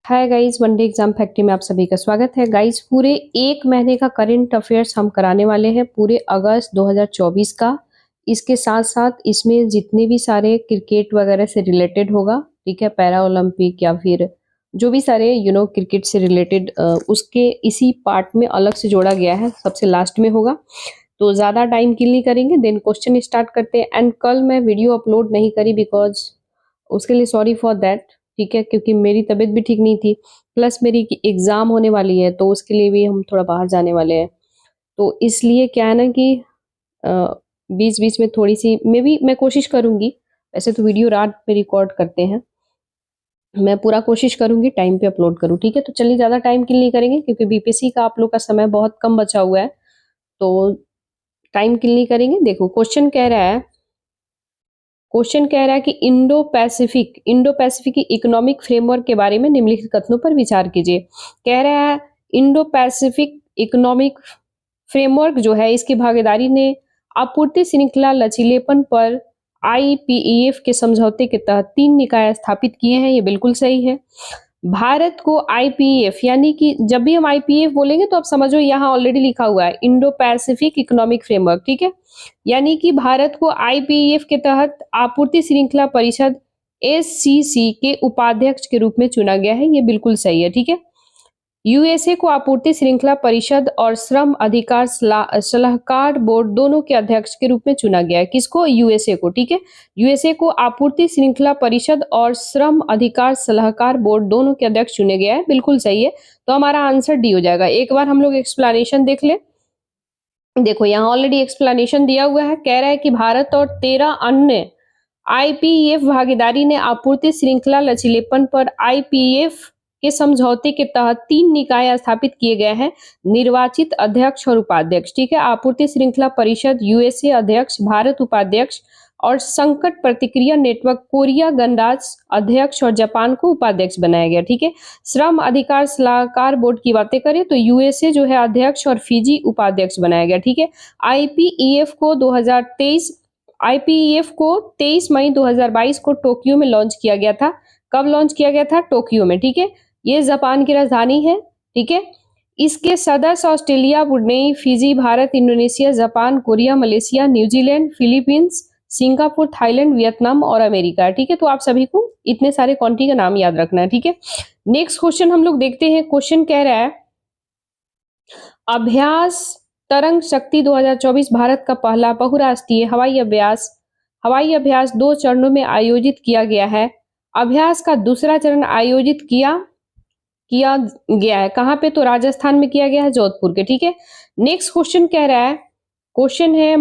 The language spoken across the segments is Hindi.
Hi guys, one day exam factory में आप सभी का स्वागत है। गाइस, पूरे एक महीने का करंट अफेयर्स हम कराने वाले हैं, पूरे अगस्त 2024 का। इसके साथ साथ इसमें जितने भी सारे क्रिकेट वगैरह से रिलेटेड होगा, ठीक है, पैरा ओलंपिक या फिर जो भी सारे क्रिकेट से रिलेटेड उसके इसी पार्ट में अलग से जोड़ा गया है, सबसे लास्ट में होगा। तो ज़्यादा टाइम किल नहीं करेंगे, देन क्वेश्चन स्टार्ट करते हैं। एंड कल मैं वीडियो अपलोड नहीं करी बिकॉज उसके लिए सॉरी फॉर दैट, ठीक है, क्योंकि मेरी तबीयत भी ठीक नहीं थी, प्लस मेरी एग्ज़ाम होने वाली है, तो उसके लिए भी हम थोड़ा बाहर जाने वाले हैं। तो इसलिए क्या है ना कि बीच-बीच में थोड़ी-सी मैं कोशिश करूँगी, वैसे तो वीडियो रात में रिकॉर्ड करते हैं, मैं पूरा कोशिश करूँगी टाइम पे अपलोड करूँ, ठीक है? तो चलिए ज़्यादा टाइम किल नहीं करेंगे क्योंकि बीपीएससी का आप लोग का समय बहुत कम बचा हुआ है, तो टाइम किल नहीं करेंगे। देखो क्वेश्चन कह रहा है कि इंडो पैसिफिक की इकोनॉमिक फ्रेमवर्क के बारे में निम्नलिखित कथनों पर विचार कीजिए। कह रहा है इंडो पैसिफिक इकोनॉमिक फ्रेमवर्क जो है, इसकी भागीदारी ने आपूर्ति श्रृंखला लचीलेपन पर आईपीईएफ के समझौते के तहत 3 निकाय स्थापित किए हैं। ये बिल्कुल सही है। भारत को आईपीएफ, यानी कि जब भी हम आईपीएफ बोलेंगे तो आप समझो यहाँ ऑलरेडी लिखा हुआ है इंडो पैसिफिक इकोनॉमिक फ्रेमवर्क, ठीक है। यानी कि भारत को आईपीएफ के तहत आपूर्ति श्रृंखला परिषद एससीसी के उपाध्यक्ष के रूप में चुना गया है। ये बिल्कुल सही है, ठीक है। यूएसए को आपूर्ति श्रृंखला परिषद और श्रम अधिकार सलाहकार बोर्ड दोनों के अध्यक्ष के रूप में चुना गया है। किसको? यूएसए को, ठीक है। यूएसए को आपूर्ति श्रृंखला परिषद और श्रम अधिकार सलाहकार बोर्ड दोनों के अध्यक्ष चुने गया है। बिल्कुल सही है, तो हमारा आंसर डी हो जाएगा। एक बार हम लोग एक्सप्लेनेशन देख ले। देखो यहाँ ऑलरेडी एक्सप्लेनेशन दिया हुआ है। कह रहा है कि भारत और 13 अन्य आईपीएफ भागीदारी ने आपूर्ति श्रृंखला लचीलेपन पर आईपीएफ के समझौते के तहत 3 निकाय स्थापित किए गए हैं, निर्वाचित अध्यक्ष और उपाध्यक्ष, ठीक है। आपूर्ति श्रृंखला परिषद यूएसए अध्यक्ष, भारत उपाध्यक्ष और संकट प्रतिक्रिया नेटवर्क कोरिया गणराज्य अध्यक्ष और जापान को उपाध्यक्ष बनाया गया, ठीक है। श्रम अधिकार सलाहकार बोर्ड की बातें करें तो यूएसए जो है अध्यक्ष और फिजी उपाध्यक्ष बनाया गया, ठीक है। आईपीईएफ को 23 मई 2022 को टोक्यो में लॉन्च किया गया था। कब लॉन्च किया गया था? टोक्यो में, ठीक है। ये जापान की राजधानी है, ठीक है। इसके सदस्य Australia, Brunei, Fiji, Bharat, Indonesia, Japan, Korea, Malaysia, New Zealand, Philippines, Singapore, Thailand, Vietnam और अमेरिका है, ठीक है। तो आप सभी को इतने सारे कंट्री का नाम याद रखना है, ठीक है। नेक्स्ट क्वेश्चन हम लोग देखते हैं। क्वेश्चन कह रहा है अभ्यास तरंग शक्ति 2024 भारत का पहला बहुराष्ट्रीय हवाई अभ्यास 2 चरणों में आयोजित किया गया है। अभ्यास का दूसरा चरण आयोजित किया गया है कहाँ पे? तो राजस्थान में किया गया है, जोधपुर के, ठीक है। नेक्स्ट क्वेश्चन कह रहा है, क्वेश्चन है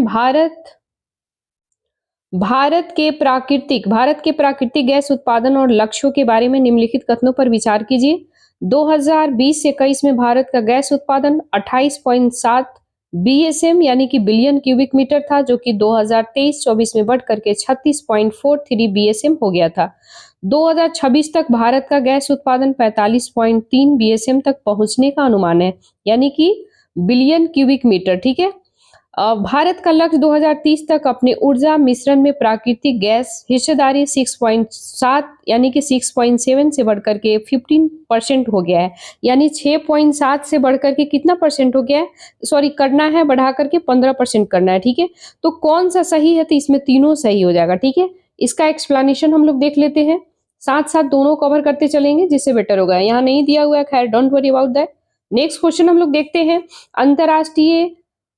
भारत के प्राकृतिक गैस उत्पादन और लक्ष्यों के बारे में निम्नलिखित कथनों पर विचार कीजिए। 2020 से 21 में भारत का गैस उत्पादन 28.7 बीएसएम यानी कि बिलियन क्यूबिक मीटर था, जो कि 2023-24 में बढ़ करके 36.43 बीएसएम हो गया था। 2026 तक भारत का गैस उत्पादन 45.3 बीएसएम तक पहुंचने का अनुमान है, यानी कि बिलियन क्यूबिक मीटर, ठीक है। भारत का लक्ष्य 2030 तक अपने ऊर्जा मिश्रण में प्राकृतिक गैस हिस्सेदारी 6.7 यानी कि 6.7 से बढ़कर के 15% हो गया है, यानी 6.7 से बढ़कर के कितना परसेंट हो गया है? सॉरी, करना है बढ़ा करके 15% करना है, ठीक है। तो कौन सा सही है? तो इसमें तीनों सही हो जाएगा, ठीक है। इसका एक्सप्लेनेशन हम लोग देख लेते हैं, साथ साथ दोनों कवर करते चलेंगे जिससे बेटर होगा। यहाँ नहीं दिया हुआ है, खैर don't worry about that. Next question हम लोग देखते हैं।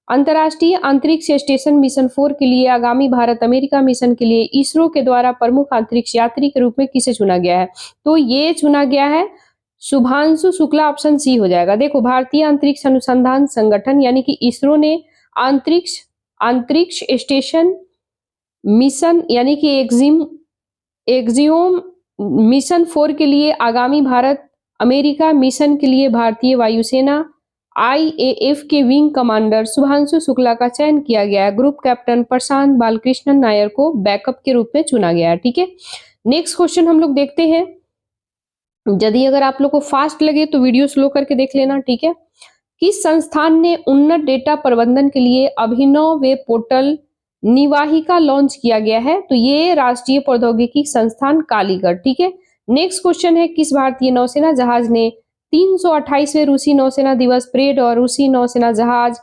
अंतर्राष्ट्रीय अंतरिक्ष स्टेशन मिशन 4 के लिए आगामी भारत अमेरिका मिशन के लिए इसरो के द्वारा प्रमुख अंतरिक्ष यात्री के रूप में किसे चुना गया है? तो ये चुना गया है शुभांशु शुक्ला, ऑप्शन सी हो जाएगा। देखो, भारतीय अंतरिक्ष अनुसंधान संगठन यानी कि इसरो ने अंतरिक्ष स्टेशन मिशन यानी कि एक्जियोम मिशन 4 के लिए आगामी भारत अमेरिका मिशन के लिए भारतीय वायुसेना आईएएफ के विंग कमांडर शुभांशु शुक्ला का चयन किया गया है। ग्रुप कैप्टन प्रशांत बालकृष्णन नायर को बैकअप के रूप में चुना गया है, ठीक है। नेक्स्ट क्वेश्चन हम लोग देखते हैं। यदि अगर आप लोग को फास्ट लगे तो वीडियो स्लो करके देख लेना, ठीक है। किस संस्थान ने उन्नत डेटा प्रबंधन के लिए अभिनव वेब पोर्टल निवाहिका लॉन्च किया गया है? तो ये राष्ट्रीय प्रौद्योगिकी संस्थान कालीगढ़, ठीक है। नेक्स्ट क्वेश्चन है, किस भारतीय नौसेना जहाज ने 328वें रूसी नौसेना दिवस परेड और रूसी नौसेना जहाज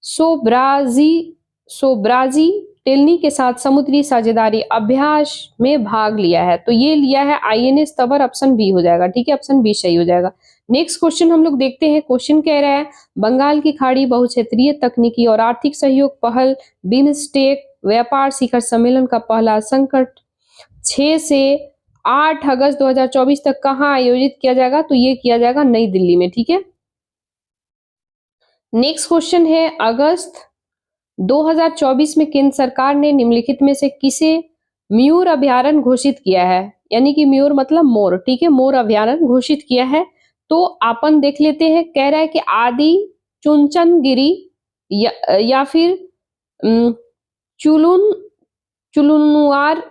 सोब्राजी सोब्राजी टेलनी के साथ समुद्री साझेदारी अभ्यास में भाग लिया है? तो ये लिया है आईएनएस तबर, ऑप्शन बी हो जाएगा। ठीक है, ऑप्शन बी सही हो जाएगा। नेक्स्ट क्वेश्चन हम लोग देखते हैं। क्वेश्चन कह रहा है, बंगाल की खाड़ी बहुक्षेत्रीय तकनीकी और आर्थिक सहयोग पहल बिम्स्टेक व्यापार शिखर सम्मेलन का पहला संकट 6 से 8 अगस्त 2024 तक कहाँ आयोजित किया जाएगा? तो ये किया जाएगा नई दिल्ली में। ठीक है, नेक्स्ट क्वेश्चन है, अगस्त 2024 में केंद्र सरकार ने निम्नलिखित में से किसे मयूर अभयारण्य घोषित किया है? यानी कि मयूर मतलब मोर। ठीक है, मोर अभयारण्य घोषित किया है। तो अपन देख लेते हैं। कह रहा है कि आदि चुनचनगिरी या फिर चुलुन चुलुनुआर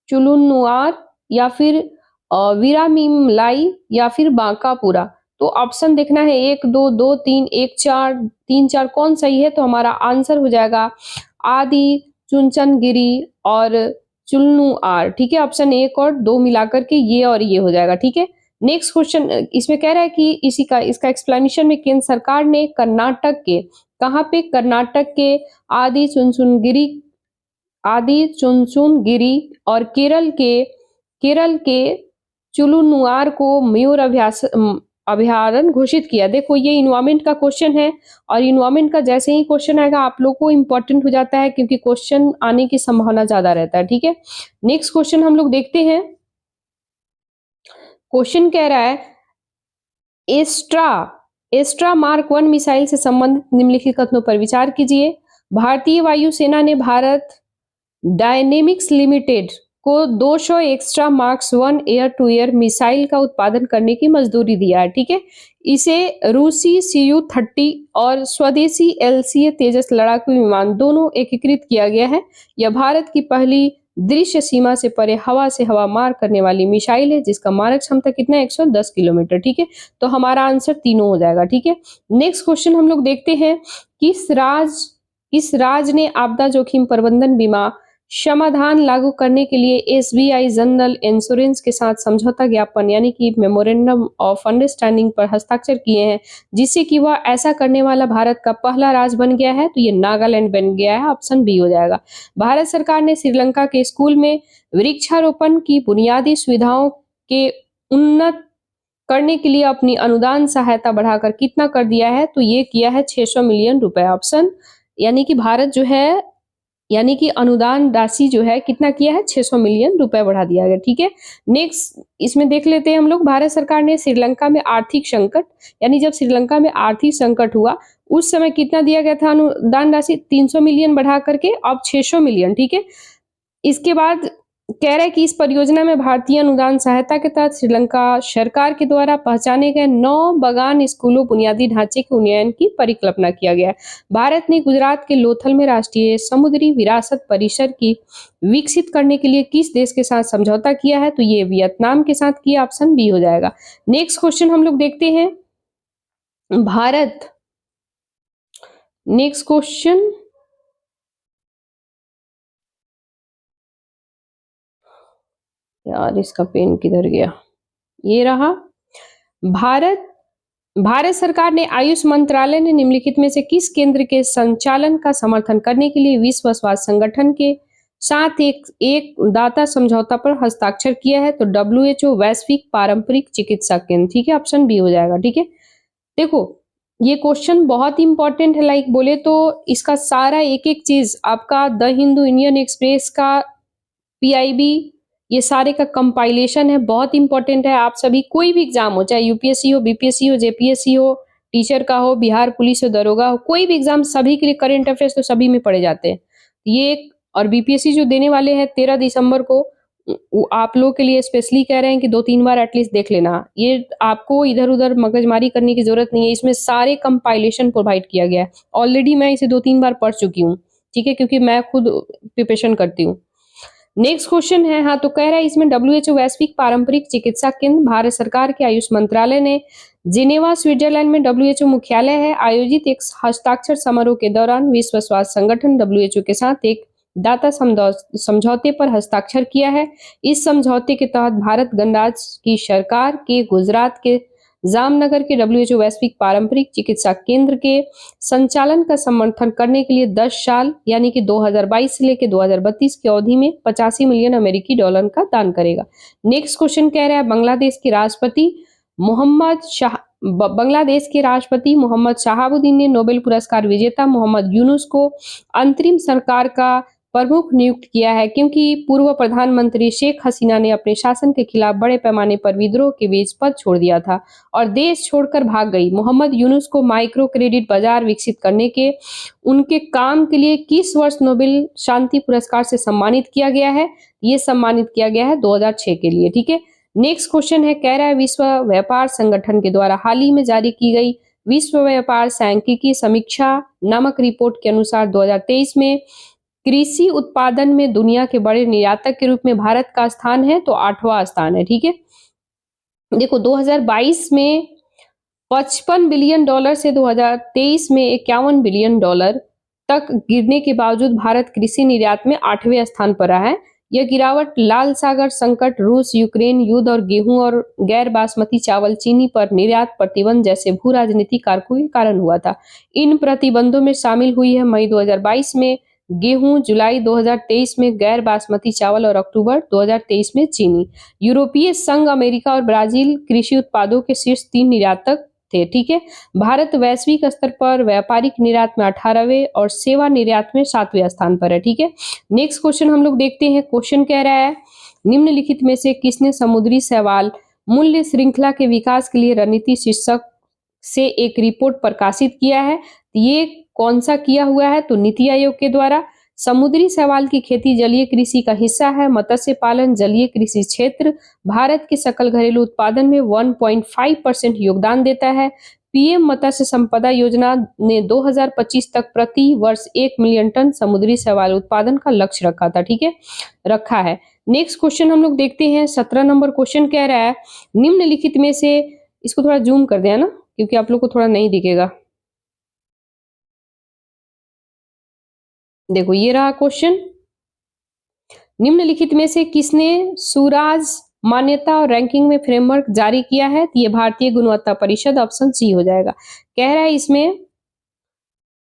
चुलुनुआर या फिर वीरामीमलाई या फिर बांकापुरा। तो ऑप्शन देखना है 1 2 2 3 1 4 3 4 कौन सही है? तो हमारा आंसर हो जाएगा आदि चुनचनगिरी और चुलनुआर। ठीक है, ऑप्शन 1 और 2 मिलाकर के ये और ये हो जाएगा। ठीक है, नेक्स्ट क्वेश्चन इसमें कह रहा है कि इसका एक्सप्लेनेशन में केंद्र सरकार ने कर्नाटक के, कहाँ पे? कर्नाटक के आदि चुनचुनगिरी और केरल के चुलुनुआर को मयूर अभयारण्य घोषित किया। देखो, ये इन्वायरमेंट का क्वेश्चन है और इन्वायरमेंट का जैसे ही क्वेश्चन आएगा आप लोग को इंपॉर्टेंट हो जाता है, क्योंकि क्वेश्चन आने की संभावना ज्यादा रहता है। ठीक है, नेक्स्ट क्वेश्चन हम लोग देखते हैं। क्वेश्चन कह रहा है, एस्ट्रा मार्क 1 मिसाइल से संबंधित निम्नलिखित कथनों पर विचार कीजिए। भारतीय वायुसेना ने भारत डायनेमिक्स लिमिटेड को 200 extra marks 1 air to air missile का उत्पादन करने की मंजूरी दिया है। ठीक है, इसे रूसी Su-30 और स्वदेशी LCA तेजस लड़ाकू विमान दोनों एकीकृत किया गया है। यह भारत की पहली दृश्य सीमा से परे हवा से हवा मार करने वाली मिसाइल है, जिसका मारक क्षमता कितना है? 110 किलोमीटर। ठीक है, तो हमारा आंसर तीनों हो जाएगा। ठीक है, नेक्स्ट क्वेश्चन हम लोग देखते हैं। किस राज्य ने आपदा जोखिम प्रबंधन बीमा समाधान लागू करने के लिए SBI जनरल इंश्योरेंस के साथ समझौता ज्ञापन यानी कि मेमोरेंडम ऑफ अंडरस्टैंडिंग पर हस्ताक्षर किए हैं, जिससे कि वह ऐसा करने वाला भारत का पहला राज्य बन गया है? तो ये नागालैंड बन गया है, ऑप्शन बी हो जाएगा। भारत सरकार ने श्रीलंका के स्कूल में वृक्षारोपण की बुनियादी सुविधाओं के उन्नत करने के लिए अपनी अनुदान सहायता बढ़ाकर कितना कर दिया है? तो ये किया है 600 मिलियन रुपए। ऑप्शन यानी कि भारत जो है, यानी कि अनुदान राशि जो है कितना किया है? 600 मिलियन रुपए बढ़ा दिया गया। ठीक है, नेक्स्ट इसमें देख लेते हैं हम लोग। भारत सरकार ने श्रीलंका में आर्थिक संकट, यानी जब श्रीलंका में आर्थिक संकट हुआ उस समय कितना दिया गया था अनुदान राशि? 300 मिलियन बढ़ा करके अब 600 मिलियन। ठीक है, इसके बाद कह रहा है कि इस परियोजना में भारतीय अनुदान सहायता के तहत श्रीलंका सरकार के द्वारा पहचाने गए 9 बागान स्कूलों बुनियादी ढांचे के उन्नयन की परिकल्पना किया गया है। भारत ने गुजरात के लोथल में राष्ट्रीय समुद्री विरासत परिसर की विकसित करने के लिए किस देश के साथ समझौता किया है? तो ये वियतनाम के साथ किया, ऑप्शन बी हो जाएगा। नेक्स्ट क्वेश्चन हम लोग देखते हैं। नेक्स्ट क्वेश्चन, यार इसका पेन किधर गया? ये रहा। भारत सरकार ने आयुष मंत्रालय ने निम्नलिखित में से किस केंद्र के संचालन का समर्थन करने के लिए विश्व स्वास्थ्य संगठन के साथ एक दाता समझौता पर हस्ताक्षर किया है? तो WHO वैश्विक पारंपरिक चिकित्सा केंद्र। ठीक है, ऑप्शन बी हो जाएगा। ठीक है, देखो ये क्वेश्चन बहुत इंपॉर्टेंट है। लाइक बोले तो इसका सारा एक एक चीज आपका द हिंदू, इंडियन एक्सप्रेस का, PIB, ये सारे का कंपाइलेशन है, बहुत इंपॉर्टेंट है। आप सभी कोई भी एग्जाम हो, चाहे UPSC हो, BPSC हो, JPSC हो, टीचर का हो, बिहार पुलिस हो, दरोगा हो, कोई भी एग्जाम, सभी के लिए करंट अफेयर्स तो सभी में पढ़े जाते हैं ये। और BPSC जो देने वाले हैं 13 दिसंबर को, आप लोग के लिए स्पेशली कह रहे हैं कि 2-3 बार एटलीस्ट देख लेना। ये आपको इधर उधर मगजमारी करने की जरूरत नहीं है, इसमें सारे कंपाइलेशन प्रोवाइड किया गया है। ऑलरेडी मैं इसे 2-3 बार पढ़ चुकी हूँ। ठीक है, क्योंकि मैं खुद प्रिपरेशन करती हूँ। नेक्स्ट क्वेश्चन है, हाँ तो कह रहा है इसमें WHO वैश्विक पारंपरिक चिकित्सा केंद्र भारत सरकार के आयुष मंत्रालय ने जिनेवा स्विट्जरलैंड में WHO मुख्यालय है आयोजित एक हस्ताक्षर समारोह के दौरान विश्व स्वास्थ्य संगठन WHO के साथ एक दाता समझौते पर हस्ताक्षर किया है। इस समझौते के तहत भारत गणराज्य की सरकार के गुजरात के जामनगर के WHO वैश्विक पारंपरिक चिकित्सा केंद्र के संचालन का समर्थन करने के लिए 10 साल यानी कि 2022 से लेकर 2032 की अवधि में 85 मिलियन अमेरिकी डॉलर का दान करेगा। नेक्स्ट क्वेश्चन कह रहा है बांग्लादेश के राष्ट्रपति मोहम्मद शहाबुद्दीन ने नोबेल पुरस्कार विजेता मोहम्मद यूनुस को अंतरिम सरकार का प्रमुख नियुक्त किया है क्योंकि पूर्व प्रधानमंत्री शेख हसीना ने अपने शासन के खिलाफ बड़े पैमाने पर विद्रोह के बीच पद छोड़ दिया था और देश छोड़कर भाग गई। मोहम्मद यूनुस को माइक्रो क्रेडिट बाजार विकसित करने के उनके काम के लिए किस वर्ष नोबेल शांति पुरस्कार से सम्मानित किया गया है? ये सम्मानित किया गया है 2006 के लिए। ठीक है, नेक्स्ट क्वेश्चन है, कह रहा है विश्व व्यापार संगठन के द्वारा हाल ही में जारी की गई विश्व व्यापार सांख्यिकी समीक्षा नामक रिपोर्ट के अनुसार 2023 में कृषि उत्पादन में दुनिया के बड़े निर्यातक के रूप में भारत का स्थान है, तो 8वां स्थान है। ठीक है, देखो 2022 में 55 बिलियन डॉलर से 2023 में 51 बिलियन डॉलर तक गिरने के बावजूद भारत कृषि निर्यात में 8वें स्थान पर रहा है। यह गिरावट लाल सागर संकट, रूस यूक्रेन युद्ध और गेहूं और गैर बासमती चावल, चीनी पर निर्यात प्रतिबंध जैसे भू राजनीतिक कारकों के कारण हुआ था। इन प्रतिबंधों में शामिल हुई है मई 2022 में गेहूं, जुलाई 2023 में गैर बासमती चावल और अक्टूबर 2023 में चीनी। यूरोपीय संघ, अमेरिका और ब्राजील कृषि उत्पादों के शीर्ष 3 निर्यातक थे। ठीक है, भारत वैश्विक स्तर पर व्यापारिक निर्यात में 18वें और सेवा निर्यात में 7वें स्थान पर है। ठीक है, नेक्स्ट क्वेश्चन हम लोग देखते हैं। क्वेश्चन कह रहा है निम्नलिखित में से किसने समुद्री शैवाल मूल्य श्रृंखला के विकास के लिए रणनीति शीर्षक से एक रिपोर्ट प्रकाशित किया है? ये कौन सा किया हुआ है? तो नीति आयोग के द्वारा। समुद्री शैवाल की खेती जलीय कृषि का हिस्सा है। मत्स्य पालन जलीय कृषि क्षेत्र भारत के सकल घरेलू उत्पादन में 1.5% योगदान देता है। पीएम मत्स्य संपदा योजना ने 2025 तक प्रति वर्ष 1 मिलियन टन समुद्री शैवाल उत्पादन का लक्ष्य रखा था। ठीक है, रखा है। नेक्स्ट क्वेश्चन हम लोग देखते हैं। 17 नंबर क्वेश्चन कह रहा है निम्नलिखित में से, इसको थोड़ा जूम कर दें ना क्योंकि आप लोग को थोड़ा नहीं दिखेगा। देखो ये रहा क्वेश्चन, निम्नलिखित में से किसने सुराज मान्यता और रैंकिंग में फ्रेमवर्क जारी किया है? तो ये भारतीय गुणवत्ता परिषद, ऑप्शन सी हो जाएगा। कह रहा है इसमें,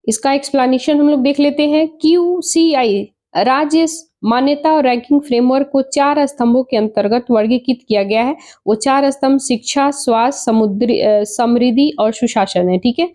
इसका एक्सप्लेनेशन हम लोग देख लेते हैं। QCI राज्य मान्यता और रैंकिंग फ्रेमवर्क को 4 स्तंभों के अंतर्गत वर्गीकृत किया गया है। वो 4 स्तंभ शिक्षा, स्वास्थ्य, समृद्धि और सुशासन है। ठीक है,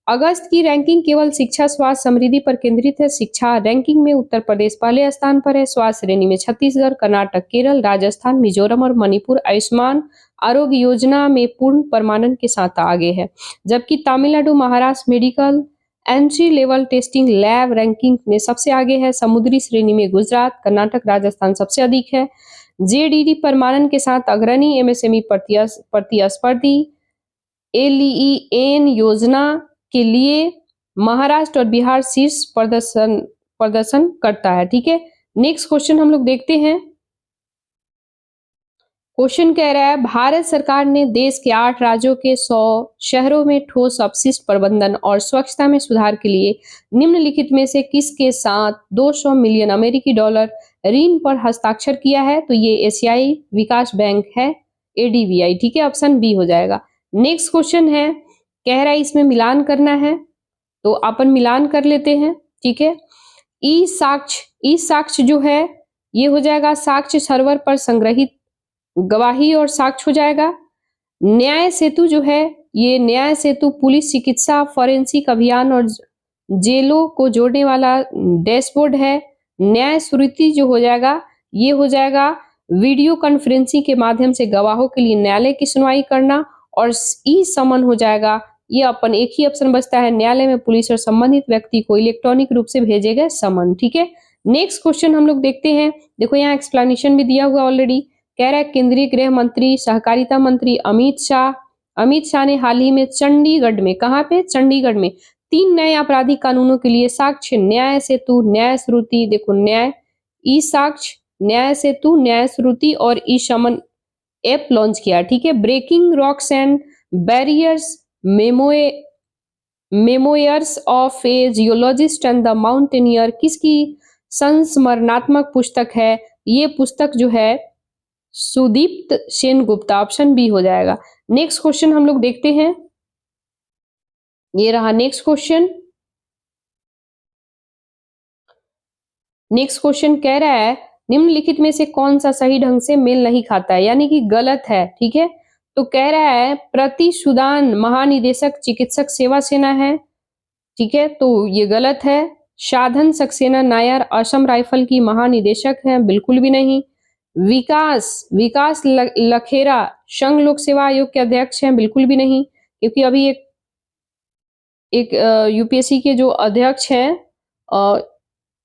अगस्त की रैंकिंग केवल शिक्षा, स्वास्थ्य, समृद्धि पर केंद्रित है। शिक्षा रैंकिंग में उत्तर प्रदेश पहले स्थान पर है। स्वास्थ्य श्रेणी में छत्तीसगढ़, कर्नाटक, केरल, राजस्थान, मिजोरम और मणिपुर आयुष्मान आरोग्य योजना में पूर्ण प्रमाणन के साथ आगे है। जबकि Tamil Nadu, Maharashtra medical entry level testing lab ranking में सबसे आगे है। समुद्री श्रेणी में गुजरात, कर्नाटक, राजस्थान सबसे अधिक है। JDD प्रमाणन के साथ अग्रणी MSME प्रतिस्पर्धी LEN योजना के लिए महाराष्ट्र और बिहार शीर्ष प्रदर्शन करता है। ठीक है, नेक्स्ट क्वेश्चन हम लोग देखते हैं। क्वेश्चन कह रहा है भारत सरकार ने देश के 8 राज्यों के 100 शहरों में ठोस अपशिष्ट प्रबंधन और स्वच्छता में सुधार के लिए निम्नलिखित में से किसके साथ 200 मिलियन अमेरिकी डॉलर ऋण पर हस्ताक्षर किया है? तो ये एशियाई विकास बैंक है, ADBI। ठीक है, ऑप्शन बी हो जाएगा। नेक्स्ट क्वेश्चन है, कह रहा है इसमें मिलान करना है, तो अपन मिलान कर लेते हैं। ठीक है, ई साक्ष्य जो है ये हो जाएगा साक्ष्य सर्वर पर संग्रहित गवाही और साक्ष्य हो जाएगा। न्याय सेतु जो है, ये न्याय सेतु पुलिस, चिकित्सा, फॉरेंसिक अभियान और जेलों को जोड़ने वाला डैशबोर्ड है। न्याय सुरुचि जो हो जाएगा, ये हो जाएगा वीडियो कॉन्फ्रेंसिंग के माध्यम से गवाहों के लिए न्यायालय की सुनवाई करना। और ई समन हो जाएगा, ये अपन एक ही ऑप्शन बचता है, न्यायालय में पुलिस और संबंधित व्यक्ति को इलेक्ट्रॉनिक रूप से भेजे गए समन। ठीक है, नेक्स्ट क्वेश्चन हम लोग देखते हैं। देखो यहाँ एक्सप्लेनेशन भी दिया हुआ ऑलरेडी। कह रहा है केंद्रीय गृह मंत्री, सहकारिता मंत्री अमित शाह ने हाल ही में चंडीगढ़ में, कहाँ पे? चंडीगढ़ में 3 नए आपराधिक कानूनों के लिए साक्ष्य, न्याय सेतु, न्याय श्रुति, देखो न्याय ई साक्ष्य, न्याय सेतु, न्याय श्रुति और ई समन ऐप लॉन्च किया। ठीक है, breaking rocks and barriers memoirs of a geologist and the mountaineer किसकी संस्मरणात्मक पुस्तक है? ये पुस्तक जो है सुदीप्त सेनगुप्ता, ऑप्शन बी हो जाएगा। नेक्स्ट क्वेश्चन हम लोग देखते हैं। ये रहा नेक्स्ट क्वेश्चन। नेक्स्ट क्वेश्चन कह रहा है निम्नलिखित में से कौन सा सही ढंग से मेल नहीं खाता है, यानी कि गलत है, ठीक है। तो कह रहा है प्रति सुदान महानिदेशक चिकित्सक सेवा सेना है, ठीक है, तो ये गलत है। साधन सक्सेना नायर असम राइफल की महानिदेशक है, बिल्कुल भी नहीं। विकास विकास लखेरा संघ लोक सेवा आयोग के अध्यक्ष हैं, बिल्कुल भी नहीं, क्योंकि अभी एक एक यूपीएससी के जो अध्यक्ष हैं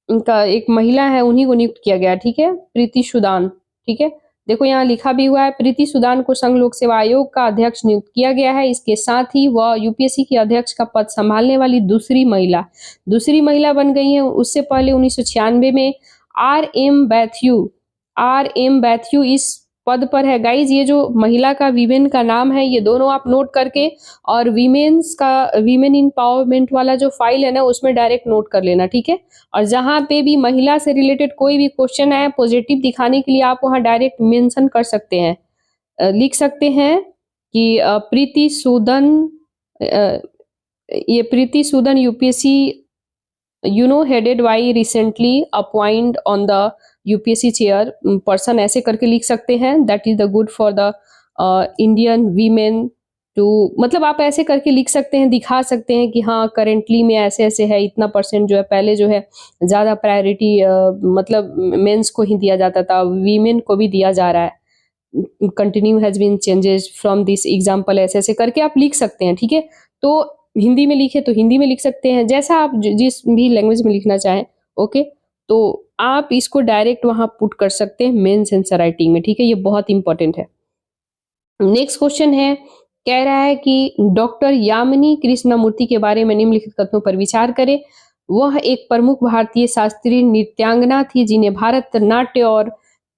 उनका एक महिला है, उन्हीं को नियुक्त किया गया, ठीक है, प्रीति सुदान, ठीक है। देखो यहाँ लिखा भी हुआ है प्रीति सुदान को संघ लोक सेवा आयोग का अध्यक्ष नियुक्त किया गया है। इसके साथ ही वह यूपीएससी के अध्यक्ष का पद संभालने वाली दूसरी महिला बन गई हैं। उससे पहले 1996 में आर एम बैथ्यू इस पद पर है। गाइज ये जो महिला का वीमेन का नाम है, ये दोनों आप नोट करके और वीमेन इम्पावरमेंट वाला जो फाइल है ना, उसमें डायरेक्ट नोट कर लेना, ठीक है। और जहां पे भी महिला से रिलेटेड कोई भी क्वेश्चन आए पॉजिटिव दिखाने के लिए आप वहां डायरेक्ट मेंशन कर सकते हैं, लिख सकते हैं कि प्रीति सूदन, ये Preeti Sudan UPSC headed by recently appointed on the UPSC chairperson, ऐसे करके लिख सकते हैं। That is the good for the Indian women too, मतलब आप ऐसे करके लिख सकते हैं, दिखा सकते हैं कि हाँ करेंटली में ऐसे ऐसे है, इतना परसेंट जो है, पहले जो है ज़्यादा प्रायोरिटी मतलब मेंस को ही दिया जाता था, वीमेन को भी दिया जा रहा है। Continue has been changes from this example, ऐसे ऐसे करके आप लिख सकते हैं, ठीक है। तो हिंदी में लिखे तो हिंदी में लिख सकते हैं, जैसा आप जिस भी लैंग्वेज में लिखना चाहें, ओके। तो आप इसको डायरेक्ट वहां पुट कर सकते हैं मेंस आंसर राइटिंग में, ठीक है, ये बहुत इंपॉर्टेंट है। नेक्स्ट क्वेश्चन है, कह रहा है कि डॉक्टर यामिनी कृष्णमूर्ति के बारे में निम्नलिखित कथनों पर विचार करें। वह एक प्रमुख भारतीय शास्त्रीय नृत्यांगना थी जिन्हें भारत नाट्य और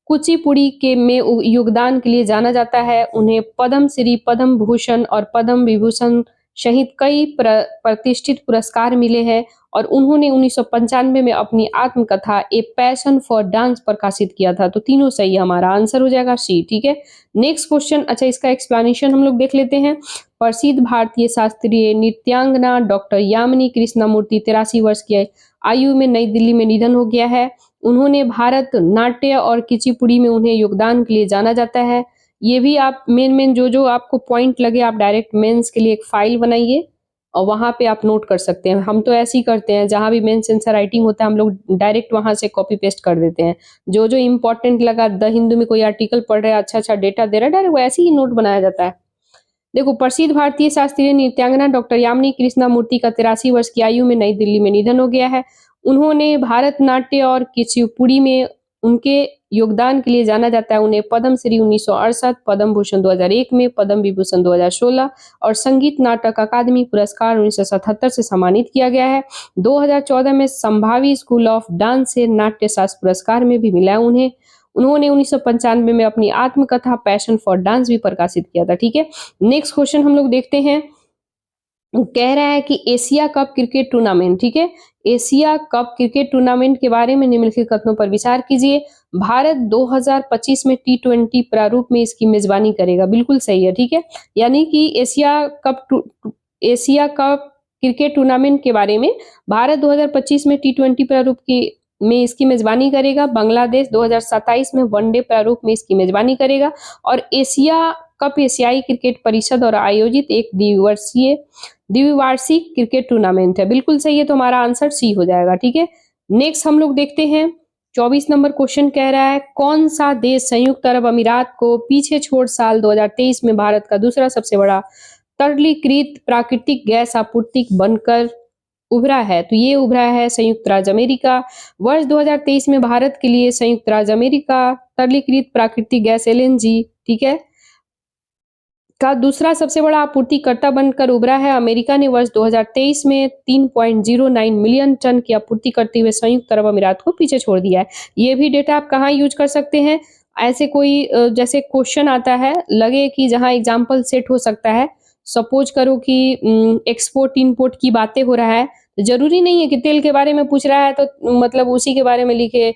कुचिपुड़ी के में योगदान के लिए जाना जाता है। उन्हें पद्म श्री, पद्म भूषण और पद्म विभूषण सहित कई प्रतिष्ठित पुरस्कार मिले हैं और उन्होंने 1995 में अपनी आत्मकथा ए पैशन फॉर डांस प्रकाशित किया था। तो तीनों सही, हमारा आंसर हो जाएगा सी, ठीक है। नेक्स्ट क्वेश्चन, अच्छा इसका एक्सप्लेनेशन हम लोग देख लेते हैं। प्रसिद्ध भारतीय शास्त्रीय नृत्यांगना डॉक्टर यामिनी कृष्णमूर्ति 83 वर्ष की आयु में नई दिल्ली में निधन हो गया है। उन्होंने भारत नाट्य और कुचिपुड़ी में उन्हें योगदान के लिए जाना जाता है। ये भी आप मेन जो आपको पॉइंट लगे आप डायरेक्ट मेंस के लिए एक फाइल बनाइए और वहां पे आप नोट कर सकते हैं। हम तो ऐसे ही करते हैं, जहां भी मेंस आंसर राइटिंग होता है हम लोग डायरेक्ट वहां से कॉपी पेस्ट कर देते हैं। जो जो इंपॉर्टेंट लगा, द हिंदू में कोई आर्टिकल पढ़ रहे हैं, अच्छा डेटा दे रहा है, डायरेक्ट वैसे ही नोट बनाया जाता है। देखो, प्रसिद्ध भारतीय शास्त्रीय नृत्यांगना डॉक्टर यामिनी कृष्णमूर्ति का 83 वर्ष की आयु में नई दिल्ली में निधन हो गया है। उन्होंने भारत नाट्य और कुचिपुड़ी में उनके योगदान के लिए जाना जाता है। उन्हें पद्म श्री 1968, पद्म भूषण 2001 में, पद्म विभूषण 2016 और संगीत नाटक अकादमी पुरस्कार 1977 से सम्मानित किया गया है। 2014 में संभावी स्कूल ऑफ डांस से नाट्य शास्त्र पुरस्कार में भी मिला उन्हें। उन्होंने 1995 में अपनी आत्मकथा पैशन फॉर डांस भी प्रकाशित किया था, ठीक है। नेक्स्ट क्वेश्चन हम लोग देखते हैं। कह रहा है कि एशिया कप क्रिकेट टूर्नामेंट, ठीक है, एशिया कप क्रिकेट टूर्नामेंट के बारे में निम्नलिखित कथनों पर विचार कीजिए। भारत 2025 में टी20 प्रारूप में इसकी मेजबानी करेगा, बिल्कुल सही है, ठीक है। यानी कि एशिया कप क्रिकेट टूर्नामेंट के बारे में भारत 2025 में टी20 प्रारूप की में इसकी मेजबानी करेगा। बांग्लादेश 2027 में वनडे प्रारूप में इसकी मेजबानी करेगा और एशिया कप एशियाई क्रिकेट परिषद और आयोजित एक द्विवार्षिक क्रिकेट टूर्नामेंट है, बिल्कुल सही है, तो हमारा आंसर सी हो जाएगा, ठीक है। नेक्स्ट हम लोग देखते हैं 24 नंबर क्वेश्चन कह रहा है कौन सा देश संयुक्त अरब अमीरात को पीछे छोड़ साल 2023 में भारत का दूसरा सबसे बड़ा तरलीकृत प्राकृतिक गैस आपूर्तिक बनकर उभरा है। तो ये उभरा है संयुक्त राज्य अमेरिका। वर्ष 2023 में भारत के लिए संयुक्त राज्य अमेरिका तरलीकृत प्राकृतिक गैस एलएनजी, ठीक है, का दूसरा सबसे बड़ा आपूर्तिकर्ता बनकर उभरा है। अमेरिका ने वर्ष 2023 में 3.09 मिलियन टन की आपूर्ति करते हुए संयुक्त अरब अमीरात को पीछे छोड़ दिया है। ये भी डेटा आप कहाँ यूज कर सकते हैं, ऐसे कोई जैसे क्वेश्चन आता है, लगे कि जहाँ एग्जाम्पल सेट हो सकता है, सपोज करो कि एक्सपोर्ट इम्पोर्ट की बातें हो रहा है, ज़रूरी नहीं है कि तेल के बारे में पूछ रहा है तो मतलब उसी के बारे में लिखे,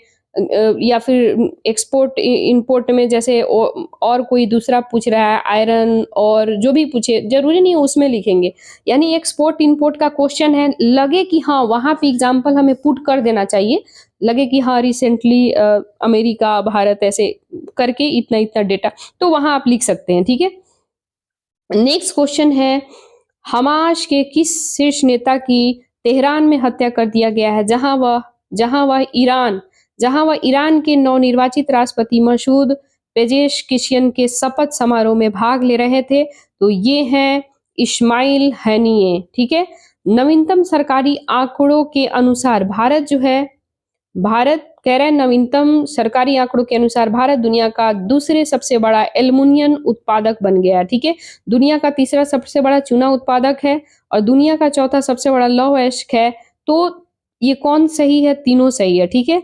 या फिर एक्सपोर्ट इंपोर्ट में जैसे और कोई दूसरा पूछ रहा है आयरन और जो भी पूछे ज़रूरी नहीं है उसमें लिखेंगे। यानी एक्सपोर्ट इंपोर्ट का क्वेश्चन है, लगे कि हाँ वहाँ पे एग्जाम्पल हमें पुट कर देना चाहिए, लगे कि हाँ रिसेंटली अमेरिका भारत ऐसे करके इतना इतना डेटा, तो वहाँ आप लिख सकते हैं, ठीक है। नेक्स्ट क्वेश्चन है, हमास के किस शीर्ष नेता की तेहरान में हत्या कर दिया गया है, जहां वह ईरान जहां वह ईरान के नवनिर्वाचित राष्ट्रपति मसूद पेजेशकिशियन के शपथ समारोह में भाग ले रहे थे। तो ये हैं इस्माइल हैनिये, ठीक है। नवीनतम सरकारी आंकड़ों के अनुसार भारत कह रहे हैं, नवीनतम सरकारी आंकड़ों के अनुसार भारत दुनिया का दूसरे सबसे बड़ा एल्युमिनियम उत्पादक बन गया है, ठीक है। दुनिया का तीसरा सबसे बड़ा चूना उत्पादक है और दुनिया का चौथा सबसे बड़ा लौह अयस्क है। तो ये कौन सही है? तीनों सही है, ठीक है।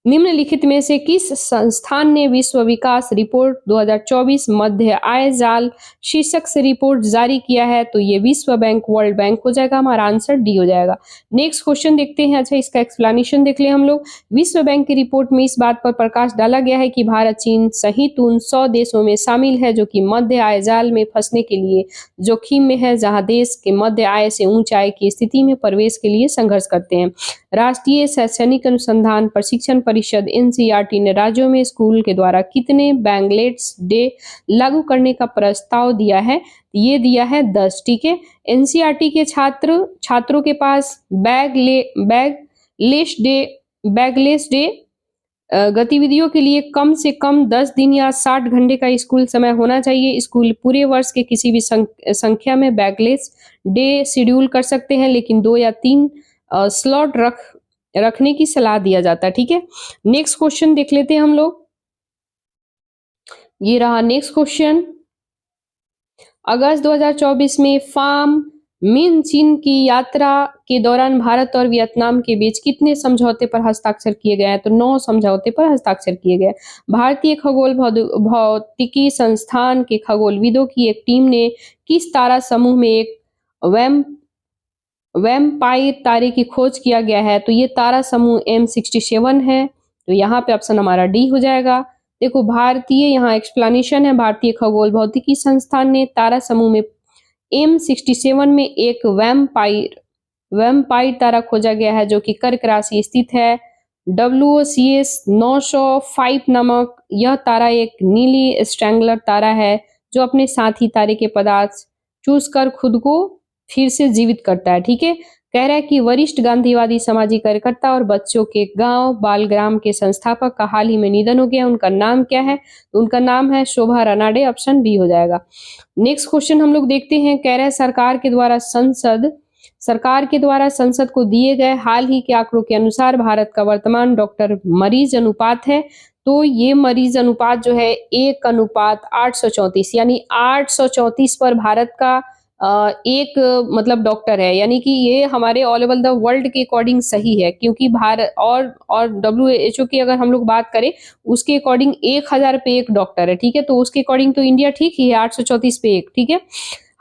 निम्नलिखित में से किस संस्थान ने विश्व विकास रिपोर्ट 2024 मध्य आय जाल शीर्षक से रिपोर्ट जारी किया है? तो ये विश्व बैंक, वर्ल्ड बैंक हो जाएगा, हमारा आंसर डी हो जाएगा। नेक्स्ट क्वेश्चन देखते हैं। अच्छा, इसका एक्सप्लेनेशन देख ले हम लोग। विश्व बैंक की रिपोर्ट में इस बात पर प्रकाश डाला गया है कि भारत चीन सहित उन 100 देशों में शामिल है जो कि मध्य आय जाल में फंसने के लिए जोखिम में है, जहां देश के मध्य आय से उच्च आय की स्थिति में प्रवेश के लिए संघर्ष करते हैं। राष्ट्रीय शैक्षणिक अनुसंधान प्रशिक्षण परिषद एनसीईआरटी ने राज्यों में स्कूल के द्वारा कितने बैंगलेट्स डे लागू करने का प्रस्ताव दिया है? ये दिया है 10, ठीक है। एनसीईआरटी के छात्रों के पास बैगलेस डे गतिविधियों के लिए कम से कम 10 दिन या 60 घंटे का स्कूल समय होना चाहिए। स्कूल पूरे वर्ष के किसी भी संख्या में बैगलेस डे शेड्यूल कर सकते हैं, लेकिन 2 या 3 स्लॉट रखने की सलाह दिया जाता है, ठीक है। नेक्स्ट क्वेश्चन देख लेते हैं हम लोग। ये रहा नेक्स्ट क्वेश्चन। अगस्त 2024 में फार्म मिन चीन की यात्रा के दौरान भारत और वियतनाम के बीच कितने समझौते पर हस्ताक्षर किए गए हैं? तो 9 समझौते पर हस्ताक्षर किए गए। भारतीय खगोल भौतिकी संस्थान के खगोलविदों की एक टीम ने किस तारा समूह में एक वैम्पायर तारे की खोज किया गया है? तो ये तारा समूह M67 है। तो यहाँ पे ऑप्शन हमारा डी हो जाएगा। देखो, भारतीय यहाँ एक्सप्लेनेशन है, भारतीय खगोल भौतिकी संस्थान ने तारा समूह में M67 में एक वैम्पायर तारा खोजा गया है जो कि कर्क राशि स्थित है। WOCS 905 नामक यह तारा एक नीली स्ट्रैंगलर तारा है जो अपने साथी तारे के पदार्थ चूस कर खुद को फिर से जीवित करता है, ठीक है। कह रहा है कि वरिष्ठ गांधीवादी सामाजिक कार्यकर्ता और बच्चों के गांव बालग्राम के संस्थापक का हाल ही में निधन हो गया। उनका नाम क्या है? तो उनका नाम है शोभा रनाडे, ऑप्शन बी हो जाएगा। नेक्स्ट क्वेश्चन हम लोग देखते हैं। कह रहा है सरकार के द्वारा संसद को दिए गए हाल ही के आंकड़ों के अनुसार भारत का वर्तमान डॉक्टर मरीज अनुपात है। तो ये मरीज अनुपात जो है 1:834, यानी 834 पर भारत का एक मतलब डॉक्टर है, यानी कि ये हमारे ऑल ओवर द वर्ल्ड के अकॉर्डिंग सही है, क्योंकि भारत और WHO की अगर हम लोग बात करें उसके अकॉर्डिंग 1000 पे एक डॉक्टर है, ठीक है। तो उसके अकॉर्डिंग तो इंडिया ठीक ही है, 834 पे एक, ठीक है।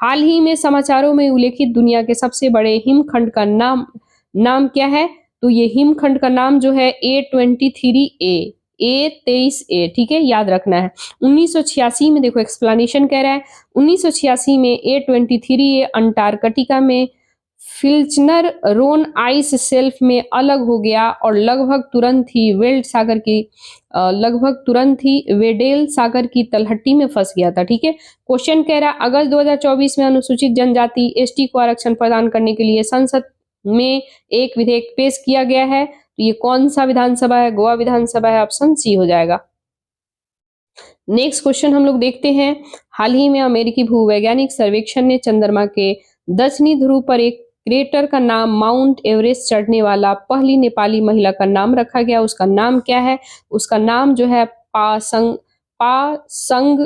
हाल ही में समाचारों में उल्लेखित दुनिया के सबसे बड़े हिमखंड का नाम क्या है? तो ये हिमखंड का नाम जो है A23A, ठीक है, याद रखना है। 1986 में देखो एक्सप्लेनेशन कह रहा है, 1986 में A23A अंटार्कटिका में फिल्चनर रोन आइस शेल्फ में अलग हो गया और लगभग तुरंत ही वेडेल सागर की तलहटी में फंस गया था, ठीक है। क्वेश्चन कह रहा है, अगस्त 2024 में अनुसूचित जनजाति ST को आरक्षण प्रदान करने के लिए संसद में एक विधेयक पेश किया गया है। तो ये कौन सा विधानसभा है? गोवा विधानसभा है, ऑप्शन सी हो जाएगा। नेक्स्ट क्वेश्चन हम लोग देखते हैं। हाल ही में अमेरिकी भूवैज्ञानिक सर्वेक्षण ने चंद्रमा के दक्षिणी ध्रुव पर एक क्रेटर का नाम माउंट एवरेस्ट चढ़ने वाला पहली नेपाली महिला का नाम रखा गया। उसका नाम क्या है? उसका नाम जो है पासंग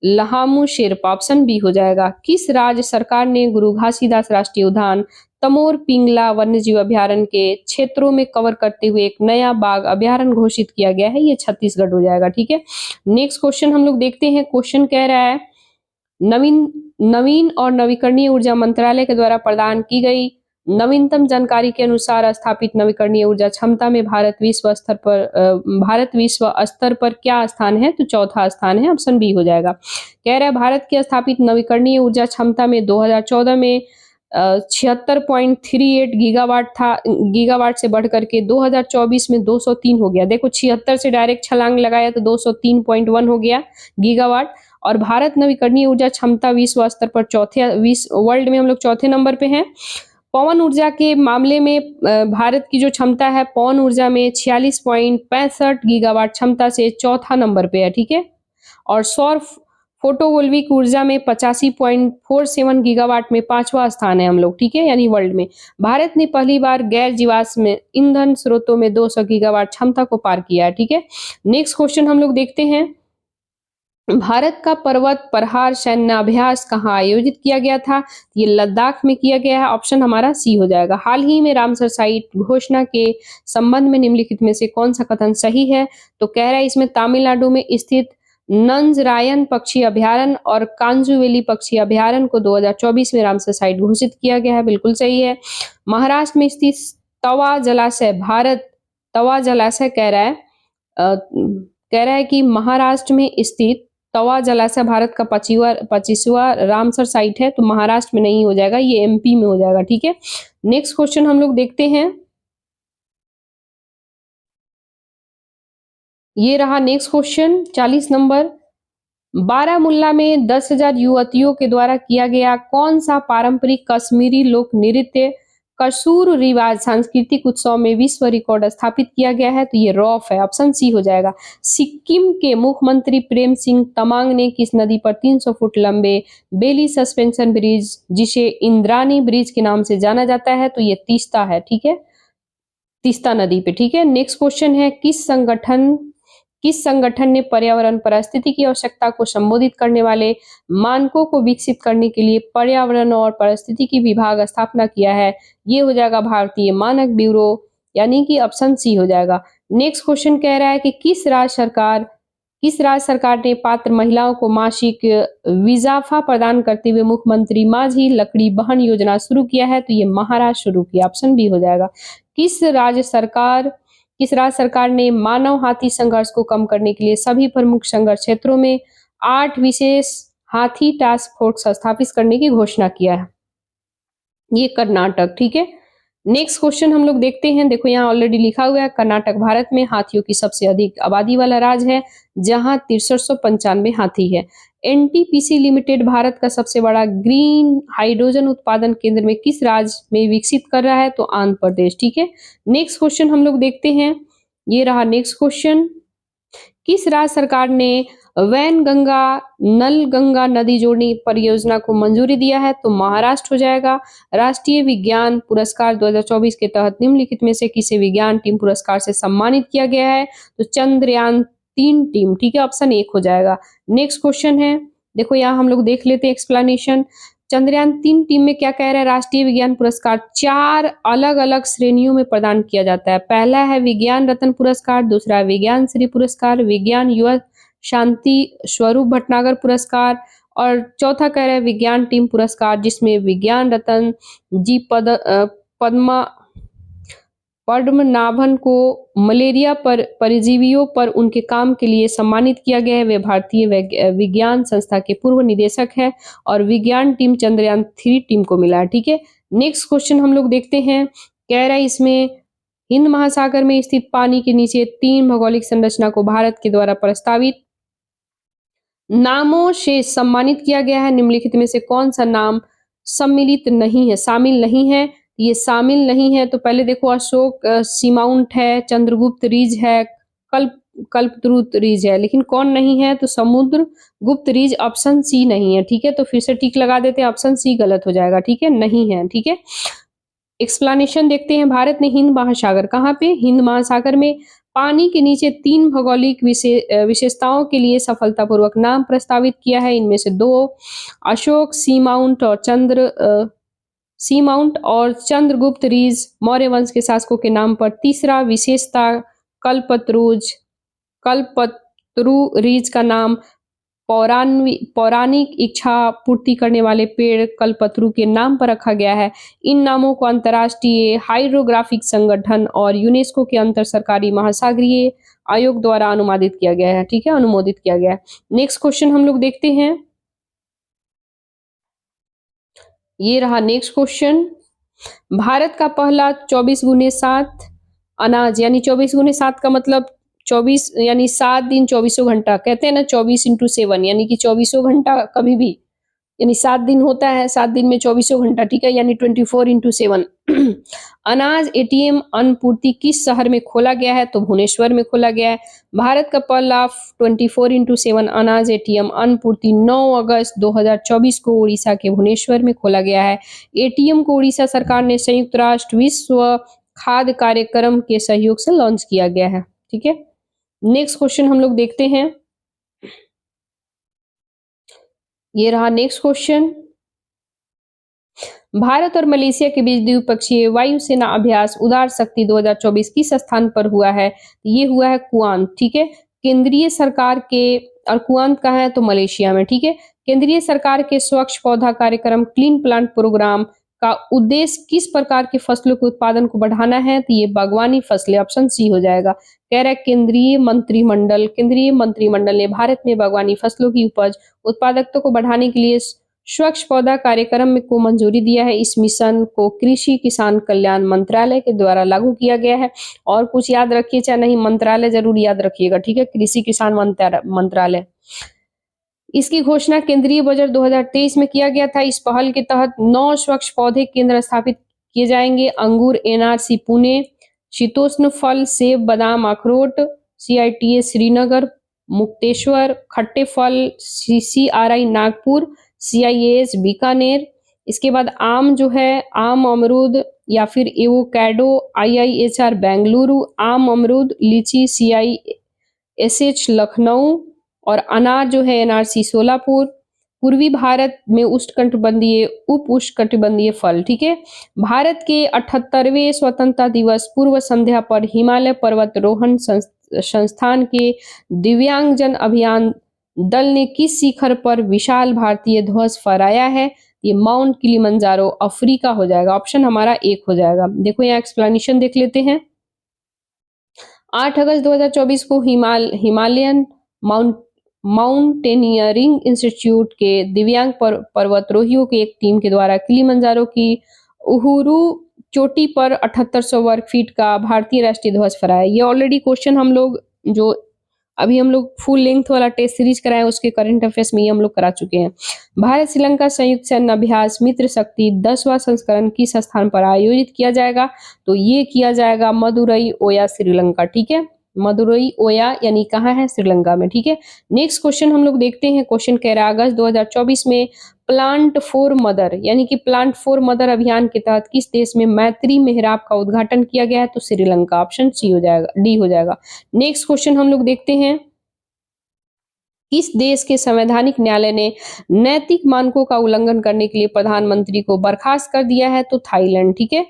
लहामू शेरपा, ऑप्शन बी हो जाएगा। किस राज्य सरकार ने गुरु घासीदास राष्ट्रीय उद्यान तमोर पिंगला वन्यजीव अभ्यारण्य के क्षेत्रों में कवर करते हुए एक नया बाघ अभ्यारण्य घोषित किया गया है? ये छत्तीसगढ़ हो जाएगा, ठीक है। नेक्स्ट क्वेश्चन हम लोग देखते हैं। क्वेश्चन कह रहा है, नवीन और नवीकरणीय ऊर्जा मंत्रालय के द्वारा प्रदान की गई नवीनतम जानकारी के अनुसार स्थापित नवीकरणीय ऊर्जा क्षमता में भारत विश्व स्तर पर क्या स्थान है? तो चौथा स्थान है, ऑप्शन बी हो जाएगा। कह रहा है भारत की स्थापित नवीकरणीय ऊर्जा क्षमता में 2014 में 76.38 गीगावाट से बढ़ करके 2024 में 203 हो गया। देखो 76 से डायरेक्ट छलांग लगाया तो 203.1 हो गया गीगावाट। और भारत नवीकरणीय ऊर्जा क्षमता विश्व स्तर पर वर्ल्ड में हम लोग चौथे नंबर पे हैं। पवन ऊर्जा के मामले में भारत की जो क्षमता है पवन ऊर्जा में 46.65 गीगावाट क्षमता से चौथा नंबर पे है, ठीक है। और सौर फोटोवोल्विक ऊर्जा में 85.47 गीगावाट में पांचवा स्थान है हम लोग, ठीक है, यानी वर्ल्ड में। भारत ने पहली बार गैर जीवाश्म ईंधन स्रोतों में 200 गीगावाट क्षमता को पार किया है, ठीक है। नेक्स्ट क्वेश्चन हम लोग देखते हैं, भारत का पर्वत प्रहार सैन्य अभ्यास कहाँ आयोजित किया गया था? ये लद्दाख में किया गया है, ऑप्शन हमारा सी हो जाएगा। हाल ही में रामसर साइट घोषणा के संबंध में निम्नलिखित में से कौन सा कथन सही है? तो कह रहा है इसमें तमिलनाडु में स्थित नंजरायन पक्षी अभ्यारण्य और कांजूवेली पक्षी अभ्यारण्य को 2024 में रामसर साइट घोषित किया गया है, बिल्कुल सही है। महाराष्ट्र में स्थित तवा जलाशय कह रहा है कि महाराष्ट्र में स्थित तवा जलाशय भारत का 25वां रामसर साइट है, तो महाराष्ट्र में नहीं हो जाएगा, ये एमपी में हो जाएगा, ठीक है। नेक्स्ट क्वेश्चन हम लोग देखते हैं, ये रहा नेक्स्ट क्वेश्चन 40 नंबर। बारामुल्ला में 10,000 युवतियों के द्वारा किया गया कौन सा पारंपरिक कश्मीरी लोक नृत्य कसूर रिवाज सांस्कृतिक उत्सव में विश्व रिकॉर्ड स्थापित किया गया है? तो ये रॉफ है, ऑप्शन सी हो जाएगा। सिक्किम के मुख्यमंत्री प्रेम सिंह तमांग ने किस नदी पर 300 फुट लंबे बेली सस्पेंशन ब्रिज, जिसे इंद्रानी ब्रिज के नाम से जाना जाता है, तो ये तीस्ता है, ठीक है, तीस्ता नदी पे, ठीक है। नेक्स्ट क्वेश्चन है, किस संगठन ने पर्यावरण परिस्थिति की आवश्यकता को संबोधित करने वाले मानकों को विकसित करने के लिए पर्यावरण और परिस्थितिकी विभाग स्थापना किया है? ये हो जाएगा भारतीय मानक ब्यूरो, यानी कि ऑप्शन सी हो जाएगा। नेक्स्ट क्वेश्चन कह रहा है कि किस राज्य सरकार ने पात्र महिलाओं को मासिक विजाफा प्रदान करते हुए मुख्यमंत्री माझी लकड़ी बहन योजना शुरू किया है? तो ये महाराष्ट्र शुरू किया, ऑप्शन बी हो जाएगा। किस राज्य सरकार ने मानव हाथी संघर्ष को कम करने के लिए सभी प्रमुख संघर्ष क्षेत्रों में 8 विशेष हाथी टास्क फोर्स स्थापित करने की घोषणा किया है? ये कर्नाटक, ठीक है। नेक्स्ट क्वेश्चन हम लोग देखते हैं, देखो यहाँ ऑलरेडी लिखा हुआ है, कर्नाटक भारत में हाथियों की सबसे अधिक आबादी वाला राज्य है, जहां 6395 हाथी है। एनटीपीसी लिमिटेड भारत का सबसे बड़ा ग्रीन हाइड्रोजन उत्पादन केंद्र में किस राज्य में विकसित कर रहा है? तो आंध्र प्रदेश, ठीक है। नेक्स्ट क्वेश्चन हम लोग देखते हैं, ये रहा नेक्स्ट क्वेश्चन, किस राज्य सरकार ने वैनगंगा नलगंगा नदी जोड़नी परियोजना को मंजूरी दिया है? तो महाराष्ट्र हो जाएगा। राष्ट्रीय विज्ञान पुरस्कार 2024 के तहत निम्नलिखित में से किसे विज्ञान टीम पुरस्कार से सम्मानित किया गया है? तो चंद्रयान 3 टीम, ठीक है, ऑप्शन 1 हो जाएगा। नेक्स्ट क्वेश्चन है, देखो यहाँ हम लोग देख लेते हैं एक्सप्लेनेशन। चंद्रयान 3 टीम में क्या कह रहा है, राष्ट्रीय विज्ञान पुरस्कार 4 अलग अलग श्रेणियों में प्रदान किया जाता है। पहला है विज्ञान रत्न पुरस्कार, दूसरा है विज्ञान श्री पुरस्कार, विज्ञान युवा शांति स्वरूप भटनागर पुरस्कार, और चौथा कह रहा है विज्ञान टीम पुरस्कार, जिसमें विज्ञान रत्न जी पद्मनाभन को मलेरिया पर परजीवियों पर उनके काम के लिए सम्मानित किया गया है। वे भारतीय विज्ञान संस्था के पूर्व निदेशक है, और विज्ञान टीम चंद्रयान 3 टीम को मिला है, ठीक है। नेक्स्ट क्वेश्चन हम लोग देखते हैं, कह रहा है इसमें हिंद महासागर में स्थित पानी के नीचे 3 भौगोलिक संरचना को भारत के द्वारा प्रस्तावित नामों से सम्मानित किया गया है, निम्नलिखित में से कौन सा नाम शामिल नहीं है? ये शामिल नहीं है, तो पहले देखो अशोक सीमाउंट है, चंद्रगुप्त रिज है, कल्पतरुत रिज है, लेकिन कौन नहीं है? तो समुद्र गुप्त रिज, ऑप्शन सी नहीं है, ठीक है। तो फिर से टिक लगा देते हैं, ऑप्शन सी गलत हो जाएगा, ठीक है, नहीं है, ठीक है। एक्सप्लेनेशन देखते हैं, भारत ने हिंद महासागर, कहाँ पे? हिंद महासागर में पानी के नीचे 3 भौगोलिक विशेषताओं के लिए सफलतापूर्वक नाम प्रस्तावित किया है। इनमें से 2 अशोक सीमाउंट और चंद्रगुप्त रीज मौर्य वंश के शासकों के नाम पर। तीसरा विशेषता कल्पतरु रीज का नाम पौराणिक इच्छा पूर्ति करने वाले पेड़ कल्पतरु के नाम पर रखा गया है। इन नामों को अंतर्राष्ट्रीय हाइड्रोग्राफिक संगठन और यूनेस्को के अंतर सरकारी महासागरीय आयोग द्वारा अनुमोदित किया गया है। ठीक है, अनुमोदित किया गया है। नेक्स्ट क्वेश्चन हम लोग देखते हैं। ये रहा नेक्स्ट क्वेश्चन। भारत का पहला 24x7 अनाज, यानी 24x7 का मतलब 24 यानी 7 दिन 24 घंटा, कहते हैं ना 24x7, यानी कि 24 घंटा कभी भी, यानी 7 दिन होता है, 7 दिन में 24 घंटा, ठीक है, यानी 24x7 अनाज एटीएम अन्न पूर्ति किस शहर में खोला गया है? तो भुवनेश्वर में खोला गया है। भारत का पहला 24x7 अनाज एटीएम अन्न पूर्ति 9 अगस्त 2024 को उड़ीसा के भुवनेश्वर में खोला गया है। एटीएम को उड़ीसा सरकार ने संयुक्त राष्ट्र विश्व खाद्य कार्यक्रम के सहयोग से लॉन्च किया गया है। ठीक है, नेक्स्ट क्वेश्चन हम लोग देखते हैं। ये रहा नेक्स्ट क्वेश्चन। भारत और मलेशिया के बीच द्विपक्षीय वायुसेना अभ्यास उदार शक्ति 2024 किस स्थान पर हुआ है? ये हुआ है कुआंत। ठीक है, केंद्रीय सरकार के, और कुआंत कहाँ है? तो मलेशिया में। ठीक है, केंद्रीय सरकार के स्वच्छ पौधा कार्यक्रम क्लीन प्लांट प्रोग्राम का उद्देश्य किस प्रकार की फसलों के उत्पादन को बढ़ाना है? तो ये बागवानी फसलें, ऑप्शन सी हो जाएगा। कह रहा है केंद्रीय मंत्रिमंडल ने भारत में बागवानी फसलों की उपज उत्पादकता को बढ़ाने के लिए स्वच्छ पौधा कार्यक्रम में को मंजूरी दिया है। इस मिशन को कृषि किसान कल्याण मंत्रालय के द्वारा लागू किया गया है। और कुछ याद रखिए चाहे नहीं, मंत्रालय जरूर याद रखिएगा। ठीक है, कृषि किसान मंत्रालय। इसकी घोषणा केंद्रीय बजट 2023 में किया गया था। इस पहल के तहत 9 स्वच्छ पौधे केंद्र स्थापित किए जाएंगे। अंगूर एनआरसी पुणे, शीतोष्ण फल सेब बादाम अखरोट सीआईटीए श्रीनगर मुक्तेश्वर, खट्टे फल सीसीआरआई नागपुर, सीआईएस बीकानेर। इसके बाद आम जो है, आम अमरूद या फिर एवोकैडो आईआईएचआर बेंगलुरु, आम अमरूद लीची सीआईएसएच लखनऊ, और अनार जो है एनआरसी सोलापुर। पूर्वी भारत में उष्णकटिबंधीय उप उष्णकटिबंधीय फल। ठीक है, भारत के 78वें स्वतंत्रता दिवस पूर्व संध्या पर हिमालय पर्वतारोहण संस्थान के दिव्यांगजन अभियान दल ने किस शिखर पर विशाल भारतीय ध्वज फहराया है? ये माउंट किलिमंजारो अफ्रीका हो जाएगा। ऑप्शन हमारा 1 हो जाएगा। देखो यहाँ एक्सप्लेनेशन देख लेते हैं। 8 अगस्त 2024 को हिमालयन माउंटेनियरिंग इंस्टीट्यूट के दिव्यांग पर्वतारोहियों की एक टीम के द्वारा किलिमंजारो की उहुरु चोटी पर 7800 वर्ग फीट का भारतीय राष्ट्रीय ध्वज फहराया। ये ऑलरेडी क्वेश्चन हम लोग जो अभी हम लोग फुल लेंथ वाला टेस्ट सीरीज कराए उसके करंट अफेयर्स में ये हम लोग करा चुके हैं। भारत श्रीलंका संयुक्त सैन्य अभ्यास मित्र शक्ति 10वां संस्करण किस स्थान पर आयोजित किया जाएगा? तो ये किया जाएगा मदुरई ओया श्रीलंका। ठीक है, मदुरई ओया यानी कहाँ है? श्रीलंका में। ठीक है, नेक्स्ट क्वेश्चन हम लोग देखते हैं। क्वेश्चन कह रहा है अगस्त 2024 में प्लांट फॉर मदर यानी कि प्लांट फॉर मदर अभियान के तहत किस देश में मैत्री मेहराब का उद्घाटन किया गया है? तो श्रीलंका। ऑप्शन सी हो जाएगा, डी हो जाएगा। नेक्स्ट क्वेश्चन हम लोग देखते हैं। किस देश के संवैधानिक न्यायालय ने नैतिक मानकों का उल्लंघन करने के लिए प्रधानमंत्री को बर्खास्त कर दिया है? तो थाईलैंड। ठीक है,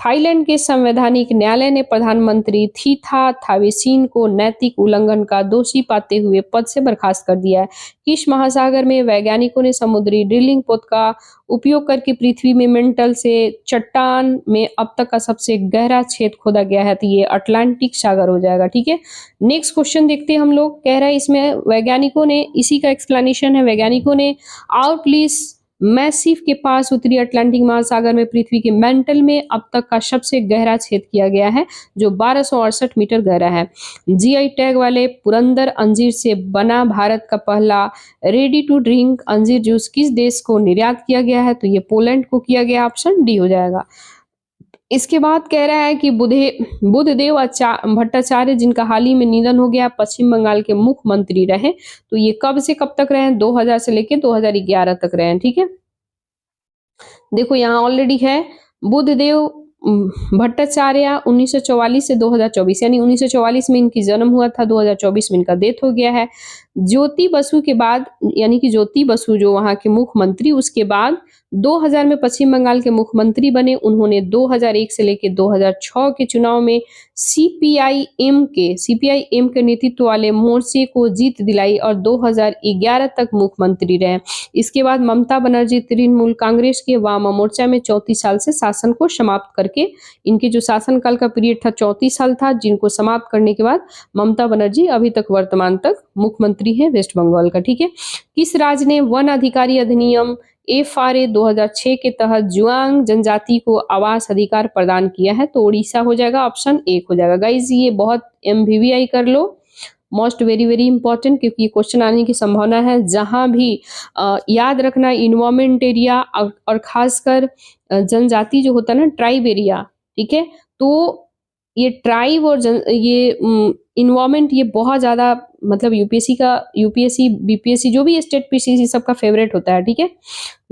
थाईलैंड के संवैधानिक न्यायालय ने प्रधानमंत्री थीथा थावेसिन को नैतिक उल्लंघन का दोषी पाते हुए पद से बर्खास्त कर दिया है। किस महासागर में वैज्ञानिकों ने समुद्री ड्रिलिंग पोत का उपयोग करके पृथ्वी में मेंटल से चट्टान में अब तक का सबसे गहरा छेद खोदा गया है? तो ये अटलांटिक सागर हो जाएगा। ठीक है, नेक्स्ट क्वेश्चन देखते हैं हम लोग। कह रहा है इसमें वैज्ञानिकों ने, इसी का एक्सप्लेनेशन है, वैज्ञानिकों ने आउटलिस मैसिव के पास उत्तरी अटलांटिक महासागर में पृथ्वी के मेंटल में अब तक का सबसे गहरा छेद किया गया है जो 1268 मीटर गहरा है। जीआई टैग वाले पुरंदर अंजीर से बना भारत का पहला रेडी टू ड्रिंक अंजीर जूस किस देश को निर्यात किया गया है? तो ये पोलैंड को किया गया। ऑप्शन डी हो जाएगा। इसके बाद कह रहा है कि बुद्धदेव भट्टाचार्य जिनका हाल ही में निधन हो गया, पश्चिम बंगाल के मुख्यमंत्री रहे। तो ये कब से कब तक रहे? 2000 से लेकर 2011 तक रहे। ठीक है, देखो यहाँ ऑलरेडी है बुद्धदेव भट्टाचार्य 1944 से 2024, यानी 1944 में इनकी जन्म हुआ था, 2024 में इनका डेथ हो गया है। ज्योति बसु के बाद, यानी कि ज्योति बसु जो वहाँ के मुख्यमंत्री, उसके बाद 2000 में पश्चिम बंगाल के मुख्यमंत्री बने। उन्होंने 2001 से लेकर 2006 के चुनाव में सीपीआईएम के नेतृत्व वाले मोर्चे को जीत दिलाई और 2011 तक मुख्यमंत्री रहे। इसके बाद ममता बनर्जी तृणमूल कांग्रेस के वाम मोर्चा में 34 साल से शासन को समाप्त करके, इनके जो शासनकाल का पीरियड था 34 साल था, जिनको समाप्त करने के बाद ममता बनर्जी अभी तक वर्तमान तक मुख्यमंत्री है वेस्ट बंगाल का। ठीक है, किस राज्य ने वन अधिकारी अधिनियम FRA 2006 के तहत जुआंग जनजाति को आवास अधिकार प्रदान किया है? तो उड़ीसा हो जाएगा, ऑप्शन 1 हो जाएगा। गाइज ये बहुत MVVI कर लो, मोस्ट वेरी वेरी इंपॉर्टेंट, क्योंकि ये क्वेश्चन आने की संभावना है। जहां भी याद रखना इन्वायरमेंट एरिया और खासकर जनजाति जो होता है ना, ट्राइब एरिया, ठीक है, तो ये ट्राइब और ये इन्वायरमेंट, ये बहुत ज्यादा मतलब यूपीएससी बीपीएससी जो भी स्टेट पीसीसी सबका फेवरेट होता है। ठीक है,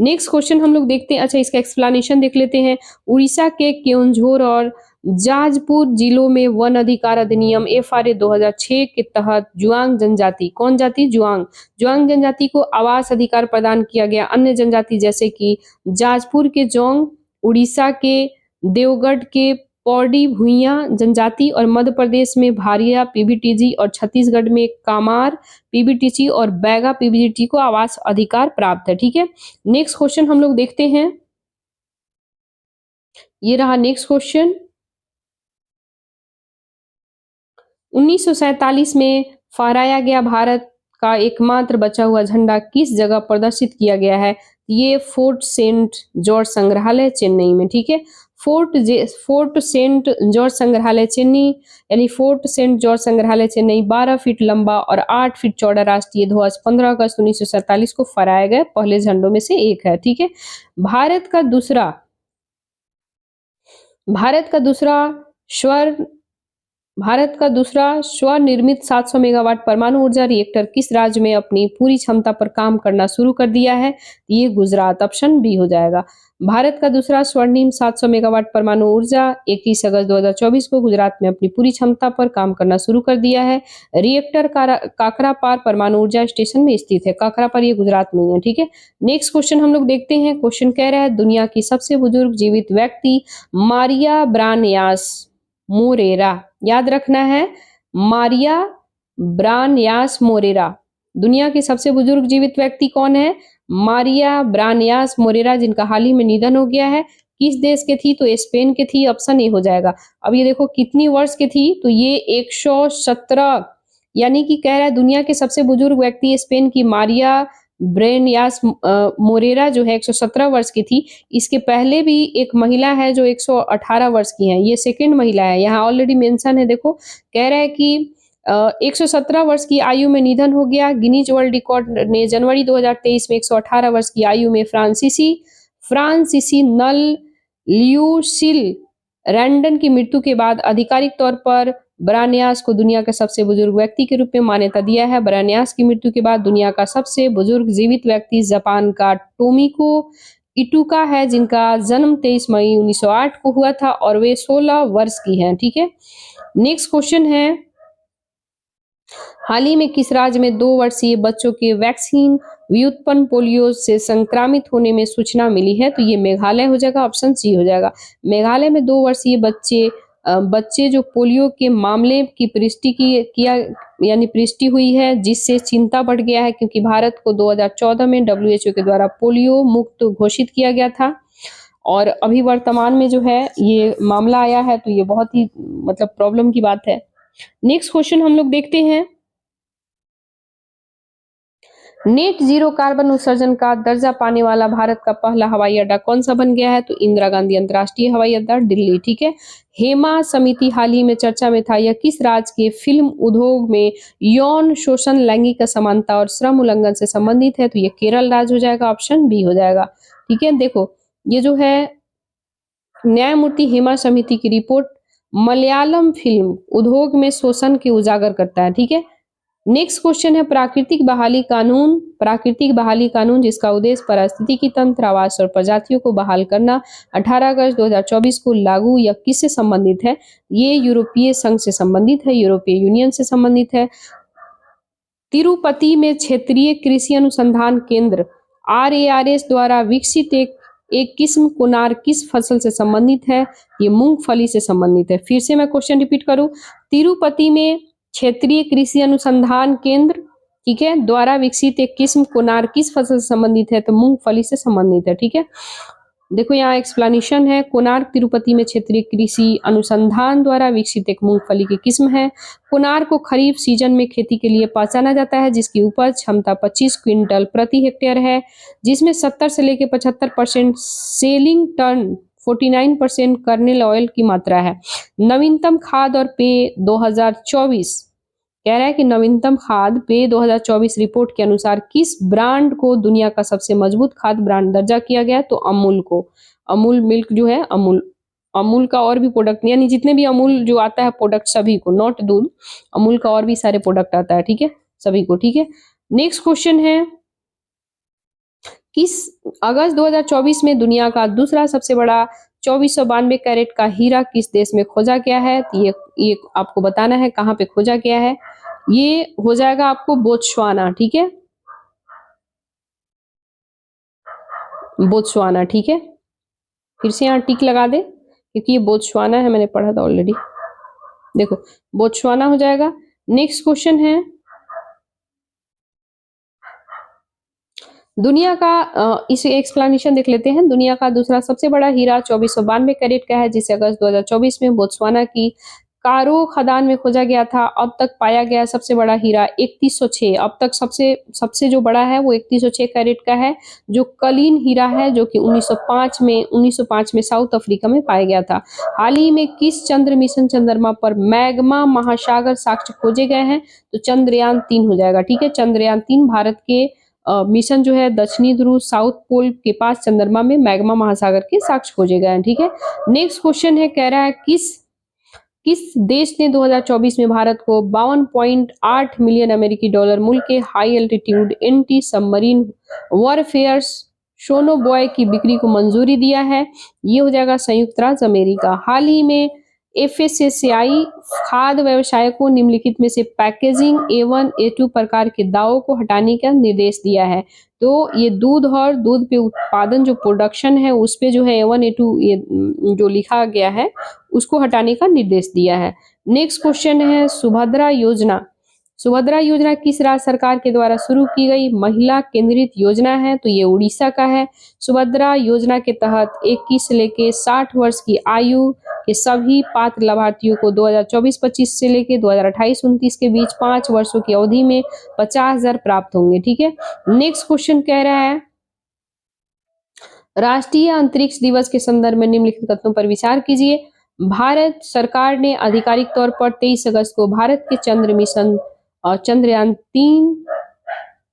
नेक्स्ट क्वेश्चन हम लोग देखते हैं। अच्छा, इसका एक्सप्लेनेशन देख लेते हैं। उड़ीसा के केओंझर और जाजपुर जिलों में वन अधिकार अधिनियम FRA 2006 के तहत जुआंग जनजाति, कौन जाति? जुआंग जनजाति को आवास अधिकार प्रदान किया गया। अन्य जनजाति जैसे कि जाजपुर के जोंग, उड़ीसा के देवगढ़ के पौड़ी भुइयां जनजाति और मध्य प्रदेश में भारिया पीबीटीजी और छत्तीसगढ़ में कामार पीबीटीजी और बैगा पीबीटीजी को आवास अधिकार प्राप्त है। ठीक है, नेक्स्ट क्वेश्चन हम लोग देखते हैं। ये रहा नेक्स्ट क्वेश्चन। 1947 में फहराया गया भारत का एकमात्र बचा हुआ झंडा किस जगह प्रदर्शित किया गया है? ये फोर्ट सेंट जॉर्ज संग्रहालय चेन्नई में। ठीक है, फोर्ट सेंट जॉर्ज संग्रहालय चेन्नई, यानी फोर्ट सेंट जॉर्ज संग्रहालय चेन्नई 12 फीट लंबा और 8 फीट चौड़ा राष्ट्रीय ध्वज 15 अगस्त 1947 को फहराया गया पहले झंडों में से एक है। ठीक है, भारत का दूसरा स्वनिर्मित 700 मेगावाट परमाणु ऊर्जा रिएक्टर किस राज्य में अपनी पूरी क्षमता पर काम करना शुरू कर दिया है? ये गुजरात, ऑप्शन बी हो जाएगा। भारत का दूसरा स्वर्णिम 700 मेगावाट परमाणु ऊर्जा 21 अगस्त 2024 को गुजरात में अपनी पूरी क्षमता पर काम करना शुरू कर दिया है। रिएक्टर काकरापार परमाणु ऊर्जा स्टेशन में स्थित है। काकरापार ये गुजरात में है। ठीक है, नेक्स्ट क्वेश्चन हम लोग देखते हैं। क्वेश्चन कह रहा है दुनिया की सबसे बुजुर्ग जीवित व्यक्ति मारिया ब्रानयास मोरेरा, याद रखना है, मारिया ब्रानयास मोरेरा। दुनिया के सबसे बुजुर्ग जीवित व्यक्ति कौन है? मारिया ब्रानयास मोरेरा, जिनका हाल ही में निधन हो गया है। किस देश के थी? तो स्पेन के थी, ऑप्शन ए हो जाएगा। अब ये देखो कितनी वर्ष के थी, तो ये 117, यानी कि कह रहा है दुनिया के सबसे बुजुर्ग व्यक्ति स्पेन की मारिया ब्रेनयास मोरेरा जो है 117 वर्ष की थी। इसके पहले भी एक महिला है जो 118 वर्ष की है, ये सेकंड महिला है, यहाँ ऑलरेडी मेंशन है। देखो कह रहा है कि 117 वर्ष की आयु में निधन हो गया। गिनीज वर्ल्ड रिकॉर्ड ने जनवरी 2023 में 118 वर्ष की आयु में फ्रांसीसी नल ल्यूसिल रैंडन की मृत्यु के बाद आधिकारिक तौर पर ब्रानयास को दुनिया के सबसे बुजुर्ग व्यक्ति के रूप में मान्यता दिया है। ब्रानयास की मृत्यु के बाद दुनिया का सबसे बुजुर्ग जीवित व्यक्ति जापान का टोमिको इटुका है, जिनका जन्म 23 मई 1908 को हुआ था और वे 16 वर्ष की हैं। ठीक है, नेक्स्ट क्वेश्चन है, हाल ही में किस राज्य में 2 वर्षीय बच्चों के वैक्सीन व्युत्पन्न पोलियो से संक्रमित होने में सूचना मिली है? तो ये मेघालय हो जाएगा, ऑप्शन सी हो जाएगा। मेघालय में 2 वर्षीय बच्चे जो पोलियो के मामले की पुष्टि हुई है, जिससे चिंता बढ़ गया है, क्योंकि भारत को 2014 में WHO के द्वारा पोलियो मुक्त घोषित किया गया था और अभी वर्तमान में जो है ये मामला आया है, तो ये बहुत ही मतलब प्रॉब्लम की बात है। नेक्स्ट क्वेश्चन हम लोग देखते हैं। नेट जीरो कार्बन उत्सर्जन का दर्जा पाने वाला भारत का पहला हवाई अड्डा कौन सा बन गया है? तो इंदिरा गांधी अंतर्राष्ट्रीय हवाई अड्डा, दिल्ली। ठीक है, हेमा समिति हाल ही में चर्चा में था। यह किस राज्य के फिल्म उद्योग में यौन शोषण, लैंगिक असमानता और श्रम उल्लंघन से संबंधित है? तो ये केरल राज्य हो जाएगा, ऑप्शन बी हो जाएगा। ठीक है, देखो ये जो है न्यायमूर्ति हेमा समिति की रिपोर्ट मलयालम फिल्म उद्योग में शोषण के उजागर करता है। ठीक है, नेक्स्ट क्वेश्चन है प्राकृतिक बहाली कानून। प्राकृतिक बहाली कानून जिसका उद्देश्य पारिस्थितिकी तंत्र, आवास और प्रजातियों को बहाल करना 18 अगस्त 2024 को लागू या किससे संबंधित है? ये यूरोपीय संघ से संबंधित है, यूरोपीय यूनियन से संबंधित है। तिरुपति में क्षेत्रीय कृषि अनुसंधान केंद्र RARS द्वारा विकसित एक किस्म कोनार किस फसल से संबंधित है? ये मूंगफली से संबंधित है। फिर से मैं क्वेश्चन रिपीट करूं, तिरुपति में क्षेत्रीय कृषि अनुसंधान केंद्र, ठीक है, द्वारा विकसित एक किस्म कोनार किस फसल से संबंधित है? तो मूंगफली से संबंधित है। ठीक है, देखो यहाँ एक्सप्लेनेशन है, कोणार्क तिरुपति में क्षेत्रीय कृषि अनुसंधान द्वारा विकसित एक मूंगफली की किस्म है। कोणार्क को खरीफ सीजन में खेती के लिए पहचाना जाता है, जिसकी उपज क्षमता 25 क्विंटल प्रति हेक्टेयर है, जिसमें 70 से लेकर 75% सेलिंग टर्न, 49% कर्नेल ऑयल की मात्रा है। नवीनतम खाद और पेय 2024 कह रहा है कि नवीनतम खाद पेय 2024 रिपोर्ट के अनुसार किस ब्रांड को दुनिया का सबसे मजबूत खाद्य ब्रांड दर्जा किया गया? तो अमूल को। अमूल मिल्क जो है, अमूल का और भी प्रोडक्ट, यानी जितने भी अमूल जो आता है प्रोडक्ट सभी को, नॉट दूध, अमूल का और भी सारे प्रोडक्ट आता है, ठीक है, सभी को। ठीक है, नेक्स्ट क्वेश्चन है, किस अगस्त 2024 में दुनिया का दूसरा सबसे बड़ा 2492 कैरेट का हीरा किस देश में खोजा गया है? तो ये आपको बताना है कहाँ पे खोजा गया है। ये हो जाएगा आपको बोत्सवाना, ठीक है, बोत्सवाना। ठीक है, फिर से यहाँ टिक लगा दे क्योंकि ये बोत्सवाना है, मैंने पढ़ा था ऑलरेडी। देखो बोत्सवाना हो जाएगा। नेक्स्ट क्वेश्चन है, दुनिया का इसे एक्सप्लेनेशन देख लेते हैं। दुनिया का दूसरा सबसे बड़ा हीरा 2492 कैरेट का है, जिसे अगस्त 2024 में बोत्सवाना की कारो खदान में खोजा गया था। अब तक पाया गया सबसे बड़ा हीरा 3106, अब तक सबसे जो बड़ा है वो 3106 कैरेट का है, जो कलीन हीरा है, जो कि 1905 में साउथ अफ्रीका में पाया गया था। हाल ही में किस चंद्र मिशन चंद्रमा पर मैग्मा महासागर साक्ष्य खोजे गए हैं? तो चंद्रयान 3 हो जाएगा। ठीक है, चंद्रयान 3 भारत के मिशन जो है दक्षिणी ध्रुव साउथ पोल के पास चंद्रमा में मैग्मा महासागर के साक्ष्य खोजे गए हैं। ठीक है, नेक्स्ट क्वेश्चन है, कह रहा है किस देश ने 2024 में भारत को 52.8 मिलियन अमेरिकी डॉलर मूल्य के high altitude anti submarine warfare sonobuoy की बिक्री को मंजूरी दिया है? ये हो जाएगा संयुक्त राज्य अमेरिका। हाल ही में FSSAI खाद्य व्यवसाय को निम्नलिखित में से पैकेजिंग A1 A2 प्रकार के दावों को हटाने का निर्देश दिया है। तो ये दूध और दूध पे उत्पादन जो प्रोडक्शन है उस पे जो है A1 A2 ये जो लिखा गया है उसको हटाने का निर्देश दिया है। नेक्स्ट क्वेश्चन है, सुभद्रा योजना। सुभद्रा योजना किस राज्य सरकार के द्वारा शुरू की गई महिला केंद्रित योजना है? तो ये उड़ीसा का है। सुभद्रा योजना के तहत 21 से लेके 60 वर्ष की आयु के सभी पात्र लाभार्थियों को 2024-25 से लेके 2028-29 के बीच 5 वर्षों की अवधि में 50,000 प्राप्त होंगे। ठीक है, नेक्स्ट क्वेश्चन कह रहा है, राष्ट्रीय अंतरिक्ष दिवस के संदर्भ में निम्नलिखित कथनों पर विचार कीजिए। भारत सरकार ने आधिकारिक तौर पर 23 अगस्त को भारत के चंद्र मिशन और चंद्रयान 3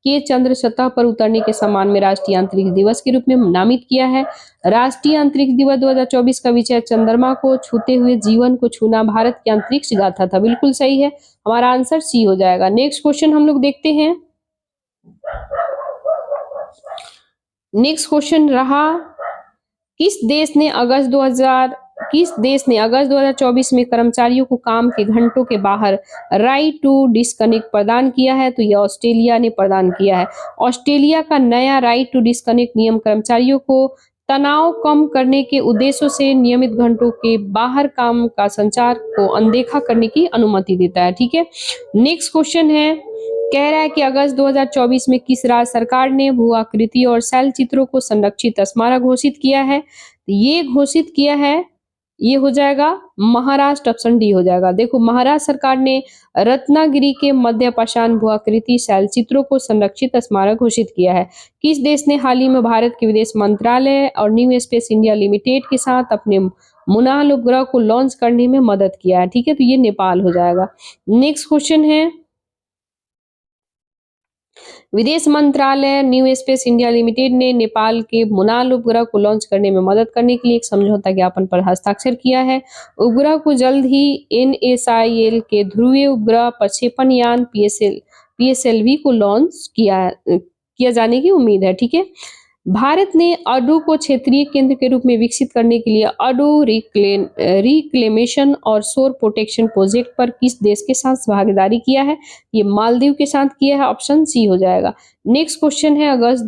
के चंद्र सतह पर उतरने के सम्मान में राष्ट्रीय अंतरिक्ष दिवस के रूप में नामित किया है। राष्ट्रीय अंतरिक्ष दिवस 2024 का विषय चंद्रमा को छूते हुए जीवन को छूना भारत की अंतरिक्ष गाथा था। बिल्कुल सही है, हमारा आंसर सी हो जाएगा। नेक्स्ट क्वेश्चन हम लोग देखते हैं। नेक्स्ट क्वेश्चन रहा, किस देश ने अगस्त 2024 में कर्मचारियों को काम के घंटों के बाहर राइट टू डिस्कनेक्ट प्रदान किया है? तो यह ऑस्ट्रेलिया ने प्रदान किया है। ऑस्ट्रेलिया का नया राइट टू डिस्कनेक्ट नियम कर्मचारियों को तनाव कम करने के उद्देश्यों से नियमित घंटों के बाहर काम का संचार को अनदेखा करने की अनुमति देता है। ठीक है, नेक्स्ट क्वेश्चन है, कह रहा है कि अगस्त 2024 में किस राज्य सरकार ने भू आकृति और शैल चित्रों को संरक्षित स्मारक घोषित किया है? ये घोषित किया है, ये हो जाएगा महाराष्ट्र, ऑप्शन डी हो जाएगा। देखो महाराष्ट्र सरकार ने रत्नागिरी के मध्य पाषाण भू आकृति शैल चित्रों को संरक्षित स्मारक घोषित किया है। किस देश ने हाल ही में भारत के विदेश मंत्रालय और न्यू स्पेस इंडिया लिमिटेड के साथ अपने मुनाल उपग्रह को लॉन्च करने में मदद किया है? ठीक है, तो ये नेपाल हो जाएगा। नेक्स्ट क्वेश्चन है, विदेश मंत्रालय न्यू स्पेस इंडिया लिमिटेड ने नेपाल के मुनाल उपग्रह को लॉन्च करने में मदद करने के लिए एक समझौता ज्ञापन पर हस्ताक्षर किया है। उपग्रह को जल्द ही NSIL के ध्रुवीय उपग्रह प्रक्षेपण यान PSLV को लॉन्च किया जाने की उम्मीद है। ठीक है, भारत ने अडू को क्षेत्रीय केंद्र के रूप में विकसित करने के लिए अडू रिक्लेमेशन और शोर प्रोटेक्शन प्रोजेक्ट पर किस देश के साथ भागीदारी किया है? ये मालदीव के साथ किया है, ऑप्शन सी हो जाएगा। नेक्स्ट क्वेश्चन है अगस्त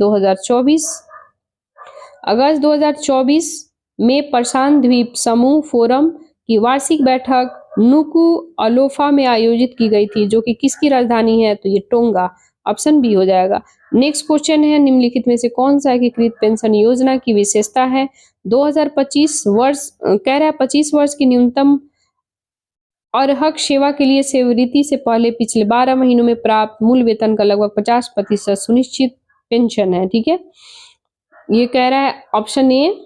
2024 में प्रशांत द्वीप समूह फोरम की वार्षिक बैठक नुकु अलोफा में आयोजित की गई थी, जो कि किसकी राजधानी है? तो ये टोंगा, ऑप्शन बी हो जाएगा। नेक्स्ट क्वेश्चन है निम्नलिखित में से कौन सा एकीकृत पेंशन योजना की विशेषता है? 2025 वर्ष कह रहा है 25 वर्ष की न्यूनतम अर्हक सेवा के लिए सेवानिवृत्ति से पहले पिछले 12 महीनों में प्राप्त मूल वेतन का लगभग 50% सुनिश्चित पेंशन है। ठीक है, ये कह रहा है ऑप्शन ए।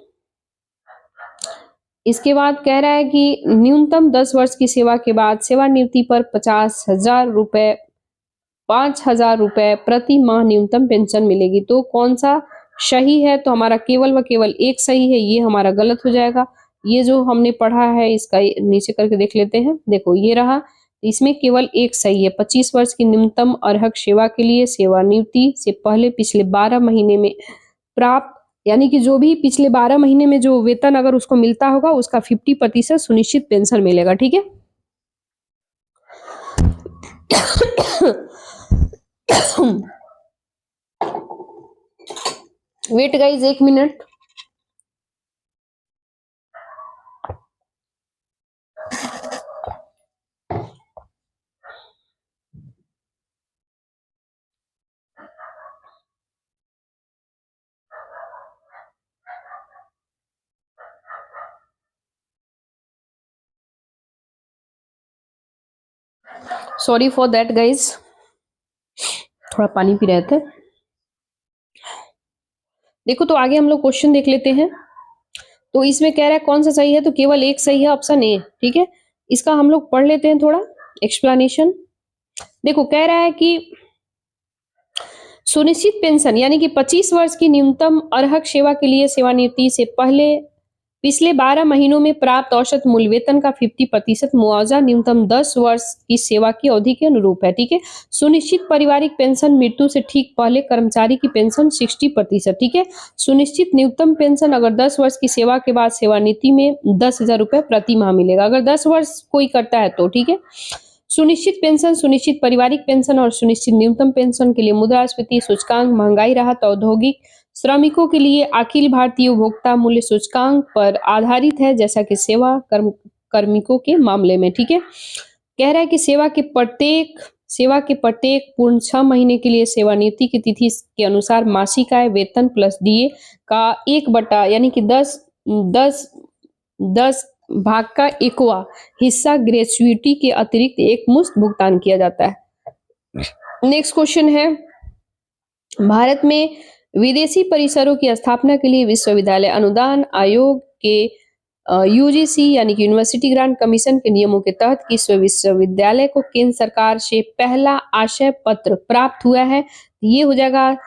इसके बाद कह रहा है कि न्यूनतम 10 वर्ष की सेवा के बाद सेवानिवृत्ति पर 5,000 रुपए प्रति माह न्यूनतम पेंशन मिलेगी। तो कौन सा सही है? तो हमारा केवल व केवल एक सही है, ये हमारा गलत हो जाएगा। ये जो हमने पढ़ा है इसका नीचे करके देख लेते हैं। देखो ये रहा, इसमें केवल एक सही है। 25 वर्ष की न्यूनतम अर्हक सेवा के लिए सेवानिवृत्ति से पहले पिछले 12 महीने में प्राप्त, यानी कि जो भी पिछले 12 महीने में जो वेतन अगर उसको मिलता होगा उसका 50% सुनिश्चित पेंशन मिलेगा। ठीक है, wait guys 1 minute. Sorry for that guys, थोड़ा पानी पी रहे थे। देखो तो आगे हम लोग क्वेश्चन देख लेते हैं। तो इसमें कह रहा है कौन सा सही है? तो केवल एक सही है, ऑप्शन ए। ठीक है, इसका हम लोग पढ़ लेते हैं थोड़ा एक्सप्लेनेशन। देखो कह रहा है कि सुनिश्चित पेंशन यानी कि 25 वर्ष की न्यूनतम अर्हक सेवा के लिए सेवानिवृत्ति से पहले पिछले 12 महीनों में प्राप्त औसत मूल वेतन का 50% मुआवजा न्यूनतम 10 वर्ष की सेवा की अवधि के अनुरूप है। ठीक है, सुनिश्चित पारिवारिक पेंशन मृत्यु से ठीक पहले कर्मचारी की पेंशन 60%। ठीक है, सुनिश्चित न्यूनतम पेंशन अगर 10 वर्ष की सेवा के बाद सेवानिवृत्ति में 10,000 रुपए प्रति माह मिलेगा, अगर 10 वर्ष कोई करता है तो। ठीक है, सुनिश्चित पेंशन, सुनिश्चित पारिवारिक पेंशन और सुनिश्चित न्यूनतम पेंशन के लिए मुद्रास्फीति सूचकांक, महंगाई राहत, औद्योगिक श्रमिकों के लिए अखिल भारतीय उपभोक्ता मूल्य सूचकांक पर आधारित है, जैसा कि सेवा कार्मिकों के मामले में। ठीक है, कह रहा है कि सेवा के प्रत्येक पूर्ण 6 महीने के लिए सेवानिवृत्ति की तिथि के अनुसार मासिक आय वेतन प्लस DA का 1/, यानी कि 10 भाग का 1वां हिस्सा ग्रेच्युइटी के अतिरिक्त एक मुश्त भुगतान किया जाता है। नेक्स्ट क्वेश्चन है, भारत में विदेशी परिसरों की स्थापना के लिए विश्वविद्यालय अनुदान आयोग के UGC यानी कि यूनिवर्सिटी ग्रांट कमीशन के नियमों के तहत किस विश्वविद्यालय को केंद्र सरकार से पहला आशय पत्र प्राप्त हुआ है? ये हो जाएगा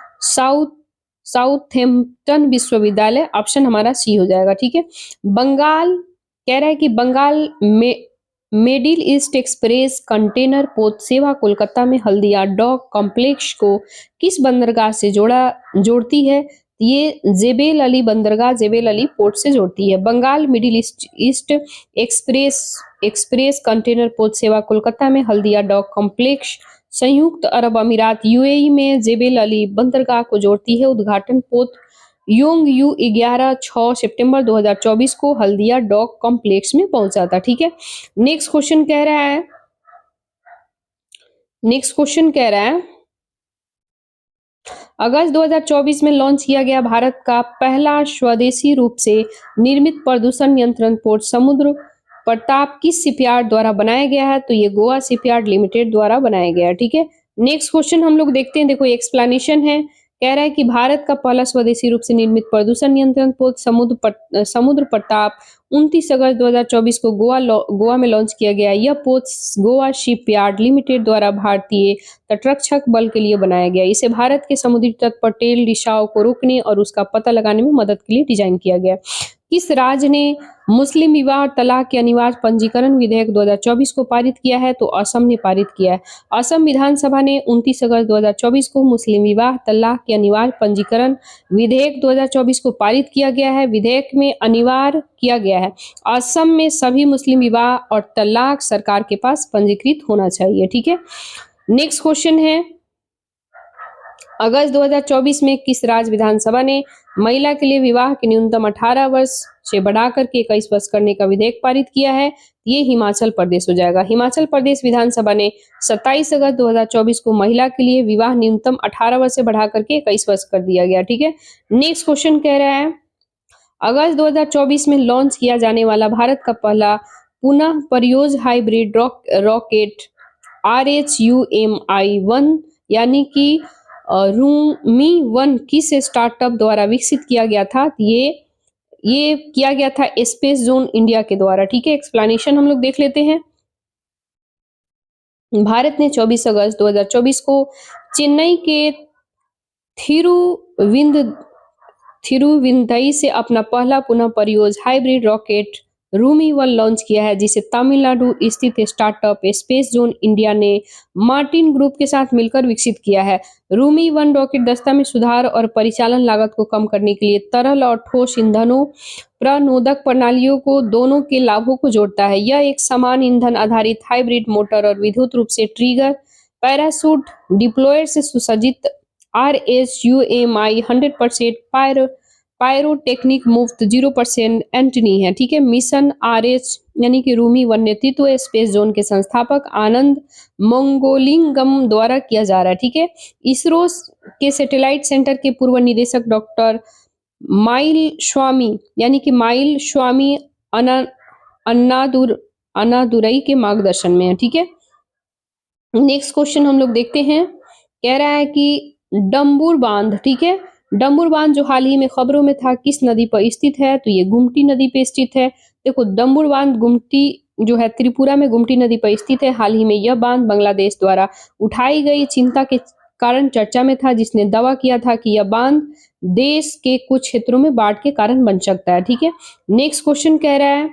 साउथहैम्पटन विश्वविद्यालय, ऑप्शन हमारा सी हो जाएगा। ठीक है, बंगाल कह रहा है कि बंगाल में मिडिल ईस्ट एक्सप्रेस कंटेनर पोत सेवा कोलकाता में हल्दिया डॉक कॉम्प्लेक्स को किस बंदरगाह से जोड़ती है? ये जेबेल अली बंदरगाह जेबेल अली पोर्ट से जोड़ती है। Bengal middle east express container पोत सेवा कोलकाता में हल्दिया डॉक कॉम्प्लेक्स संयुक्त अरब अमीरात UAE में जेबेल अली बंदरगाह को जोड़ती है। उद्घाटन पोत योंग यू 6 सितंबर 2024 को हल्दिया डॉक कॉम्प्लेक्स में पहुंचा था। ठीक है, नेक्स्ट क्वेश्चन कह रहा है अगस्त 2024 में लॉन्च किया गया भारत का पहला स्वदेशी रूप से निर्मित प्रदूषण नियंत्रण पोर्ट समुद्र प्रताप किस शिपयार्ड द्वारा बनाया गया है? तो ये गोवा शिपयार्ड लिमिटेड द्वारा बनाया गया है। ठीक है, नेक्स्ट क्वेश्चन हम लोग देखते हैं। देखो एक्सप्लेनेशन है, कह रहा है कि भारत का पहला स्वदेशी रूप से निर्मित प्रदूषण नियंत्रण पोत समुद्र प्रताप 29 अगस्त 2024 को गोवा में लॉन्च किया गया। यह पोत गोवा शिपयार्ड लिमिटेड द्वारा भारतीय तटरक्षक बल के लिए बनाया गया। इसे भारत के समुद्री तट पर तेल रिसाव को रोकने और उसका पता लगाने में मदद के लिए डिजाइन किया गया। किस राज्य ने मुस्लिम विवाह और तलाक के अनिवार्य पंजीकरण विधेयक 2024 को पारित किया है? तो असम ने पारित किया है। असम विधानसभा ने 29 अगस्त 2024 को मुस्लिम विवाह तलाक के अनिवार्य पंजीकरण विधेयक 2024 को पारित किया गया है। विधेयक में अनिवार्य किया गया है असम में सभी मुस्लिम विवाह और तलाक सरकार के पास पंजीकृत होना चाहिए। ठीक है, नेक्स्ट क्वेश्चन है, अगस्त 2024 में किस राज्य विधानसभा ने महिला के लिए विवाह की न्यूनतम 18 वर्ष से बढ़ाकर के 21 वर्ष करने का विधेयक पारित किया है? ये हिमाचल प्रदेश हो जाएगा। हिमाचल प्रदेश विधानसभा ने 27 अगस्त 2024 को महिला के लिए विवाह न्यूनतम 18 वर्ष से बढ़ाकर के 21 वर्ष कर दिया गया। ठीक है, नेक्स्ट क्वेश्चन कह रहा है, अगस्त 2024 में लॉन्च किया जाने वाला भारत का पहला पुनः परियोज हाइब्रिड रॉकेट RHUMI-1 यानी कि रूमी-1 किस स्टार्टअप द्वारा विकसित किया गया था? ये किया गया था स्पेस जोन इंडिया के द्वारा। ठीक है, एक्सप्लेनेशन हम लोग देख लेते हैं। भारत ने 24 अगस्त 2024 को चेन्नई के थिरुविंदई से अपना पहला पुनः परियोज हाइब्रिड रॉकेट रूमी-1 लॉन्च किया है, जिसे तमिलनाडु स्थित स्टार्टअप स्पेस जोन इंडिया ने मार्टिन ग्रुप के साथ मिलकर विकसित किया है। रूमी-1 रॉकेट दस्ता में सुधार और परिचालन लागत को कम करने के लिए तरल और ठोस ईंधनों प्रणोदक प्रणालियों को दोनों के लाभों को जोड़ता है। यह एक समान ईंधन आधारित हाइब्रिड मोटर और विद्युत रूप से ट्रिगर पैराशूट डिप्लॉयर से सुसज्जित RHUMI 100% पायरोटेक्निक मुफ्त 0% एंटनी है। ठीक है, मिशन RH यानी कि रूमी-1 नेतृत्व स्पेस जोन के संस्थापक आनंद मंगोलिंगम द्वारा किया जा रहा है। ठीक है, इसरो के सैटेलाइट सेंटर के पूर्व निदेशक डॉक्टर माइल स्वामी यानी कि माइल स्वामी अन्नादुरई के मार्गदर्शन में है। ठीक है, नेक्स्ट क्वेश्चन हम लोग देखते हैं, कह रहा है कि डम्बूर बांध, ठीक है, डम्बूर बांध जो हाल ही में खबरों में था, किस नदी पर स्थित है? तो ये गुमटी नदी पे स्थित है। देखो, डम्बूर बांध गुमटी जो है त्रिपुरा में गुमटी नदी पर स्थित है। हाल ही में यह बांध बांग्लादेश द्वारा उठाई गई चिंता के कारण चर्चा में था, जिसने दावा किया था कि यह बांध देश के कुछ क्षेत्रों में बाढ़ के कारण बन सकता है। ठीक है, नेक्स्ट क्वेश्चन कह रहा है,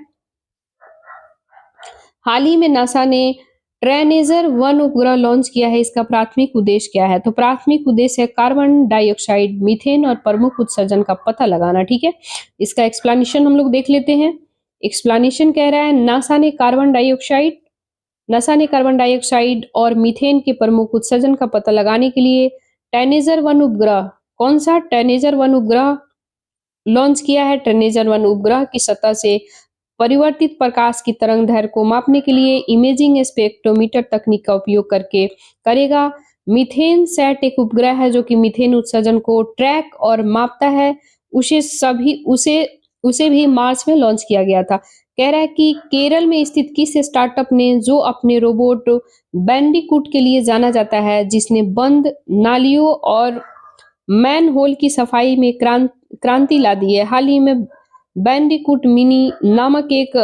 हाल ही में नासा ने ट्रेनेजर-1 उपग्रह लॉन्च किया है, इसका प्राथमिक उद्देश्य क्या है? तो प्राथमिक उद्देश्य है कार्बन डाइऑक्साइड, मीथेन और प्रमुख उत्सर्जन का पता लगाना। ठीक है, इसका एक्सप्लेनेशन हम लोग देख लेते हैं। एक्सप्लेनेशन कह रहा है, नासा ने कार्बन डाइऑक्साइड और मीथेन के प्रमुख उत्सर्जन का पता लगाने के लिए ट्रेनेजर-1 उपग्रह, कौन सा ट्रेनेजर-1 उपग्रह लॉन्च किया है? ट्रेनेजर-1 उपग्रह की सतह से परिवर्तित प्रकाश की तरंग दैर्ध्य को मापने के लिए इमेजिंग स्पेक्ट्रोमीटर तकनीक का उपयोग करके करेगा। मीथेन सैट एक उपग्रह है जो कि मीथेन उत्सर्जन को ट्रैक और मापता है। उसे भी मार्च में लॉन्च किया गया था। कह रहा है कि केरल में स्थित किस स्टार्टअप ने, जो अपने रोबोट बैंडिकूट के लिए जाना जाता है, जिसने बंद नालियों और मैनहोल की सफाई में क्रांति ला दी है। हाल ही में बैंडिकूट मिनी नामक एक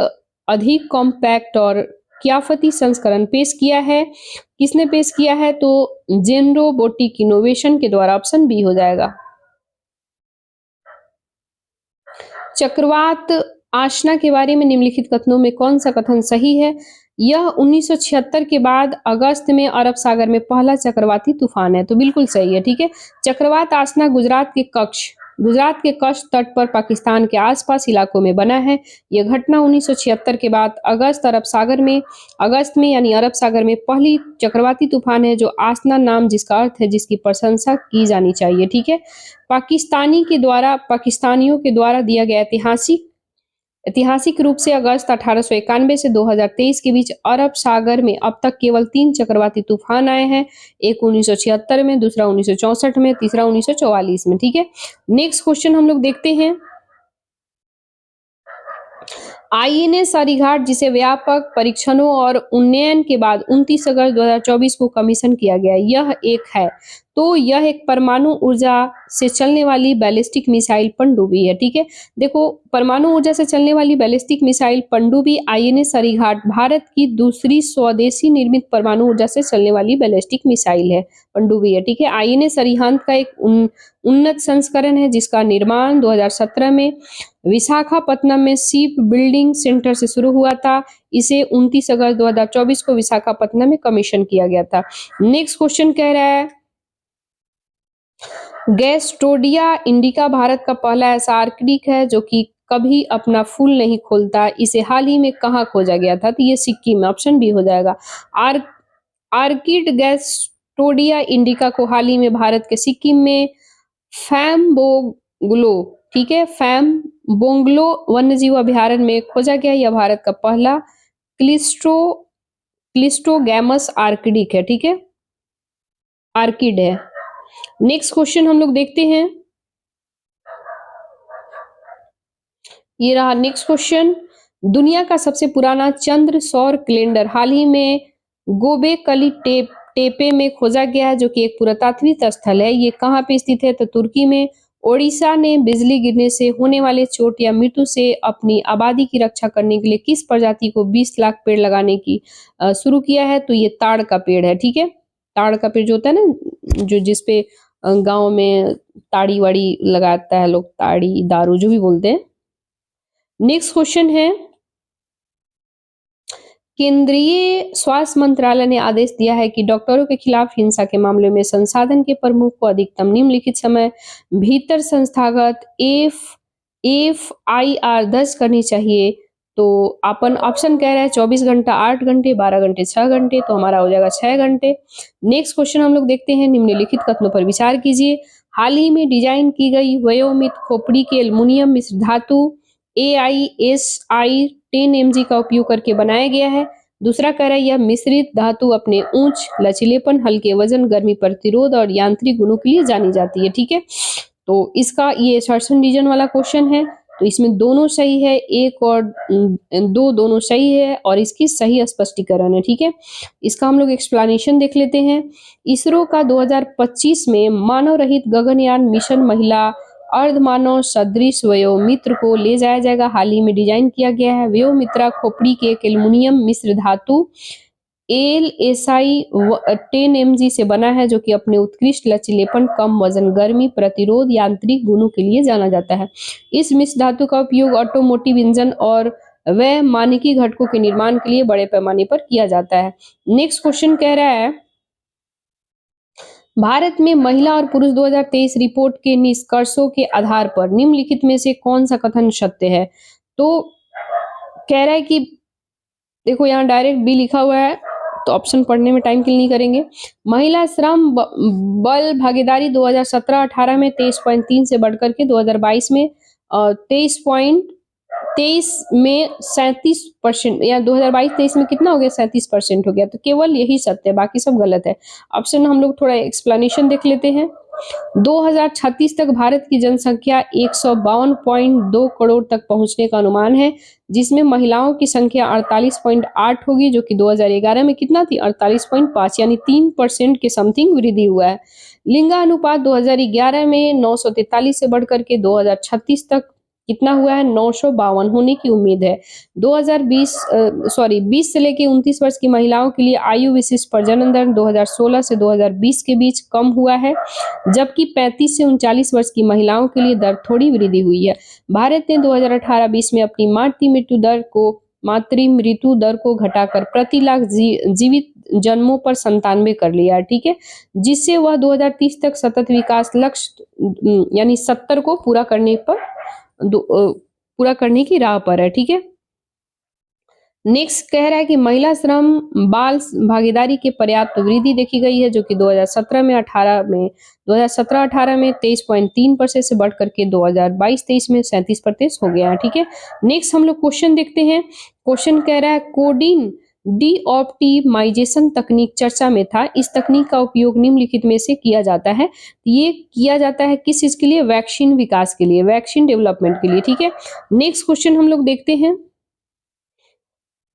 अधिक कॉम्पैक्ट और कियाफती संस्करण पेश किया है। किसने पेश किया है? तो जेन रोबोटिक इनोवेशन के द्वारा। ऑप्शन बी हो जाएगा। चक्रवात आसना के बारे में निम्नलिखित कथनों में कौन सा कथन सही है? यह 1976 के बाद अगस्त में अरब सागर में पहला चक्रवाती तूफान है, तो बिल्कुल सही है। ठीक है, चक्रवात आसना गुजरात के कच्छ तट पर पाकिस्तान के आसपास इलाकों में बना है। यह घटना 1976 के बाद अगस्त में यानी अरब सागर में पहली चक्रवाती तूफान है, जो आसना नाम जिसका अर्थ है जिसकी प्रशंसा की जानी चाहिए। ठीक है, पाकिस्तानियों के द्वारा दिया गया ऐतिहासिक रूप से अगस्त 1891 से 2023 के बीच अरब सागर में अब तक केवल 3 चक्रवाती तूफान आए हैं। एक 1976 में, दूसरा 1964 में, तीसरा 1944 में। ठीक है, नेक्स्ट क्वेश्चन हम लोग देखते हैं। INS अरिघाट, जिसे व्यापक परीक्षणों और उन्नयन के बाद 29 अगस्त 2024 को कमीशन किया गया, यह एक है। तो यह एक परमाणु ऊर्जा से चलने वाली बैलिस्टिक मिसाइल पनडुब्बी है, ठीक है। देखो, परमाणु ऊर्जा से चलने वाली बैलिस्टिक मिसाइल पनडुब्बी आईएनएस अरिहंत भारत की दूसरी स्वदेशी निर्मित परमाणु ऊर्जा से चलने वाली बैलिस्टिक मिसाइल है, पनडुब्बी है, ठीक है। आईएनएस अरिहंत का एक उन्नत संस्करण है जिसका निर्माण 2017 में विशाखापत्तनम में शिप बिल्डिंग सेंटर से शुरू हुआ था। इसे 29 अगस्त 2024 को विशाखापत्तनम में कमीशन किया गया था। नेक्स्ट क्वेश्चन कह रहा है, गैस्ट्रोडिया इंडिका भारत का पहला ऐसा आर्किड है जो कि कभी अपना फूल नहीं खोलता। इसे हाल ही में कहाँ खोजा गया था? तो ये सिक्किम में, ऑप्शन बी हो जाएगा। आर्किड गैस्ट्रोडिया इंडिका को हाल ही में भारत के सिक्किम में फैमबोंगलो, ठीक है, फैमबोंगलो वन्यजीव अभयारण्य में खोजा गया। यह भारत का पहला क्लिस्ट्रोगैमस आर्किडिक है, ठीक है, आर्किड है। नेक्स्ट क्वेश्चन हम लोग देखते हैं, ये रहा नेक्स्ट क्वेश्चन। दुनिया का सबसे पुराना चंद्र सौर कैलेंडर हाल ही में गोबेकली टेपे में खोजा गया है जो कि एक पुरातात्विक स्थल है। ये कहाँ पे स्थित है? तो तुर्की में। ओडिशा ने बिजली गिरने से होने वाले चोट या मृत्यु से अपनी आबादी की रक्षा करने के लिए किस प्रजाति को 20 लाख पेड़ लगाने की शुरू किया है? तो ये ताड़ का पेड़ है, ठीक है। ताड़ का पेड़ जो होता है ना, जो जिसपे गांव में ताड़ी वाड़ी लगाता है लोग, ताड़ी दारू जो भी बोलते हैं। नेक्स्ट क्वेश्चन है, केंद्रीय स्वास्थ्य मंत्रालय ने आदेश दिया है कि डॉक्टरों के खिलाफ हिंसा के मामले में संसाधन के प्रमुख को अधिकतम निम्नलिखित समय भीतर संस्थागत एफआईआर दर्ज करनी चाहिए। तो अपन ऑप्शन कह रहा है 24 घंटा, 8 घंटे, 12 घंटे, 6 घंटे, तो हमारा हो जाएगा 6 घंटे। नेक्स्ट क्वेश्चन हम लोग देखते हैं, निम्नलिखित कथनों पर विचार कीजिए। हाल ही में डिजाइन की गई वयोमित खोपड़ी के एल्युमिनियम मिश्र धातु AISI 10 mg का उपयोग करके बनाया गया है। दूसरा कह रहा है यह मिश्रित धातु अपने उच्च लचीलेपन, हल्के वजन, गर्मी प्रतिरोध और यांत्रिक गुणों के लिए जानी जाती है, ठीक है। तो इसका ये सर्शन रीजन वाला क्वेश्चन है, तो इसमें दोनों सही है, 1 और 2 दोनों सही है और इसकी सही स्पष्टीकरण है, ठीक है। इसका हम लोग एक्सप्लेनेशन देख लेते हैं। इसरो का 2025 में मानव रहित गगनयान मिशन महिला अर्धमानव सदृश वयोमित्र को ले जाया जाएगा। हाल ही में डिजाइन किया गया है। वयोमित्रा खोपड़ी के एक एल्युमिनियम मिश्र धातु ALSI 10 mg से बना है जो कि अपने उत्कृष्ट लचीलेपन, कम वजन, गर्मी प्रतिरोध, यांत्रिक गुणों के लिए जाना जाता है। इस मिश्र धातु का उपयोग ऑटोमोटिव इंजन और वैमानिकी घटकों के निर्माण के लिए बड़े पैमाने पर किया जाता है। नेक्स्ट क्वेश्चन कह रहा है, भारत में महिला और पुरुष 2023 रिपोर्ट के निष्कर्षों के आधार पर निम्नलिखित में से कौन सा कथन सत्य है? तो कह रहा है कि देखो, यहाँ डायरेक्ट बी लिखा हुआ है तो ऑप्शन पढ़ने में टाइम किल नहीं करेंगे। महिला श्रम बल भागीदारी 2017-18 में 23.3 से बढ़कर के 2022 में 23 में 37%, या 2022-23 में कितना हो गया? 37% हो गया। तो केवल यही सत्य है, बाकी सब गलत है। ऑप्शन हम लोग थोड़ा एक्सप्लेनेशन देख लेते हैं। 2036 तक भारत की जनसंख्या 152.2 करोड़ तक पहुंचने का अनुमान है, जिसमें महिलाओं की संख्या 48.8 होगी जो कि 2011 में कितना थी? 48.5, यानी 3% के समथिंग वृद्धि हुआ है। लिंगानुपात 2011 में 943 से बढ़कर के 2036 तक कितना हुआ है? 952 होने की उम्मीद है। 2020 20 से लेके 29 वर्ष की महिलाओं के लिए आयु विशिष्ट प्रजनन दर 2016 से 2020 के बीच कम हुआ है, जबकि 35 से 39 वर्ष की महिलाओं के लिए दर थोड़ी वृद्धि हुई है। भारत ने 2018-20 में अपनी मातृ मृत्यु दर को घटाकर प्रति लाख जीवित जन्मों पर 97 कर लिया है, ठीक है, जिससे वह 2030 तक सतत विकास लक्ष्य यानी 70 को पूरा करने की राह पर है, ठीक है। नेक्स्ट कह रहा है कि महिला श्रम बाल भागीदारी के पर्याप्त वृद्धि देखी गई है जो कि 2017-18 में 23.3% से बढ़ करके 2022-23 में 37% हो गया है, ठीक है। नेक्स्ट हम लोग क्वेश्चन देखते हैं। क्वेश्चन कह रहा है, कोडिन डीऑप्टिमाइजेशन तकनीक चर्चा में था। इस तकनीक का उपयोग निम्नलिखित में से किया जाता है। ये किया जाता है किस चीज के लिए? वैक्सीन विकास के लिए, वैक्सीन डेवलपमेंट के लिए, ठीक है। नेक्स्ट क्वेश्चन हम लोग देखते हैं,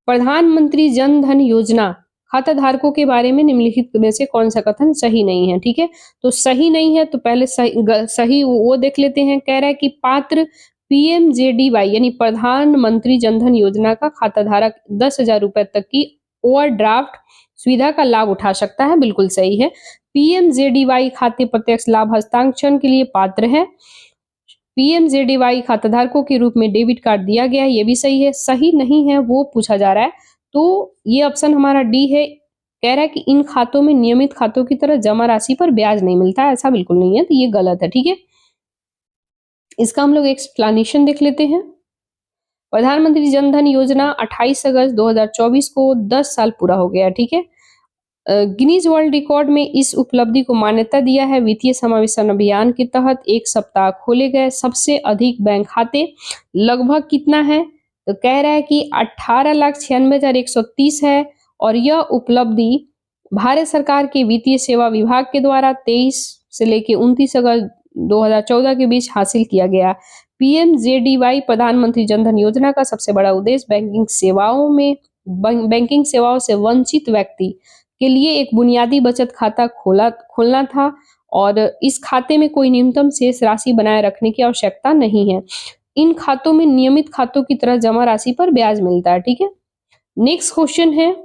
प्रधानमंत्री जन धन योजना खाता धारकों के बारे में निम्नलिखित में से कौन सा कथन सही नहीं है, ठीक है। तो सही नहीं है तो पहले सही वो देख लेते हैं। कह रहा है कि पात्र पीएमजेडीवाई यानी प्रधानमंत्री जनधन योजना का खाता धारक 10,000 रुपए तक की ओवरड्राफ्ट सुविधा का लाभ उठा सकता है, बिल्कुल सही है। पीएमजेडीवाई खाते प्रत्यक्ष लाभ हस्तांतरण के लिए पात्र है। पीएमजेडीवाई खाताधारकों के रूप में डेबिट कार्ड दिया गया है, ये भी सही है। सही नहीं है वो पूछा जा रहा है, तो ये ऑप्शन हमारा डी है। कह रहा है कि इन खातों में नियमित खातों की तरह जमा राशि पर ब्याज नहीं मिलता है, ऐसा बिल्कुल नहीं है, तो ये गलत है, ठीक है। इसका हम लोग एक्सप्लेनेशन देख लेते हैं। प्रधानमंत्री जनधन योजना 28 अगस्त 2024 को 10 साल पूरा हो गया, ठीक है। गिनीज वर्ल्ड रिकॉर्ड में इस उपलब्धि को मान्यता दिया है। वित्तीय समावेशन अभियान के तहत एक सप्ताह खोले गए सबसे अधिक बैंक खाते लगभग कितना है, तो कह रहा है कि 18,96,130 है और यह उपलब्धि भारत सरकार के वित्तीय सेवा विभाग के द्वारा 23 से लेकर 29 अगस्त 2014 के बीच हासिल किया गया। पीएमजेडीवाई प्रधानमंत्री जनधन योजना का सबसे बड़ा उद्देश्य बैंकिंग सेवाओं से वंचित व्यक्ति के लिए एक बुनियादी बचत खाता खोलना था और इस खाते में कोई न्यूनतम शेष राशि बनाए रखने की आवश्यकता नहीं है। इन खातों में नियमित खातों की तरह जमा राशि पर ब्याज मिलता है, ठीक है। नेक्स्ट क्वेश्चन है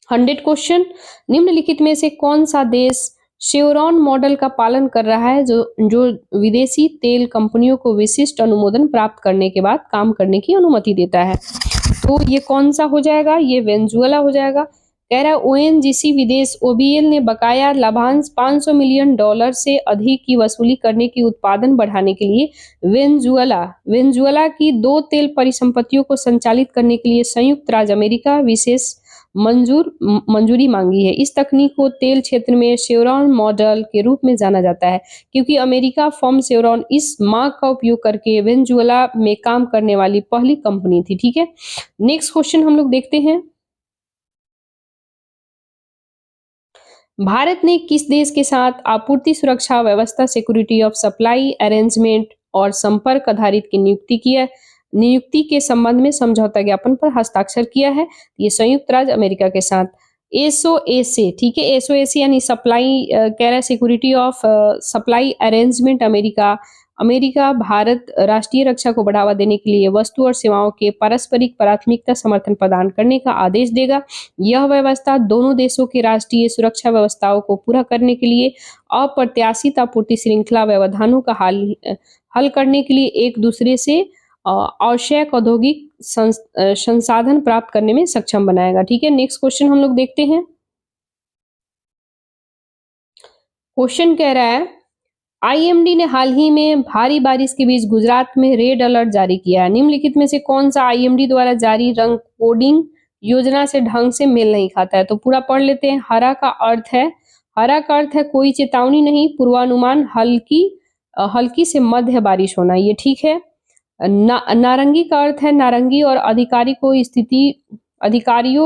100 क्वेश्चन। निम्नलिखित में से कौन सा देश शेवरॉन मॉडल का पालन कर रहा है जो विदेशी तेल कंपनियों को विशिष्ट अनुमोदन प्राप्त करने के बाद काम करने की अनुमति देता है, तो ये कौन सा हो जाएगा, ये वेनेजुएला हो जाएगा। कह रहा है ओएनजीसी विदेश ओबीएल ने बकाया लाभांश $500 मिलियन से अधिक की वसूली करने की उत्पादन बढ़ाने के लिए वेनेजुएला की 2 तेल परिसंपत्तियों को संचालित करने के लिए संयुक्त राज्य अमेरिका विशेष मंजूरी मांगी है। इस तकनीक को तेल क्षेत्र में शेवरॉन मॉडल के रूप में जाना जाता है क्योंकि अमेरिका फर्म शेवरॉन इस मार्क का उपयोग करके वेनेजुएला में काम करने वाली पहली कंपनी थी, ठीक है। नेक्स्ट क्वेश्चन हम लोग देखते हैं। भारत ने किस देश के साथ आपूर्ति सुरक्षा व्यवस्था सिक्योरिटी ऑफ सप्लाई अरेंजमेंट और संपर्क आधारित की नियुक्ति के संबंध में समझौता ज्ञापन पर हस्ताक्षर किया है, ये संयुक्त राज्य अमेरिका के साथ। एसओएसी, ठीक है, एसओएसी यानी सप्लाई कह रहा है security of supply arrangement America Bharat राष्ट्रीय रक्षा को बढ़ावा देने के लिए वस्तु और सेवाओं के पारस्परिक प्राथमिकता समर्थन प्रदान करने का आदेश देगा। यह व्यवस्था दोनों देशों के राष्ट्रीय सुरक्षा व्यवस्थाओं को पूरा करने के लिए अप्रत्याशित आपूर्ति श्रृंखला व्यवधानों का हल करने के लिए एक दूसरे से आवश्यक औद्योगिक संसाधन प्राप्त करने में सक्षम बनाएगा, ठीक है। नेक्स्ट क्वेश्चन हम लोग देखते हैं। क्वेश्चन कह रहा है आईएमडी ने हाल ही में भारी बारिश के बीच गुजरात में रेड अलर्ट जारी किया है। निम्नलिखित में से कौन सा आईएमडी द्वारा जारी रंग कोडिंग योजना से ढंग से मेल नहीं खाता है, तो पूरा पढ़ लेते हैं। हरा का अर्थ है कोई चेतावनी नहीं, पूर्वानुमान, हल्की से मध्य बारिश होना, ये ठीक है। नारंगी का अर्थ है नारंगी और अधिकारियों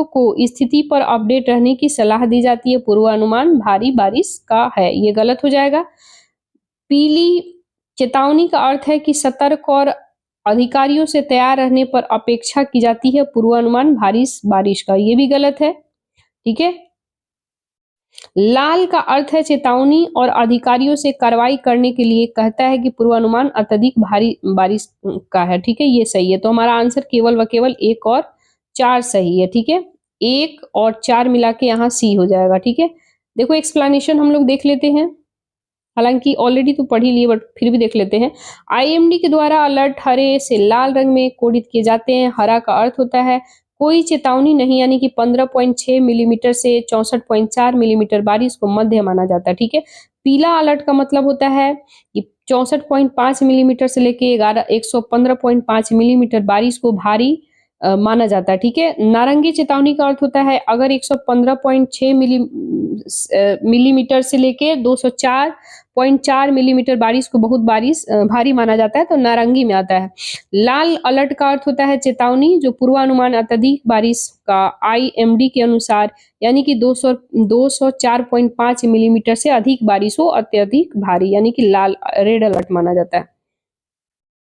को स्थिति पर अपडेट रहने की सलाह दी जाती है, पूर्वानुमान भारी बारिश का है, ये गलत हो जाएगा। पीली चेतावनी का अर्थ है कि सतर्क और अधिकारियों से तैयार रहने पर अपेक्षा की जाती है, पूर्वानुमान भारी बारिश का, ये भी गलत है, ठीक है। लाल का अर्थ है चेतावनी और अधिकारियों से कार्रवाई करने के लिए कहता है कि पूर्वानुमान अत्यधिक भारी बारिश का है, ठीक है, ये सही है। तो हमारा आंसर केवल व केवल 1 और 4 सही है, ठीक है। 1 और 4 मिला के यहाँ सी हो जाएगा, ठीक है। देखो एक्सप्लेनेशन हम लोग देख लेते हैं, हालांकि ऑलरेडी तो पढ़ ही लिए बट फिर भी देख लेते हैं। आईएमडी के द्वारा अलर्ट हरे से लाल रंग में कोडित किए जाते हैं। हरा का अर्थ होता है कोई चेतावनी नहीं, यानी कि 15.6 मिलीमीटर से 64.4 मिलीमीटर बारिश को मध्य माना जाता है, ठीक है। पीला अलर्ट का मतलब होता है कि 64.5 मिलीमीटर से लेके 115.5 मिलीमीटर बारिश को भारी माना जाता है, ठीक है। नारंगी चेतावनी का अर्थ होता है अगर 115.6 मिलीमीटर से लेके 204.4 मिलीमीटर बारिश को बहुत भारी माना जाता है, तो नारंगी में आता है। लाल अलर्ट का अर्थ होता है चेतावनी जो पूर्वानुमान अत्यधिक बारिश का आईएमडी के अनुसार, यानी कि 204.5 मिलीमीटर से अधिक बारिश हो, अत्यधिक भारी, यानी कि लाल रेड अलर्ट माना जाता है।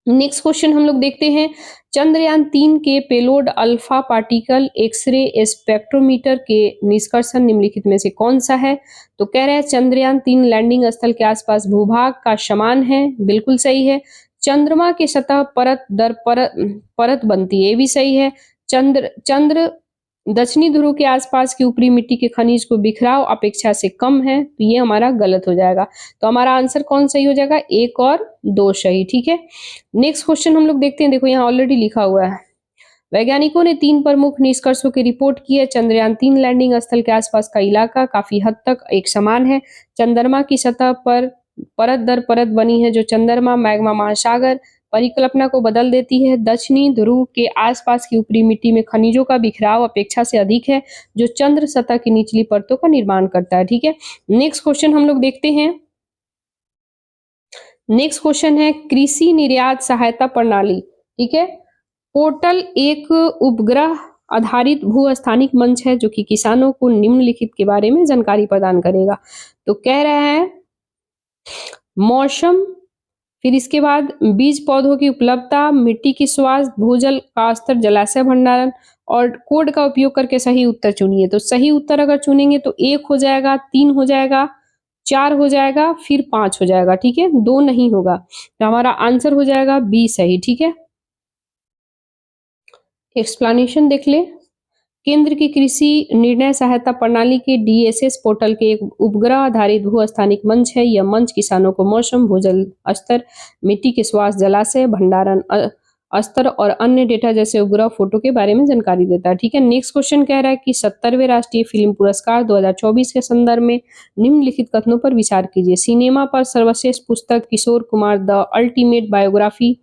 नेक्स्ट क्वेश्चन हम लोग देखते हैं, चंद्रयान 3 के payload alpha particle X-ray spectrometer के निष्कर्षण निम्नलिखित में से कौन सा है? तो कह रहा है चंद्रयान 3 लैंडिंग स्थल के आसपास भूभाग का समान है, बिल्कुल सही है। चंद्रमा की सतह परत दर परत बनती है, ये भी सही है। चंद्र चंद्र दक्षिणी ध्रुव के आसपास की ऊपरी मिट्टी के खनिज को बिखराव अपेक्षा से कम है, तो ये हमारा गलत हो जाएगा। तो हमारा आंसर कौन सही हो जाएगा? 1 और 2 सही, ठीक है। नेक्स्ट क्वेश्चन हम लोग देखते हैं, देखो यहाँ ऑलरेडी लिखा हुआ है। वैज्ञानिकों ने 3 प्रमुख निष्कर्षों की रिपोर्ट की है। चंद्रयान 3 लैंडिंग स्थल के आसपास का इलाका काफी हद तक एक समान है। चंद्रमा की सतह पर परत दर परत बनी है, जो चंद्रमा मैग्मा महासागर परिकल्पना को बदल देती है। दक्षिणी ध्रुव के आसपास की ऊपरी मिट्टी में खनिजों का बिखराव अपेक्षा से अधिक है, जो चंद्र सतह की निचली परतों का निर्माण करता है, ठीक है। नेक्स्ट क्वेश्चन हम लोग देखते हैं। नेक्स्ट क्वेश्चन है कृषि निर्यात सहायता प्रणाली, ठीक है। पोर्टल एक उपग्रह आधारित भू-स्थानिक मंच है जो कि किसानों को निम्नलिखित के बारे में जानकारी प्रदान करेगा। तो कह रहा है मौसम, फिर इसके बाद बीज पौधों की उपलब्धता, मिट्टी की स्वास्थ्य, भूजल का स्तर, जलाशय भंडारण और कोड का उपयोग करके सही उत्तर चुनिए। तो सही उत्तर अगर चुनेंगे तो 1 हो जाएगा, 3 हो जाएगा, 4 हो जाएगा, फिर 5 हो जाएगा, ठीक है, 2 नहीं होगा। तो हमारा आंसर हो जाएगा बी सही, ठीक है। एक्सप्लेनेशन देख ले। केंद्र की कृषि निर्णय सहायता प्रणाली के डीएसएस पोर्टल के एक उपग्रह आधारित भू-स्थानिक मंच है। यह मंच किसानों को मौसम, भूजल स्तर, मिट्टी के स्वास्थ्य, जलाशय भंडारण स्तर और अन्य डेटा जैसे उपग्रह फोटो के बारे में जानकारी देता है, ठीक है। नेक्स्ट क्वेश्चन कह रहा है कि 70वें राष्ट्रीय फिल्म पुरस्कार 2024 के संदर्भ में निम्नलिखित कथनों पर विचार कीजिए। सिनेमा पर सर्वश्रेष्ठ पुस्तक Kishore Kumar the ultimate biography,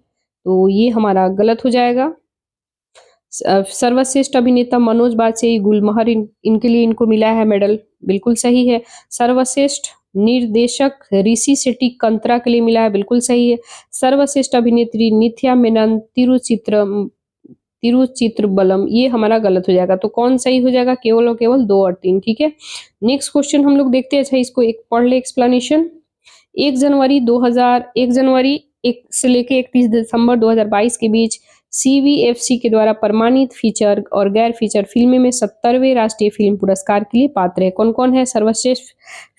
तो ये हमारा गलत हो जाएगा। सर्वश्रेष्ठ अभिनेता मनोज बाजपेयी गुलमोहर, इनके लिए इनको मिला है मेडल, बिल्कुल सही है। सर्वश्रेष्ठ निर्देशक ऋषि शेट्टी कंतरा के लिए मिला है, बिल्कुल सही है। सर्वश्रेष्ठ अभिनेत्री नित्या मेनन तिरुचित्रबलम, ये हमारा गलत हो जाएगा। तो कौन सही हो जाएगा? केवल और केवल 2 और 3, ठीक है। नेक्स्ट क्वेश्चन हम लोग देखते हैं। अच्छा, इसको एक पढ़ ले एक्सप्लेनेशन। 1 जनवरी 1 से लेके 31 दिसंबर 2022 के बीच सीबीएफसी के द्वारा प्रमाणित फीचर और गैर फीचर फिल्में में 70वें राष्ट्रीय फिल्म पुरस्कार के लिए पात्र है। कौन कौन है? सर्वश्रेष्ठ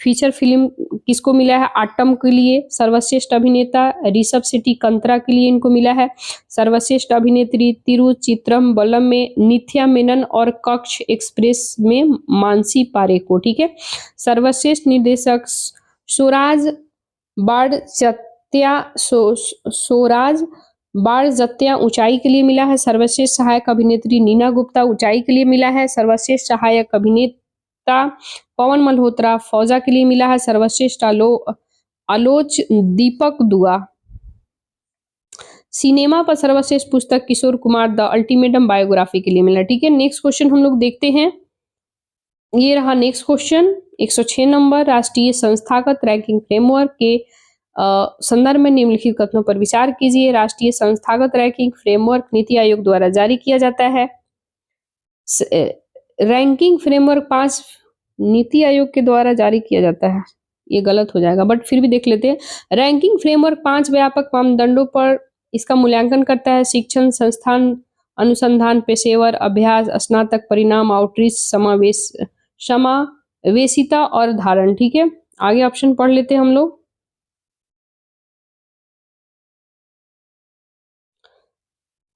फीचर फिल्म किसको मिला है? आटम के लिए। सर्वश्रेष्ठ अभिनेता ऋषभ शेट्टी कंतरा के लिए इनको मिला है। सर्वश्रेष्ठ अभिनेत्री तिरुचित्रम्बलम में नित्या मेनन और कक्ष एक्सप्रेस में मानसी पारेख को, ठीक है। सर्वश्रेष्ठ निर्देशक स्वराज स्वराज बाढ़ ऊंचाई के लिए मिला है। सर्वश्रेष्ठ सहायक अभिनेत्री नीना गुप्ता ऊंचाई के लिए मिला है। सर्वश्रेष्ठ सहायक अभिनेता पवन मल्होत्रा फौजा के लिए मिला है। सर्वश्रेष्ठ आलोच दीपक दुआ। सिनेमा पर सर्वश्रेष्ठ पुस्तक Kishore Kumar the ultimatum biography के लिए मिला, ठीक है। नेक्स्ट क्वेश्चन हम लोग देखते हैं। ये रहा नेक्स्ट क्वेश्चन। 106 नंबर, राष्ट्रीय संस्थागत रैंकिंग फ्रेमवर्क के संदर्भ में निम्नलिखित कथनों पर विचार कीजिए। राष्ट्रीय संस्थागत रैंकिंग फ्रेमवर्क नीति आयोग द्वारा जारी किया जाता है। रैंकिंग फ्रेमवर्क 5 नीति आयोग के द्वारा जारी किया जाता है, ये गलत हो जाएगा, बट फिर भी देख लेते हैं। रैंकिंग फ्रेमवर्क 5 व्यापक मानदंडों पर इसका मूल्यांकन करता है। शिक्षण संस्थान, अनुसंधान, पेशेवर अभ्यास, स्नातक परिणाम, आउटरीच, समावेशिता और धारण, ठीक है। आगे ऑप्शन पढ़ लेते हैं हम लोग।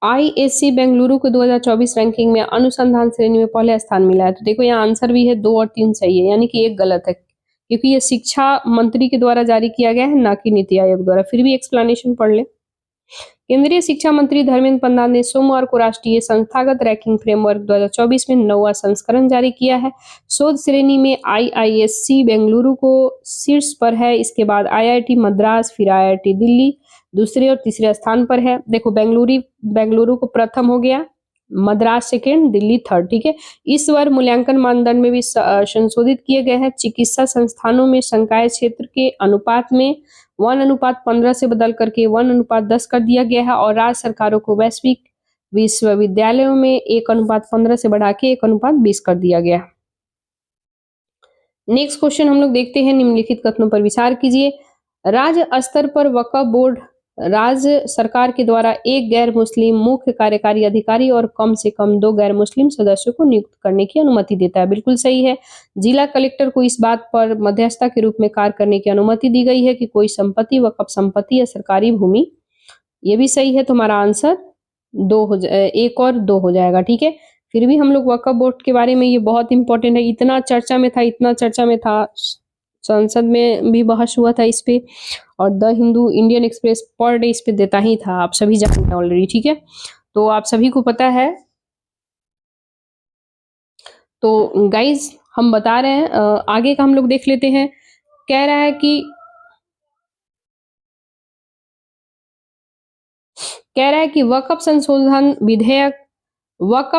आईएससी बेंगलुरु को 2024 रैंकिंग में अनुसंधान श्रेणी में पहले स्थान मिला है। तो देखो यहाँ आंसर भी है, 2 और 3 सही है, यानी कि एक गलत है, क्योंकि ये शिक्षा मंत्री के द्वारा जारी किया गया है, ना कि नीति आयोग द्वारा। फिर भी एक्सप्लेनेशन पढ़ ले। केंद्रीय शिक्षा मंत्री धर्मेंद्र प्रधान ने सोमवार को राष्ट्रीय संस्थागत रैंकिंग फ्रेमवर्क 2024 में 9वां संस्करण जारी किया है। शोध श्रेणी में आईआईएससी बेंगलुरु को शीर्ष पर है, इसके बाद आईआईटी मद्रास, फिर आईआईटी दिल्ली दूसरे और तीसरे स्थान पर है। देखो बेंगलुरु को प्रथम हो गया, मद्रास सेकेंड, दिल्ली थर्ड, ठीक है। इस बार मूल्यांकन मानदंड में भी संशोधित किए गए हैं। चिकित्सा संस्थानों में संकाय क्षेत्र के अनुपात में 1:15 से बदल करके 1:10 कर दिया गया है, और राज्य सरकारों को वैश्विक विश्वविद्यालयों में 1:15 से बढ़ा के 1:20 कर दिया गया। नेक्स्ट क्वेश्चन हम लोग देखते हैं। निम्नलिखित कथनों पर विचार कीजिए। राज्य स्तर पर वक्फ बोर्ड राज्य सरकार के द्वारा एक गैर मुस्लिम मुख्य कार्यकारी अधिकारी और कम से कम 2 गैर मुस्लिम सदस्यों को नियुक्त करने की अनुमति देता है। बिल्कुल सही है। जिला कलेक्टर को इस बात पर मध्यस्थता के रूप में कार्य करने की अनुमति दी गई है कि कोई संपत्ति, वक्फ संपत्ति या सरकारी भूमि, ये भी सही है। तुम्हारा आंसर 1 और 2 हो जाएगा, ठीक है। फिर भी हम लोग वक्फ बोर्ड के बारे में, ये बहुत इंपॉर्टेंट है, इतना चर्चा में था, संसद में भी बहस हुआ था इस पे, और the Hindu, Indian express per day इस पे देता ही था, आप सभी जानते हैं ऑलरेडी, ठीक है। तो आप सभी को पता है। तो गाइज हम बता रहे हैं, आगे का हम लोग देख लेते हैं। कह रहा है कि वक्फ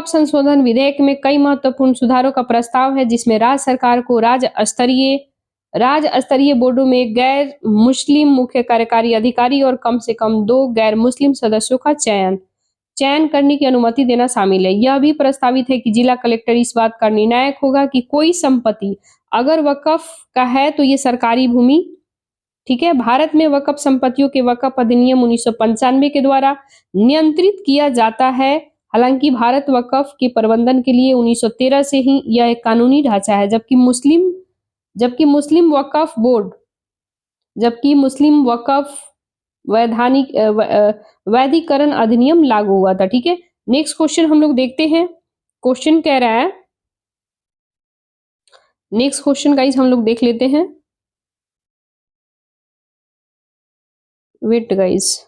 संशोधन विधेयक में कई महत्वपूर्ण सुधारों का प्रस्ताव है, जिसमें राज्य सरकार को राज्य स्तरीय बोर्डों में गैर मुस्लिम मुख्य कार्यकारी अधिकारी और कम से कम 2 गैर मुस्लिम सदस्यों का चयन करने की अनुमति देना शामिल है। यह भी प्रस्तावित है कि जिला कलेक्टर इस बात का निर्णायक होगा कि कोई संपत्ति अगर वक्फ का है तो ये सरकारी भूमि, ठीक है। भारत में वक्फ संपत्तियों के वक्फ अधिनियम 1995 के द्वारा नियंत्रित किया जाता है। हालांकि भारत वक्फ के प्रबंधन के लिए 1913 से ही यह एक कानूनी ढांचा है, जबकि मुस्लिम वक्फ वैधिकरण अधिनियम लागू हुआ था, ठीक है। नेक्स्ट क्वेश्चन हम लोग देखते हैं। क्वेश्चन कह रहा है, नेक्स्ट क्वेश्चन गाइस हम लोग देख लेते हैं। वेट गाइस,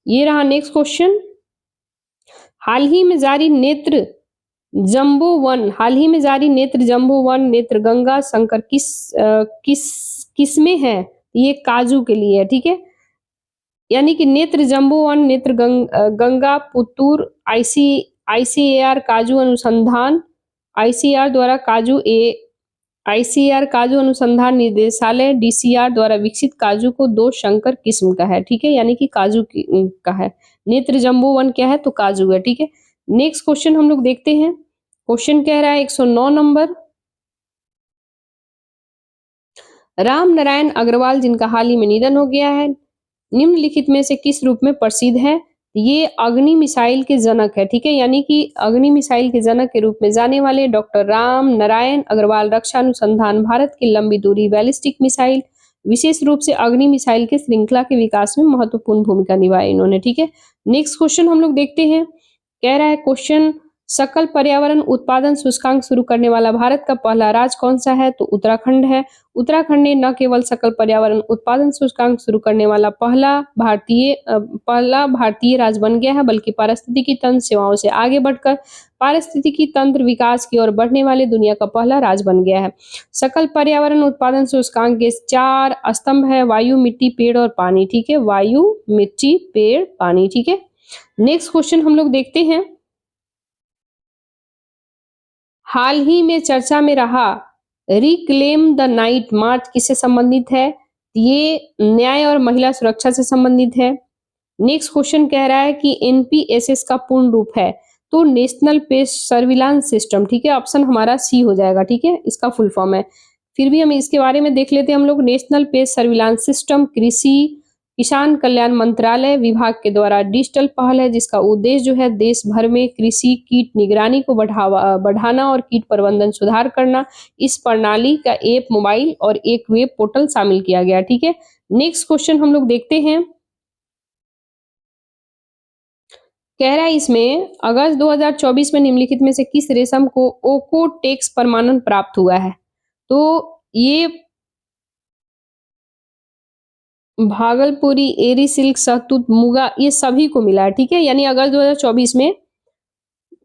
ये रहा नेक्स्ट क्वेश्चन। हाल ही में जारी नेत्र जम्बो वन नेत्र गंगा शंकर किस में है? ये काजू के लिए है, ठीक है। यानी कि नेत्र जम्बो वन नेत्र गंगा पुतूर आईसीएआर काजू अनुसंधान, आईसीआर द्वारा आईसीआर काजू अनुसंधान निदेशालय डीसीआर द्वारा विकसित काजू को 2 संकर किस्म का है, ठीक है। यानी कि काजू का है। नेत्र जम्बो वन क्या है? तो काजू है, ठीक है। नेक्स्ट क्वेश्चन हम लोग देखते हैं। क्वेश्चन कह रहा है 109 नंबर, राम नारायण अग्रवाल जिनका हाल ही में निधन हो गया है, निम्नलिखित में से किस रूप में प्रसिद्ध है? ये अग्नि मिसाइल के जनक है, ठीक है। यानी कि अग्नि मिसाइल के जनक के रूप में जाने वाले डॉक्टर राम नारायण अग्रवाल रक्षा अनुसंधान भारत की लंबी दूरी बैलिस्टिक मिसाइल, विशेष रूप से अग्नि मिसाइल के श्रृंखला के विकास में महत्वपूर्ण भूमिका निभाई इन्होंने, ठीक है। नेक्स्ट क्वेश्चन हम लोग देखते हैं। कह रहा है क्वेश्चन, सकल पर्यावरण उत्पादन सूचकांक शुरू करने वाला भारत का पहला राज्य कौन सा है? तो उत्तराखंड है। उत्तराखंड ने न केवल सकल पर्यावरण उत्पादन सूचकांक शुरू करने वाला पहला भारतीय राज्य बन गया है, बल्कि पारिस्थितिकी तंत्र सेवाओं से आगे बढ़कर पारिस्थितिकी तंत्र विकास की ओर बढ़ने वाले दुनिया का पहला राज्य बन गया है। सकल पर्यावरण उत्पादन सूचकांक के 4 स्तंभ है, वायु, मिट्टी, पेड़ और पानी, ठीक है। वायु, मिट्टी, पेड़, पानी, ठीक है। नेक्स्ट क्वेश्चन हम लोग देखते हैं। हाल ही में चर्चा में रहा रिक्लेम द नाइट मार्च किससे संबंधित है? ये न्याय और महिला सुरक्षा से संबंधित है। नेक्स्ट क्वेश्चन कह रहा है कि एनपीएसएस का पूर्ण रूप है, तो नेशनल पेस्ट सर्विलांस सिस्टम, ठीक है। ऑप्शन हमारा सी हो जाएगा, ठीक है। इसका फुल फॉर्म है। फिर भी हम इसके बारे में देख लेते हैं हम लोग। नेशनल पेस्ट सर्विलांस सिस्टम कृषि किसान कल्याण मंत्रालय विभाग के द्वारा डिजिटल पहल है, जिसका उद्देश्य जो है देश भर में कृषि कीट निगरानी को बढ़ाना और कीट प्रबंधन सुधार करना। इस प्रणाली का एक मोबाइल और एक वेब पोर्टल शामिल किया गया, ठीक है। नेक्स्ट क्वेश्चन हम लोग देखते हैं। कह रहा है इसमें अगस्त 2024 में निम्नलिखित में से किस रेशम को ओकोटेक्स प्रमाणन प्राप्त हुआ है? तो ये भागलपुरी, एरी सिल्क, शहतूत, मुगा, ये सभी को मिला है, ठीक है। यानी अगस्त 2024 में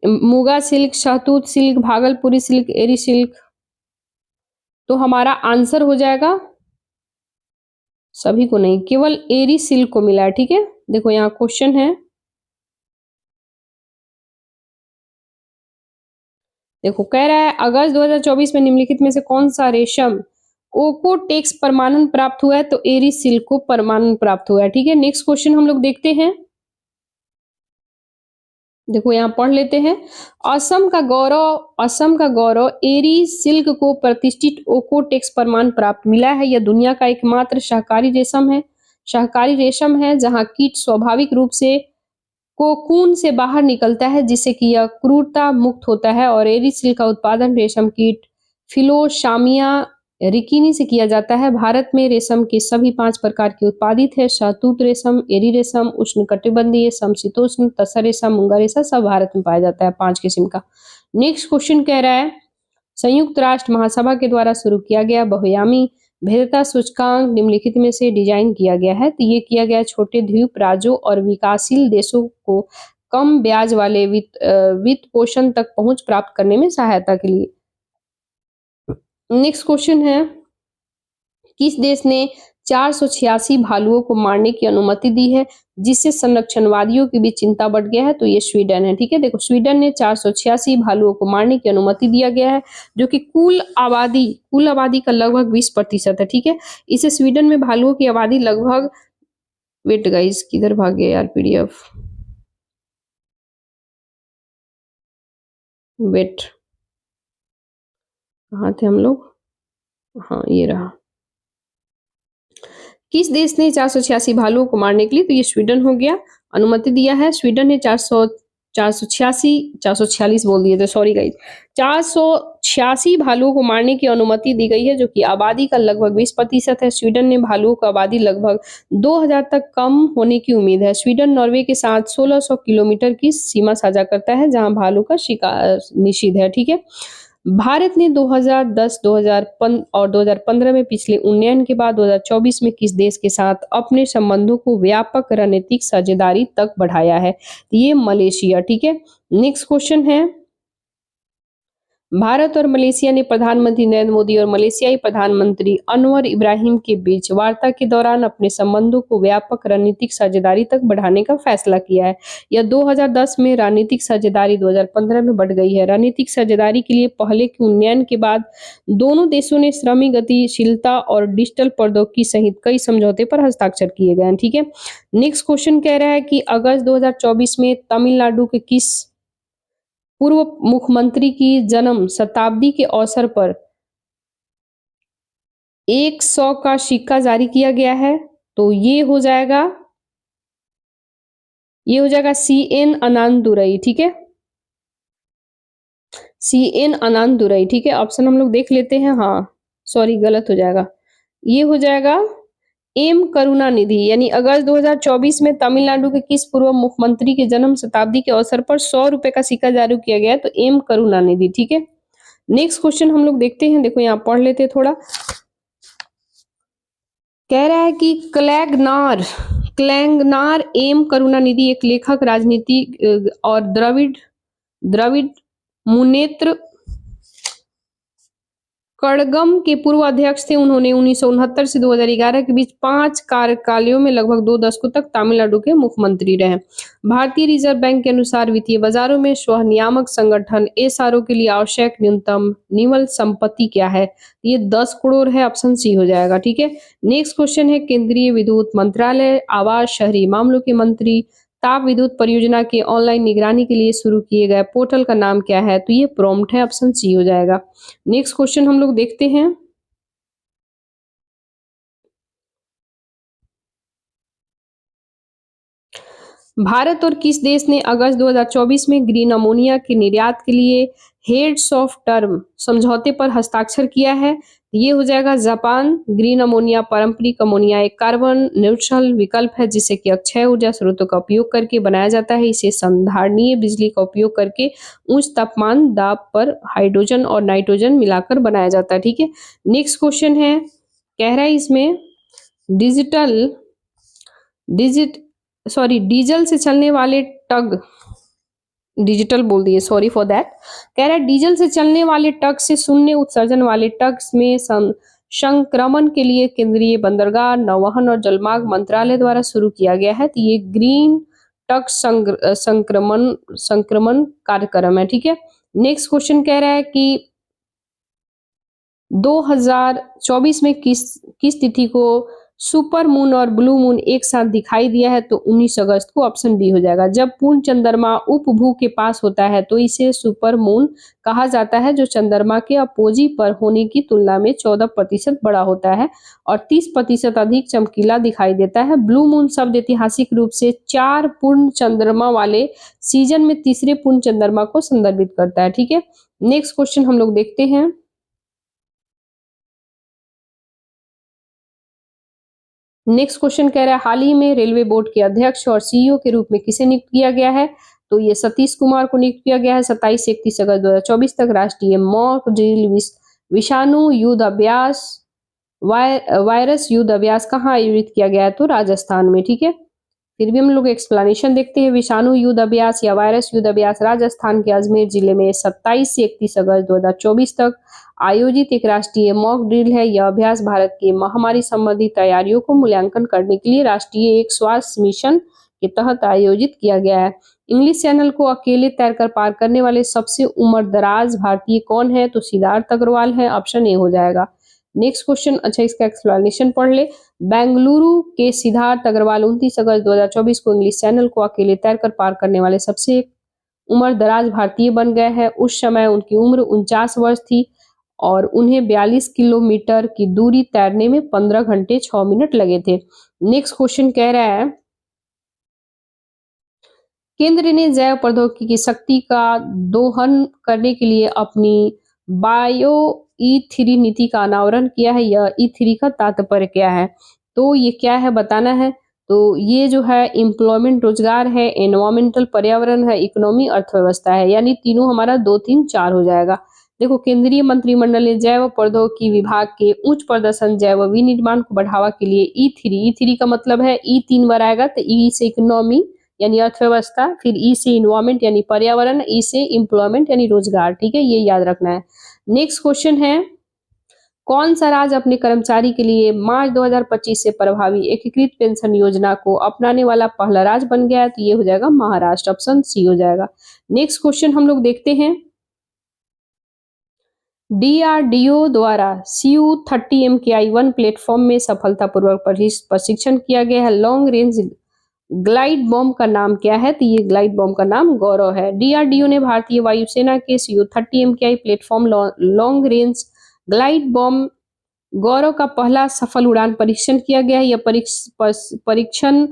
मुगा सिल्क, शहतूत सिल्क, भागलपुरी सिल्क, एरी सिल्क, तो हमारा आंसर हो जाएगा सभी को नहीं, केवल एरी सिल्क को मिला है, ठीक है। देखो यहाँ क्वेश्चन है, देखो कह रहा है अगस्त 2024 में निम्नलिखित में से कौन सा रेशम ओकोटेक्स प्रमाणन प्राप्त हुआ है? तो एरी सिल्क को प्रमाणन प्राप्त हुआ है, ठीक है। नेक्स्ट क्वेश्चन हम लोग देखते हैं। देखो यहाँ पढ़ लेते हैं। असम का गौरव एरी सिल्क को प्रतिष्ठित ओकोटेक्स प्रमाण प्राप्त मिला है। यह दुनिया का एकमात्र शाकाहारी रेशम है जहाँ कीट स्वाभाविक रूप से कोकून से बाहर निकलता है जिससे कि यह क्रूरता मुक्त होता है और एरी सिल्क का उत्पादन रेशम कीट फिलोसामिया रिकिनी से किया जाता है। भारत में रेशम के सभी 5 प्रकार के उत्पादित है। शहतूत रेशम, एरी रेशम, उष्णकटिबंधीय, समशीतोष्ण, तसर रेशम, मूंगा रेशम सब भारत में पाया जाता है 5 किस्म का। नेक्स्ट क्वेश्चन कह रहा है संयुक्त राष्ट्र महासभा के द्वारा शुरू किया गया बहुआयामी भेद्यता सूचकांक निम्नलिखित में से डिजाइन किया गया है। तो ये किया गया छोटे द्वीप राज्यों और विकासशील देशों को कम ब्याज वाले वित्त पोषण तक पहुंच प्राप्त करने में सहायता के लिए। नेक्स्ट क्वेश्चन है किस देश ने 486 भालुओं को मारने की अनुमति दी है जिससे संरक्षणवादियों के बीच चिंता बढ़ गया है। तो ये स्वीडन है। ठीक है, देखो स्वीडन ने 486 भालुओं को मारने की अनुमति दिया गया है जो कि कुल आबादी का लगभग 20% है। ठीक है, इसे स्वीडन में भालुओं की आबादी लगभग, वेट गाइस किधर भाग गया यार पीडीएफ, वेट कहाँ थे हम लोग, हाँ ये रहा। किस देश ने 486 भालुओं को मारने के लिए, तो ये स्वीडन हो गया, अनुमति दिया है। स्वीडन ने 446 बोल दिए थे, सॉरी गाइस, 486 भालुओं को मारने की अनुमति दी गई है जो कि आबादी का लगभग 20% है। स्वीडन ने भालुओं की आबादी लगभग 2000 तक कम होने की उम्मीद है। स्वीडन नॉर्वे के साथ 1600 किलोमीटर की सीमा साझा करता है जहां भालू का शिकार निषिद्ध है। ठीक है, भारत ने 2010, 2005 और 2015 में पिछले उन्नयन के बाद 2024 में किस देश के साथ अपने संबंधों को व्यापक रणनीतिक साझेदारी तक बढ़ाया है? ये मलेशिया। ठीक है, नेक्स्ट क्वेश्चन है भारत और मलेशिया ने प्रधानमंत्री नरेंद्र मोदी और मलेशियाई प्रधानमंत्री अनवर इब्राहिम के बीच वार्ता के दौरान अपने संबंधों को व्यापक रणनीतिक साझेदारी तक बढ़ाने का फैसला किया है। यह 2010 में रणनीतिक साझेदारी 2015 में बढ़ गई है। रणनीतिक साझेदारी के लिए पहले के उन्नयन के बाद दोनों देशों ने श्रमिक गतिशीलता और डिजिटल प्रौद्योगिकी सहित कई समझौते पर हस्ताक्षर किए गए हैं। ठीक है, नेक्स्ट क्वेश्चन कह रहा है कि अगस्त 2024 में तमिलनाडु के किस पूर्व मुख्यमंत्री की जन्म शताब्दी के अवसर पर 100 का सिक्का जारी किया गया है? तो ये हो जाएगा CN अन्नादुरई। ठीक है, CN अन्नादुरई। ठीक है, ऑप्शन हम लोग देख लेते हैं, हाँ सॉरी गलत हो जाएगा, ये हो जाएगा एम करुणानिधि। यानी अगस्त 2024 में तमिलनाडु के किस पूर्व मुख्यमंत्री के जन्म शताब्दी के अवसर पर 100 रुपए का सिक्का जारी किया गया है? तो एम करुणानिधि। ठीक है, नेक्स्ट क्वेश्चन हम लोग देखते हैं, देखो यहाँ पढ़ लेते हैं थोड़ा। कह रहा है कि क्लैंगनार एम करुणानिधि एक लेखक, राजनीति और द्रविड़ मुनेत्र कड़गम के पूर्व अध्यक्ष थे। उन्होंने 1969 से 2011 के बीच 5 कार्यकालों में लगभग 2 दशकों तक तमिलनाडु के मुख्यमंत्री रहे। भारतीय रिजर्व बैंक के अनुसार वित्तीय बाजारों में स्व नियामक संगठन एसआरओ के लिए आवश्यक न्यूनतम निवल संपत्ति क्या है? ये 10 करोड़ है, ऑप्शन सी हो जाएगा। ठीक है, नेक्स्ट क्वेश्चन है केंद्रीय विद्युत मंत्रालय, आवास, शहरी मामलों के मंत्री ताप विद्युत परियोजना की ऑनलाइन निगरानी के लिए शुरू किए गए पोर्टल का नाम क्या है? तो ये प्रॉम्प्ट है, ऑप्शन सी हो जाएगा। नेक्स्ट क्वेश्चन हम लोग देखते हैं, भारत और किस देश ने अगस्त 2024 में ग्रीन अमोनिया के निर्यात के लिए हेड्स ऑफ टर्म समझौते पर हस्ताक्षर किया है? ये हो जाएगा जापान। ग्रीन अमोनिया पारंपरिक अमोनिया एक कार्बन न्यूट्रल विकल्प है जिसे कि अक्षय ऊर्जा स्रोतों का उपयोग करके बनाया जाता है। इसे संधारणीय बिजली का उपयोग करके उच्च तापमान दाब पर हाइड्रोजन और नाइट्रोजन मिलाकर बनाया जाता है। ठीक है, नेक्स्ट क्वेश्चन है, कह रहा है इसमें डीजल से चलने वाले टग, डिजिटल बोल दिए, सॉरी फॉर दैट। कह रहा है डीजल से चलने वाले टग से शून्य उत्सर्जन वाले टग्स में संक्रमण के लिए केंद्रीय बंदरगाह, नौवहन और जलमार्ग मंत्रालय द्वारा शुरू किया गया है। तो ये ग्रीन टग संक्रमण कार्यक्रम है। ठीक है, नेक्स्ट क्वेश्चन कह रहा है कि 2024 में किस तिथि को सुपर मून और ब्लू मून एक साथ दिखाई दिया है तो 19 अगस्त को ऑप्शन बी हो जाएगा। जब पूर्ण चंद्रमा उपभू के पास होता है तो इसे सुपर मून कहा जाता है, जो चंद्रमा के अपोजी पर होने की तुलना में 14% बड़ा होता है और 30% अधिक चमकीला दिखाई देता है। ब्लू मून शब्द ऐतिहासिक रूप से 4 पूर्ण चंद्रमा वाले सीजन में तीसरे पूर्ण चंद्रमा को संदर्भित करता है। ठीक है, नेक्स्ट क्वेश्चन हम लोग देखते हैं। नेक्स्ट क्वेश्चन कह रहा है, हाल ही में रेलवे बोर्ड के अध्यक्ष और सीईओ के रूप में किसे नियुक्त किया गया है? तो ये सतीश कुमार को नियुक्त किया गया है। 27 से 31 अगस्त 2024 तक राष्ट्रीय मॉक ड्रिल विषाणु युद्ध अभ्यास वायरस युद्ध अभ्यास कहाँ आयोजित किया गया है? तो राजस्थान में। ठीक है, फिर भी हम लोग एक्सप्लेनेशन देखते हैं। विषाणु युद्ध अभ्यास या वायरस युद्ध अभ्यास राजस्थान के अजमेर जिले में 27 से 31 अगस्त 2024 तक आयोजित एक राष्ट्रीय मॉक ड्रिल है। यह अभ्यास भारत की महामारी संबंधी तैयारियों को मूल्यांकन करने के लिए राष्ट्रीय एक स्वास्थ्य मिशन के तहत आयोजित किया गया है। इंग्लिश चैनल को अकेले तैरकर पार करने वाले सबसे उम्रदराज भारतीय कौन है? तो सिद्धार्थ अग्रवाल है, ऑप्शन ए हो जाएगा। नेक्स्ट क्वेश्चन, अच्छा इसका एक्सप्लेनेशन पढ़ ले। बेंगलुरु के सिद्धार्थ अग्रवाल 29 अगस्त 2024 को इंग्लिश चैनल को अकेले तैरकर पार करने वाले सबसे उम्र दराज भारतीय बन गए हैं। उस समय उनकी उम्र 49 वर्ष थी और उन्हें 42 किलोमीटर की दूरी तैरने में 15 घंटे 6 मिनट लगे थे। नेक्स्ट क्वेश्चन कह रहा है, केंद्र ने जैव प्रौद्योगिकी की शक्ति का दोहन करने के लिए अपनी बायो ई3 नीति का अनावरण किया है। यह ई3 का तात्पर्य क्या है? तो ये क्या है बताना है। तो ये जो है एम्प्लॉयमेंट रोजगार है, एनवायरमेंटल पर्यावरण है, इकोनॉमी अर्थव्यवस्था है, यानी तीनों हमारा 2 3 4 हो जाएगा। देखो, केंद्रीय मंत्रिमंडल ने जैव प्रौद्योगिकी विभाग के उच्च प्रदर्शन जैव विनिर्माण को बढ़ावा के लिए ई3 का मतलब है ई 3 बार आएगा, तो ई से इकोनॉमी यानी अर्थव्यवस्था, फिर ई से इन्वायरमेंट यानी पर्यावरण, ई से एम्प्लॉयमेंट यानी रोजगार। ठीक है, ये याद रखना है। नेक्स्ट क्वेश्चन है, कौन सा राज्य अपने कर्मचारी के लिए मार्च 2025 से प्रभावी एकीकृत पेंशन योजना को अपनाने वाला पहला राज्य बन गया है? तो ये हो जाएगा महाराष्ट्र, ऑप्शन सी हो जाएगा। नेक्स्ट क्वेश्चन हम लोग देखते हैं। डीआरडीओ द्वारा CU-30MKI-1 प्लेटफॉर्म में सफलतापूर्वक प्रशिक्षण किया गया है। लॉन्ग रेंज ग्लाइड बॉम्ब का नाम क्या है? तो ये ग्लाइड बॉम्ब का नाम गौरव है। डीआरडीओ ने भारतीय वायुसेना के CU-30MKI platform long range glide bomb Gaurav का पहला सफल उड़ान परीक्षण किया गया है। यह परीक्षण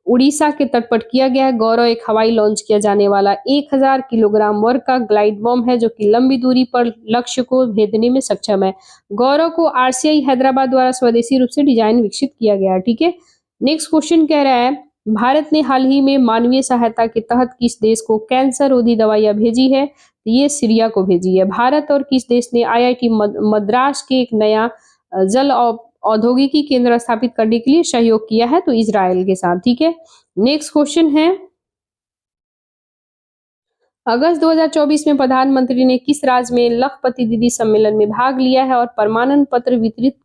उड़ीसा के तट पर किया गया है। गौरव एक हवाई लॉन्च किया जाने वाला 1000 किलोग्राम वर्ग का ग्लाइड बॉम्ब है, जो कि लंबी दूरी पर लक्ष्य को भेदने में सक्षम है। गौरव को आरसीआई हैदराबाद द्वारा स्वदेशी रूप से डिजाइन विकसित किया गया है। ठीक है, नेक्स्ट क्वेश्चन कह रहा है, भारत ने हाल ही में मानवीय सहायता के तहत किस देश को कैंसर रोधी दवाइयां भेजी है? ये सीरिया को भेजी है। भारत और किस देश ने आईआईटी मद्रास के एक नया जल औद्योगिकी केंद्र स्थापित करने के लिए सहयोग किया है? तो इजराइल के साथ। ठीक है, नेक्स्ट क्वेश्चन है, अगस्त 2024 में प्रधानमंत्री ने किस राज्य में लखपति दीदी सम्मेलन में भाग लिया है और प्रमाणन पत्र वितरित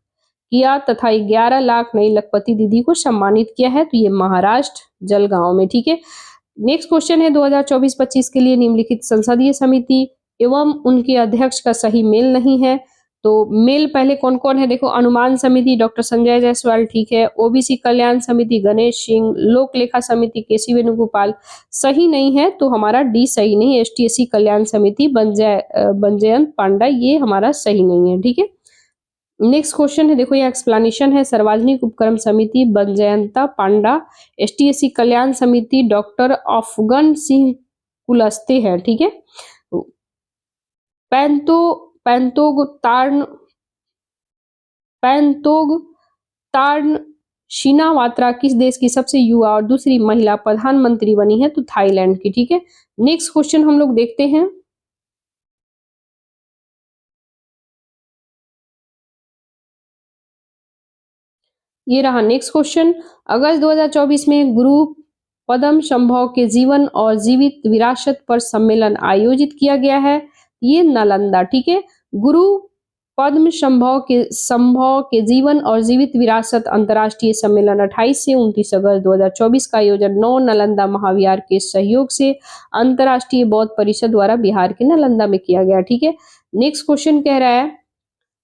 किया तथा 11 लाख नई लखपति दीदी को सम्मानित किया है? तो ये महाराष्ट्र जलगांव में। ठीक है, नेक्स्ट क्वेश्चन है, 2024-25 के लिए निम्नलिखित संसदीय समिति एवं उनके अध्यक्ष का सही मेल नहीं है। तो मेल पहले कौन कौन है? देखो, अनुमान समिति डॉक्टर संजय जायसवाल, ठीक है। ओबीसी कल्याण समिति गणेश सिंह, लोक लेखा समिति केसी वेणुगोपाल, सही नहीं है तो हमारा डी सही नहीं है। एसटीएससी कल्याण समिति बंजयंत पांडा, ये हमारा सही नहीं है। ठीक है, नेक्स्ट क्वेश्चन है, देखो ये एक्सप्लेनेशन है, सार्वजनिक उपक्रम समिति बंजयंता पांडा, एसटीएससी कल्याण समिति डॉक्टर अफगन सिंह कुलस्ते है। ठीक है, पैंतो पैंतोग तार्न पैंतोग तार्न शिनावात्रा किस देश की सबसे युवा और दूसरी महिला प्रधानमंत्री बनी है? तो थाईलैंड की। ठीक है, नेक्स्ट क्वेश्चन हम लोग देखते हैं। ये रहा नेक्स्ट क्वेश्चन, अगस्त 2024 में गुरु पद्म संभव के जीवन और जीवित विरासत पर सम्मेलन आयोजित किया गया है। ये नालंदा। ठीक है, गुरु पद्म संभव के जीवन और जीवित विरासत अंतर्राष्ट्रीय सम्मेलन 28 से 29 अगस्त 2024 का आयोजन 9 नालंदा महाविहार के सहयोग से अंतर्राष्ट्रीय बौद्ध परिषद द्वारा बिहार के नालंदा में किया गया। ठीक है, नेक्स्ट क्वेश्चन कह रहा है,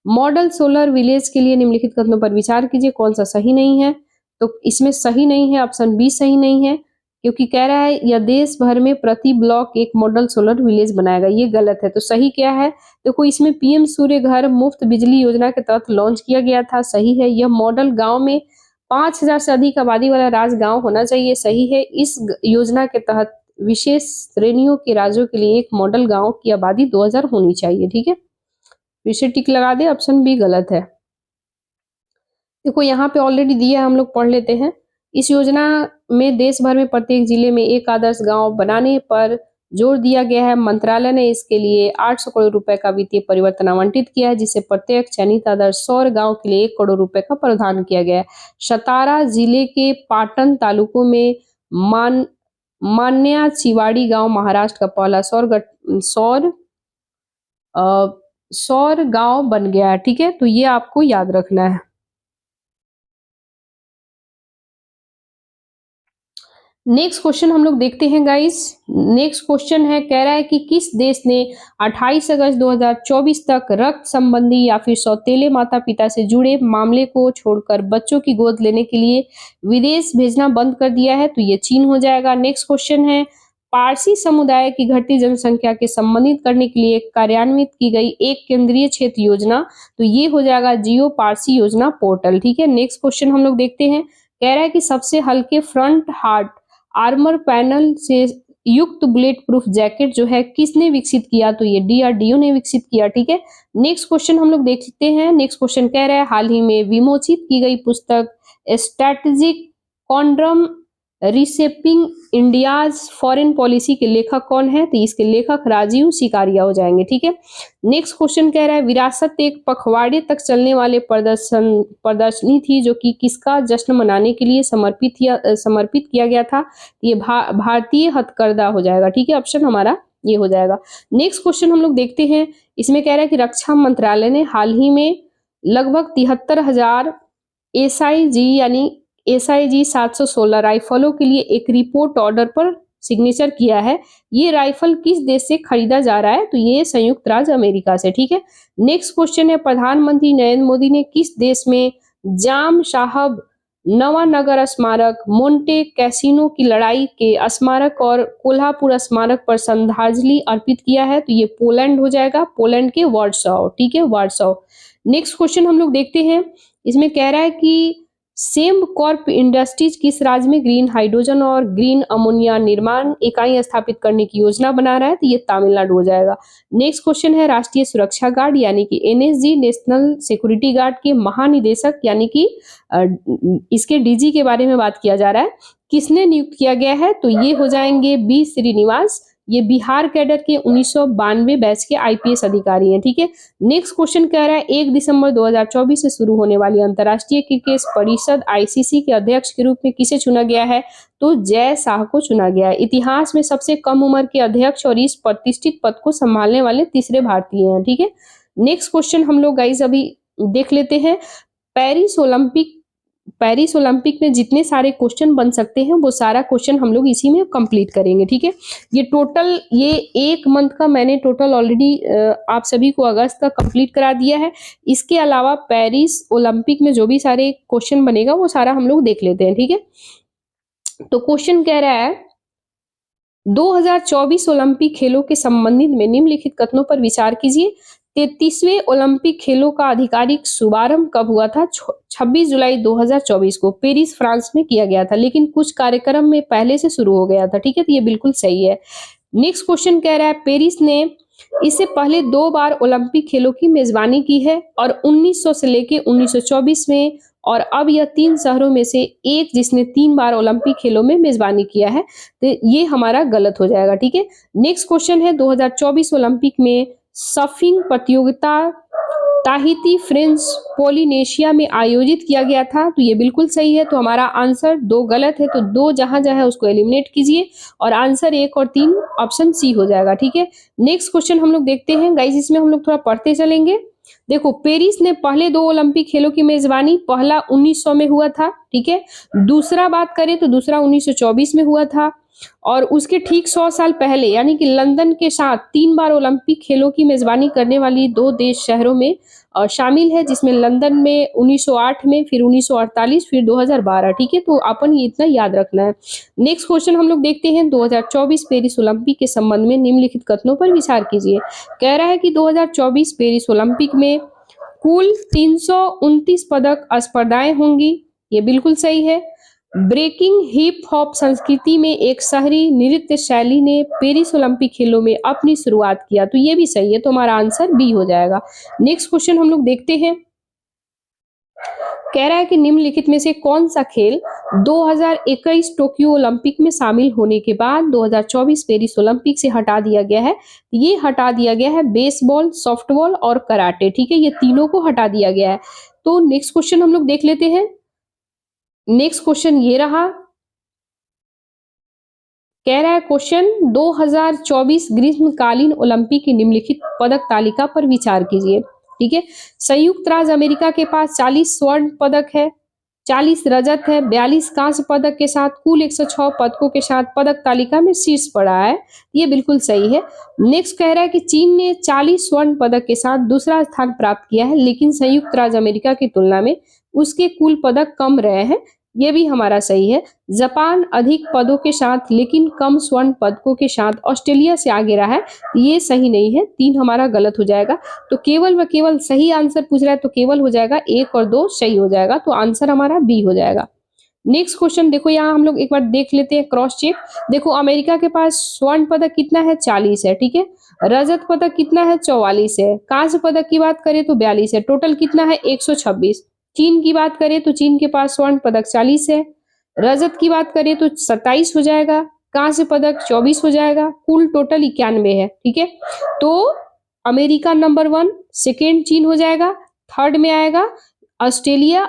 मॉडल सोलर विलेज के लिए निम्नलिखित कथनों पर विचार कीजिए, कौन सा सही नहीं है। तो इसमें सही नहीं है, ऑप्शन बी सही नहीं है, क्योंकि कह रहा है यह देश भर में प्रति ब्लॉक एक मॉडल सोलर विलेज बनाएगा, ये गलत है। तो सही क्या है, देखो इसमें पीएम सूर्य घर मुफ्त बिजली योजना के तहत लॉन्च किया गया था, सही है। यह मॉडल गांव में 5,000 से अधिक आबादी वाला राज गांव होना चाहिए, सही है। इस योजना के तहत विशेष श्रेणियों के राज्यों के लिए एक मॉडल गांव की आबादी 2000 होनी चाहिए, ठीक है। इसे टिक लगा दे, ऑप्शन बी गलत है। देखो यहाँ पे ऑलरेडी दिया है, हम लोग पढ़ लेते हैं। इस योजना में देश भर में प्रत्येक जिले में एक आदर्श गांव बनाने पर जोर दिया गया है। मंत्रालय ने इसके लिए 800 करोड़ रुपए का वित्तीय परिवर्तन आवंटित किया है, जिससे प्रत्येक चयनित आदर्श सौर गांव के लिए 1 करोड़ रुपए का प्रावधान किया गया है। सतारा जिले के पाटन तालुकों में मान्या चिवाड़ी गांव महाराष्ट्र का पहला सौर सौर गांव बन गया है, ठीक है। तो ये आपको याद रखना है। नेक्स्ट क्वेश्चन हम लोग देखते हैं गाइस। नेक्स्ट क्वेश्चन है, कह रहा है कि किस देश ने 28 अगस्त 2024 तक रक्त संबंधी या फिर सौतेले माता पिता से जुड़े मामले को छोड़कर बच्चों की गोद लेने के लिए विदेश भेजना बंद कर दिया है। तो ये चीन हो जाएगा। नेक्स्ट क्वेश्चन है, पारसी समुदाय की घटती जनसंख्या के संबंधित करने के लिए कार्यान्वित की गई एक केंद्रीय क्षेत्र योजना, तो ये हो जाएगा जियो पारसी योजना पोर्टल, ठीक है। नेक्स्ट क्वेश्चन हम लोग देखते हैं, कह रहा है कि सबसे हल्के फ्रंट हार्ट आर्मर पैनल से युक्त बुलेट प्रूफ जैकेट जो है किसने विकसित किया, तो ये डीआरडीओ ने विकसित किया, ठीक है। नेक्स्ट क्वेश्चन हम लोग देखते हैं। नेक्स्ट क्वेश्चन कह रहा है, हाल ही में विमोचित की गई पुस्तक स्ट्रैटेजिक कॉन्ड्रम रिसेपिंग इंडियाज फॉरेन पॉलिसी के लेखक कौन है, तो इसके लेखक राजीव सिकारिया हो जाएंगे, ठीक है। नेक्स्ट क्वेश्चन कह रहा है, विरासत एक पखवाड़े तक चलने वाले प्रदर्शनी थी जो कि किसका जश्न मनाने के लिए समर्पित किया गया था, ये भारतीय हथकरघा हो जाएगा, ठीक है। ऑप्शन हमारा ये हो जाएगा। नेक्स्ट क्वेश्चन हम लोग देखते हैं। इसमें कह रहा है कि रक्षा मंत्रालय ने हाल ही में लगभग 73,000 एसआईजी यानी SIG 716 राइफलों के लिए एक रिपोर्ट ऑर्डर पर सिग्नेचर किया है। ये राइफल किस देश से खरीदा जा रहा है, तो ये संयुक्त राज्य अमेरिका से, ठीक है। नेक्स्ट क्वेश्चन है, प्रधानमंत्री नरेंद्र मोदी ने किस देश में जाम साहब नवानगर स्मारक, मोंटे कैसिनो की लड़ाई के स्मारक और कोल्हापुर स्मारक पर श्रद्धांजलि अर्पित किया है, तो ये पोलैंड हो जाएगा, पोलैंड के वार्सो, ठीक है, वार्सो। नेक्स्ट क्वेश्चन हम लोग देखते हैं। इसमें कह रहा है कि सेम कॉर्प इंडस्ट्रीज किस राज्य में ग्रीन हाइड्रोजन और ग्रीन अमोनिया निर्माण इकाई स्थापित करने की योजना बना रहा है, तो ये तमिलनाडु हो जाएगा। नेक्स्ट क्वेश्चन है, राष्ट्रीय सुरक्षा गार्ड यानी कि NSG नेशनल सिक्योरिटी गार्ड के महानिदेशक यानी कि इसके DG के बारे में बात किया जा रहा है, किसने नियुक्त किया गया है, तो ये हो जाएंगे B श्रीनिवास। ये बिहार कैडर के 1992 बैच के IPS अधिकारी हैं, ठीक है। नेक्स्ट क्वेश्चन कह रहा है, 1 दिसंबर 2024 से शुरू होने वाली अंतर्राष्ट्रीय क्रिकेट परिषद ICC के अध्यक्ष के रूप में किसे चुना गया है, तो जय शाह को चुना गया है। इतिहास में सबसे कम उम्र के अध्यक्ष और इस प्रतिष्ठित पद को संभालने वाले तीसरे भारतीय हैं, ठीक है। नेक्स्ट क्वेश्चन हम लोग गाइज अभी देख लेते हैं। पेरिस ओलंपिक में जितने सारे क्वेश्चन बन सकते हैं वो सारा क्वेश्चन हम लोग इसी में कंप्लीट करेंगे, ठीक है। ये 1 मंथ का मैंने टोटल ऑलरेडी आप सभी को अगस्त तक कंप्लीट करा दिया है। इसके अलावा पेरिस ओलंपिक में जो भी सारे क्वेश्चन बनेगा वो सारा हम लोग देख लेते हैं, ठीक है। तो क्वेश्चन कह रहा है, 2024 ओलंपिक खेलों के संबंधित में निम्नलिखित कथनों पर विचार कीजिए। 33वें ओलंपिक खेलों का आधिकारिक शुभारंभ कब हुआ था, 26 जुलाई 2024 को पेरिस फ्रांस में किया गया था, लेकिन कुछ कार्यक्रम में पहले से शुरू हो गया था, ठीक है। तो ये बिल्कुल सही है। नेक्स्ट क्वेश्चन कह रहा है, पेरिस ने इससे पहले 2 बार ओलंपिक खेलों की मेजबानी की है और 1900 से लेके 1924 में, और अब यह 3 शहरों में से एक जिसने 3 बार ओलंपिक खेलों में मेजबानी किया है, तो ये हमारा गलत हो जाएगा, ठीक है। नेक्स्ट क्वेश्चन है, 2024 ओलंपिक में सर्फिंग प्रतियोगिता ताहिती फ्रेंच पोलिनेशिया में आयोजित किया गया था, तो ये बिल्कुल सही है। तो हमारा आंसर 2 गलत है, तो 2 जहां जहां है उसको एलिमिनेट कीजिए और आंसर 1 और 3 ऑप्शन C हो जाएगा, ठीक है। नेक्स्ट क्वेश्चन हम लोग देखते हैं गाइस, इसमें हम लोग थोड़ा पढ़ते चलेंगे। देखो, पेरिस ने पहले 2 ओलंपिक खेलों की मेजबानी पहला 1900 में हुआ था, ठीक है। दूसरा बात करें तो दूसरा 1924 में हुआ था, और उसके ठीक 100 साल पहले यानी कि लंदन के साथ 3 बार ओलंपिक खेलों की मेजबानी करने वाली 2 देश शहरों में शामिल है, जिसमें लंदन में 1908 में, फिर 1948, फिर 2012। ठीक है, तो अपन ये इतना याद रखना है। नेक्स्ट क्वेश्चन हम लोग देखते हैं 2024 पेरिस ओलंपिक के संबंध में निम्नलिखित कथनों पर विचार कीजिए। कह रहा है कि 2024 पेरिस ओलंपिक में कुल 329 पदक स्पर्धाएं होंगी। ये बिल्कुल सही है। ब्रेकिंग हिप हॉप संस्कृति में एक शहरी नृत्य शैली ने पेरिस ओलंपिक खेलों में अपनी शुरुआत किया, तो ये भी सही है, तो हमारा आंसर बी हो जाएगा। नेक्स्ट क्वेश्चन हम लोग देखते हैं। कह रहा है कि निम्नलिखित में से कौन सा खेल 2021 टोक्यो ओलंपिक में शामिल होने के बाद 2024 पेरिस ओलंपिक से हटा दिया गया है। ये हटा दिया गया है बेसबॉल, सॉफ्टबॉल और कराटे। ठीक है, ये तीनों को हटा दिया गया है। तो नेक्स्ट क्वेश्चन हम लोग देख लेते हैं। नेक्स्ट क्वेश्चन ये रहा। कह रहा है क्वेश्चन 2024 ग्रीष्मकालीन ओलंपिक की निम्नलिखित पदक तालिका पर विचार कीजिए। ठीक है, संयुक्त राज्य अमेरिका के पास 40 स्वर्ण पदक है, 40 रजत है, 42 कांस्य पदक के साथ कुल 106 पदकों के साथ पदक तालिका में शीर्ष पर रहा है। ये बिल्कुल सही है। नेक्स्ट कह रहा है कि चीन ने 40 स्वर्ण पदक के साथ दूसरा स्थान प्राप्त किया है, लेकिन संयुक्त राज्य अमेरिका की तुलना में उसके कुल पदक कम रहे हैं। ये भी हमारा सही है। जापान अधिक पदों के साथ लेकिन कम स्वर्ण पदकों के साथ ऑस्ट्रेलिया से आगे रहा है। ये सही नहीं है, 3 हमारा गलत हो जाएगा। तो केवल व केवल सही आंसर पूछ रहा है, तो केवल हो जाएगा 1 और 2 सही हो जाएगा, तो आंसर हमारा बी हो जाएगा। नेक्स्ट क्वेश्चन देखो, यहाँ हम लोग एक बार देख लेते हैं क्रॉस चेक। देखो अमेरिका के पास स्वर्ण पदक कितना है, 40 है। ठीक है, रजत पदक कितना है, 44 है। कांस्य पदक की बात करें तो 42 है। टोटल कितना है, 126। चीन की बात करें तो चीन के पास स्वर्ण पदक 40 है। रजत की बात करें तो 27 हो जाएगा, कांस्य पदक 24 हो जाएगा, कुल टोटल 91 है। ठीक है, तो अमेरिका नंबर 1, सेकेंड चीन हो जाएगा, थर्ड में आएगा ऑस्ट्रेलिया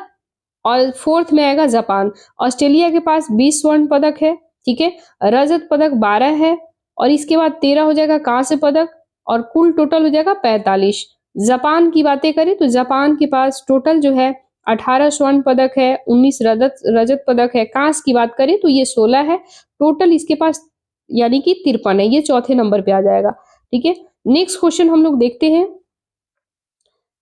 और फोर्थ में आएगा जापान। ऑस्ट्रेलिया के पास 20 स्वर्ण पदक है। ठीक है, रजत पदक 12 है और इसके बाद 13 हो जाएगा कांस्य पदक और कुल टोटल हो जाएगा 45। जापान की बातें करें तो जापान के पास टोटल जो है 18 स्वर्ण पदक है, 19 रजत पदक है। कांस्य की बात करें तो ये 16 है। टोटल इसके पास यानी कि 53 है। ये चौथे नंबर पे आ जाएगा। ठीक है, नेक्स्ट क्वेश्चन हम लोग देखते हैं।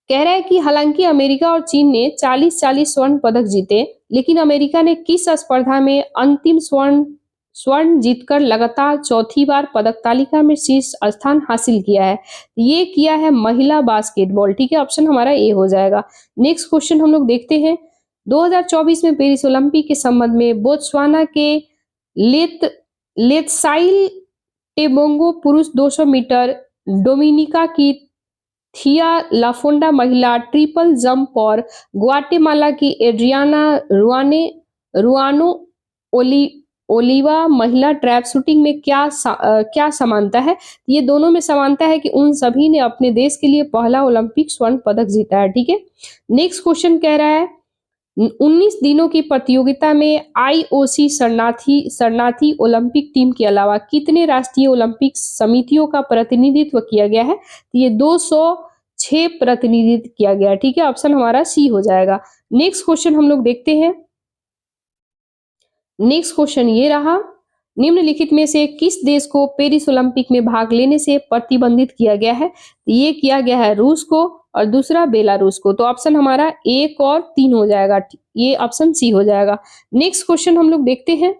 कह रहा है कि हालांकि अमेरिका और चीन ने 40-40 स्वर्ण पदक जीते, लेकिन अमेरिका ने किस स्पर्धा में अंतिम स्वर्ण जीतकर लगातार चौथी बार पदक तालिका में शीर्ष स्थान हासिल किया है। ये किया है महिला बास्केटबॉल। ठीक है, ऑप्शन हमारा ए हो जाएगा। नेक्स्ट क्वेश्चन हम लोग देखते हैं। 2024 में पेरिस ओलंपिक के संबंध में बोत्सवाना के लेतसाइल टेबोंगो पुरुष 200 मीटर, डोमिनिका की थिया लाफोंडा महिला ट्रिपल जंप और ग्वाटेमाला की एड्रियाना रुआनो ओलिवा महिला ट्रैप शूटिंग में क्या समानता है? ये दोनों में समानता है कि उन सभी ने अपने देश के लिए पहला ओलंपिक स्वर्ण पदक जीता है। ठीक है, नेक्स्ट क्वेश्चन कह रहा है 19 दिनों की प्रतियोगिता में आईओसी शरणार्थी ओलंपिक टीम के अलावा कितने राष्ट्रीय ओलंपिक समितियों का प्रतिनिधित्व किया गया है? ये 206 प्रतिनिधित्व किया गया है। ठीक है, ऑप्शन हमारा सी हो जाएगा। नेक्स्ट क्वेश्चन हम लोग देखते हैं। नेक्स्ट क्वेश्चन ये रहा। निम्नलिखित में से किस देश को पेरिस ओलंपिक में भाग लेने से प्रतिबंधित किया गया है? ये किया गया है रूस को और दूसरा बेलारूस को। तो ऑप्शन हमारा 1 और 3 हो जाएगा। ये ऑप्शन सी हो जाएगा। नेक्स्ट क्वेश्चन हम लोग देखते हैं।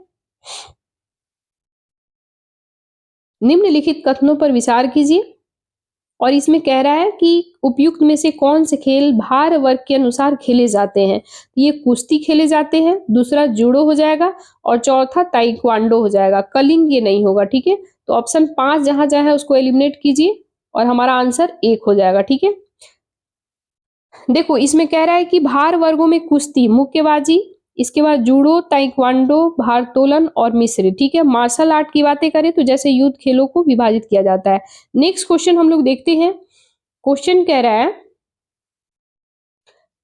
निम्नलिखित कथनों पर विचार कीजिए और इसमें कह रहा है कि उपयुक्त में से कौन से खेल भार वर्ग के अनुसार खेले जाते हैं? ये कुश्ती खेले जाते हैं, दूसरा जूडो हो जाएगा और चौथा ताइक्वांडो हो जाएगा। कलिंग ये नहीं होगा। ठीक है, तो ऑप्शन 5 जहां जहां है उसको एलिमिनेट कीजिए और हमारा आंसर 1 हो जाएगा। ठीक है, देखो इसमें कह रहा है कि भार वर्गों में कुश्ती, मुक्केबाजी, इसके बाद जूडो, ताइक्वांडो, भारोत्तोलन और मिश्र। ठीक है, मार्शल आर्ट की बातें करें तो जैसे युद्ध खेलों को विभाजित किया जाता है। नेक्स्ट क्वेश्चन हम लोग देखते हैं। क्वेश्चन कह रहा है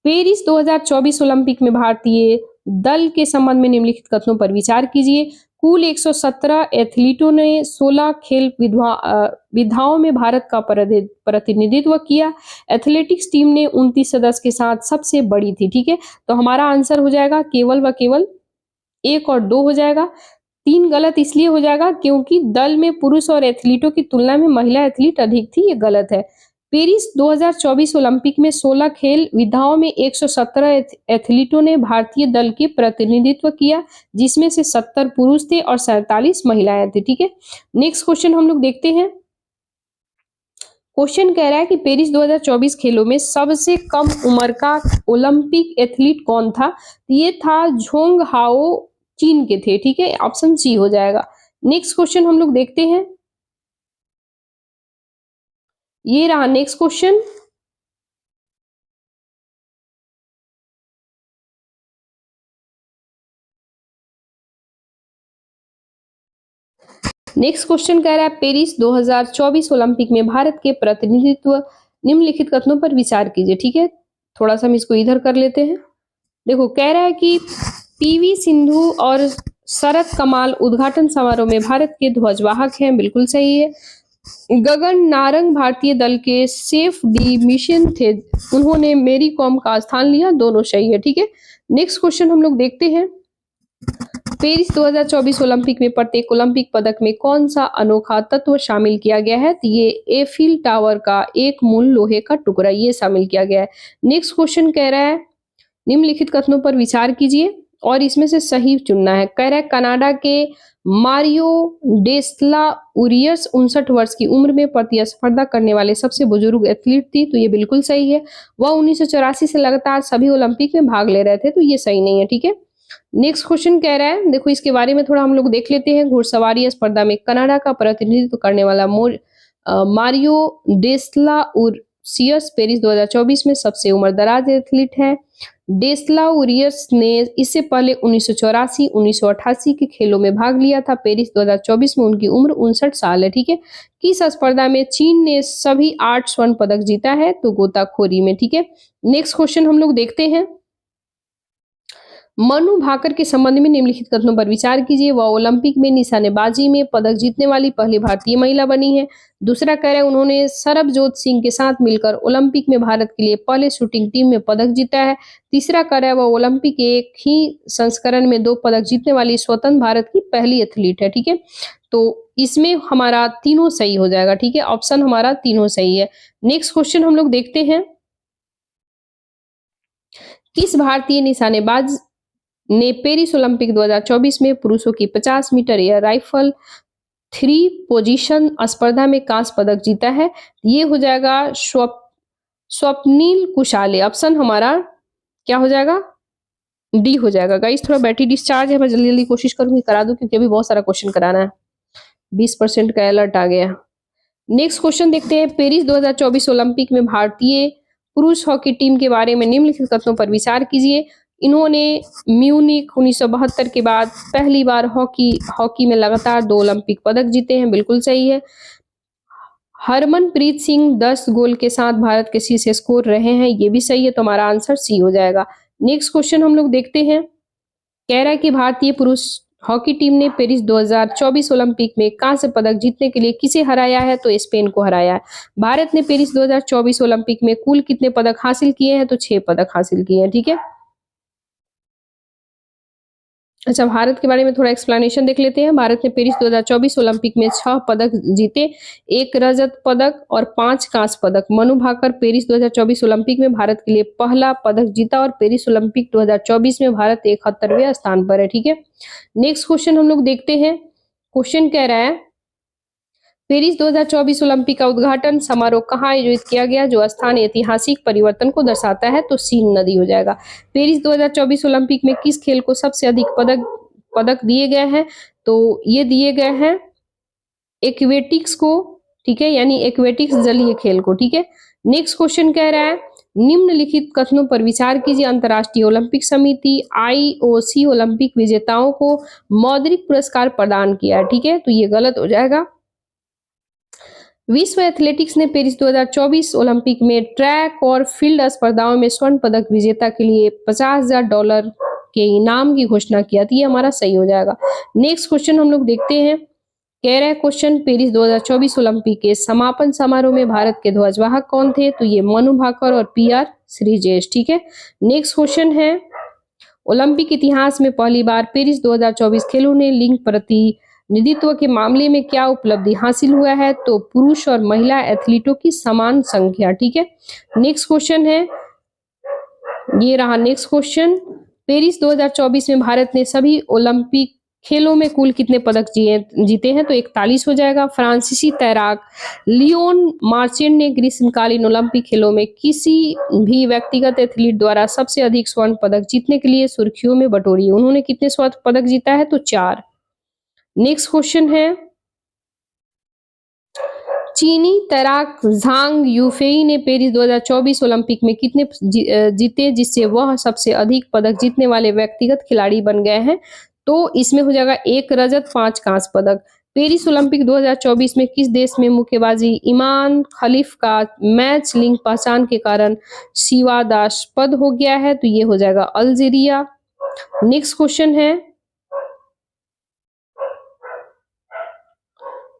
पेरिस 2024 ओलंपिक में भारतीय दल के संबंध में निम्नलिखित कथनों पर विचार कीजिए। कुल 117 एथलीटों ने 16 खेल विधाओं में भारत का प्रतिनिधित्व किया। एथलेटिक्स टीम ने 29 सदस्य के साथ सबसे बड़ी थी। ठीक है, तो हमारा आंसर हो जाएगा केवल व केवल 1 और 2 हो जाएगा। 3 गलत इसलिए हो जाएगा क्योंकि दल में पुरुष और एथलीटों की तुलना में महिला एथलीट अधिक थी। ये गलत है। पेरिस 2024 ओलंपिक में 16 खेल विधाओं में 117 एथलीटों ने भारतीय दल के प्रतिनिधित्व किया, जिसमें से 70 पुरुष थे और 47 महिलाएं थी। ठीक है, नेक्स्ट क्वेश्चन हम लोग देखते हैं। क्वेश्चन कह रहा है कि पेरिस 2024 खेलों में सबसे कम उम्र का ओलंपिक एथलीट कौन था? ये था झोंग हाओ, चीन के थे। ठीक है, ऑप्शन सी हो जाएगा। नेक्स्ट क्वेश्चन हम लोग देखते हैं। ये रहा नेक्स्ट क्वेश्चन। नेक्स्ट क्वेश्चन कह रहा है पेरिस 2024 ओलंपिक में भारत के प्रतिनिधित्व निम्नलिखित कथनों पर विचार कीजिए। ठीक है, थोड़ा सा हम इसको इधर कर लेते हैं। देखो, कह रहा है कि पीवी सिंधु और शरत कमाल उद्घाटन समारोह में भारत के ध्वजवाहक हैं, बिल्कुल सही है। गगन नारंग भारतीय दल के सेफ डी मिशन थे, उन्होंने मेरी कॉम का स्थान लिया, दोनों सही है। ठीक है, नेक्स्ट क्वेश्चन हम लोग देखते हैं। पेरिस 2024 ओलंपिक में प्रत्येक ओलंपिक पदक में कौन सा अनोखा तत्व शामिल किया गया है? तो ये एफिल टावर का एक मूल लोहे का टुकड़ा ये शामिल किया गया है। नेक्स्ट क्वेश्चन कह रहा है निम्नलिखित कथनों पर विचार कीजिए और इसमें से सही चुनना है। कह रहा है कनाडा के मारियो डेस्ला उरियस 59 वर्ष की उम्र में प्रतिस्पर्धा करने वाले सबसे बुजुर्ग एथलीट थी, तो ये बिल्कुल सही है। वह 1984 से लगातार सभी ओलंपिक में भाग ले रहे थे, तो ये सही नहीं है। ठीक है, नेक्स्ट क्वेश्चन कह रहा है, देखो इसके बारे में थोड़ा हम लोग देख लेते हैं। घुड़सवारी स्पर्धा में कनाडा का प्रतिनिधित्व करने वाला मारियो डेस्ला उरियस पेरिस 2024 में सबसे उम्रदराज एथलीट है। डेस्ला उरियस ने इससे पहले 1984, 1988 के खेलों में भाग लिया था। पेरिस 2024 में उनकी उम्र 59 साल है। ठीक है, किस स्पर्धा में चीन ने सभी 8 स्वर्ण पदक जीता है? तो गोताखोरी में। ठीक है, नेक्स्ट क्वेश्चन हम लोग देखते हैं। मनु भाकर के संबंध में निम्नलिखित कथनों पर विचार कीजिए। वह ओलंपिक में निशानेबाजी में पदक जीतने वाली पहली भारतीय महिला बनी है। दूसरा कह रहे हैं उन्होंने सरबजोत सिंह के साथ मिलकर ओलंपिक में भारत के लिए पहले शूटिंग टीम में पदक जीता है। तीसरा कह रहा है वह ओलंपिक के एक ही संस्करण में 2 पदक जीतने वाली स्वतंत्र भारत की पहली एथलीट है। ठीक है, तो इसमें हमारा तीनों सही हो जाएगा। ठीक है, ऑप्शन हमारा तीनों सही है। नेक्स्ट क्वेश्चन हम लोग देखते हैं। किस भारतीय निशानेबाज ने पेरिस ओलंपिक 2024 में पुरुषों की 50 मीटर एयर राइफल 3 पोजीशन स्पर्धा में कांस्य पदक जीता है? ये हो जाएगा स्वप्निल कुशाले। ऑप्शन हमारा क्या हो जाएगा? डी हो जाएगा। गाइस थोड़ा बैटरी डिस्चार्ज है, मैं जल्दी जल्दी कोशिश करूंगी करा दूं क्योंकि अभी बहुत सारा क्वेश्चन कराना है। 20% का अलर्ट आ गया। नेक्स्ट क्वेश्चन देखते हैं। पेरिस 2024 ओलंपिक में भारतीय पुरुष हॉकी टीम के बारे में निम्नलिखित कथनों पर विचार कीजिए। इन्होंने म्यूनिक 1972 के बाद पहली बार हॉकी में लगातार 2 ओलंपिक पदक जीते हैं, बिल्कुल सही है। हरमनप्रीत सिंह 10 गोल के साथ भारत के शीर्ष स्कोर रहे हैं, ये भी सही है, तो हमारा आंसर सी हो जाएगा। नेक्स्ट क्वेश्चन हम लोग देखते हैं। कह रहा है कि भारतीय पुरुष हॉकी टीम ने पेरिस 2024 ओलंपिक में कांस्य पदक जीतने के लिए किसे हराया है? तो स्पेन को हराया है। भारत ने पेरिस 2024 ओलंपिक में कुल कितने पदक हासिल किए हैं? तो 6 पदक हासिल किए हैं। ठीक है, अच्छा भारत के बारे में थोड़ा एक्सप्लेनेशन देख लेते हैं। भारत ने पेरिस 2024 ओलंपिक में 6 पदक जीते, 1 रजत पदक और 5 कांस्य पदक। मनु भाकर पेरिस 2024 ओलंपिक में भारत के लिए पहला पदक जीता और पेरिस ओलंपिक 2024 में भारत 71वें स्थान पर है। ठीक है, नेक्स्ट क्वेश्चन हम लोग देखते हैं। क्वेश्चन कह रहा है पेरिस 2024 ओलंपिक का उद्घाटन समारोह कहाँ आयोजित किया गया जो स्थान ऐतिहासिक परिवर्तन को दर्शाता है? तो सीन नदी हो जाएगा। पेरिस 2024 ओलंपिक में किस खेल को सबसे अधिक पदक दिए गए हैं? तो ये दिए गए हैं एक्वेटिक्स को। ठीक है, यानी एक्वेटिक्स जलीय खेल को। ठीक है, नेक्स्ट क्वेश्चन कह रहा है निम्नलिखित कथनों पर विचार कीजिए। अंतर्राष्ट्रीय ओलंपिक समिति IOC ओलंपिक विजेताओं को मौद्रिक पुरस्कार प्रदान किया है। ठीक है, तो ये गलत हो जाएगा। विश्व एथलेटिक्स ने पेरिस 2024 ओलंपिक में ट्रैक और फील्ड स्पर्धाओं में स्वर्ण पदक विजेता के लिए $50,000 के इनाम की घोषणा किया थी, ये हमारा सही हो जाएगा। नेक्स्ट क्वेश्चन हम लोग देखते हैं। कह रहा है क्वेश्चन पेरिस 2024 ओलंपिक के समापन समारोह में भारत के ध्वजवाहक कौन थे? तो ये मनु भाकर और PR श्रीजेश। ठीक है, नेक्स्ट क्वेश्चन है ओलंपिक इतिहास में पहली बार पेरिस 2024 खेलों ने लिंग प्रति नेतृत्व के मामले में क्या उपलब्धि हासिल हुआ है? तो पुरुष और महिला एथलीटों की समान संख्या। ठीक है, नेक्स्ट क्वेश्चन है, ये रहा नेक्स्ट क्वेश्चन। पेरिस 2024 में भारत ने सभी ओलंपिक खेलों में कुल कितने पदक जीते हैं? तो 41 हो जाएगा। फ्रांसीसी तैराक लियोन मार्चेंट ने ग्रीष्मकालीन ओलंपिक खेलों में किसी भी व्यक्तिगत एथलीट द्वारा सबसे अधिक स्वर्ण पदक जीतने के लिए सुर्खियों में बटोरी। उन्होंने कितने स्वर्ण पदक जीता है? तो 4। नेक्स्ट क्वेश्चन है, चीनी तैराक झांग यूफेई ने पेरिस 2024 ओलंपिक में कितने जीते, जिससे वह सबसे अधिक पदक जीतने वाले व्यक्तिगत खिलाड़ी बन गए हैं? तो इसमें हो जाएगा 1 रजत 5 कांस्य पदक। पेरिस ओलंपिक 2024 में किस देश में मुक्केबाजी ईमान खलीफ का मैच लिंक पहचान के कारण विवादास्पद हो गया है? तो ये हो जाएगा अल्जीरिया। नेक्स्ट क्वेश्चन है,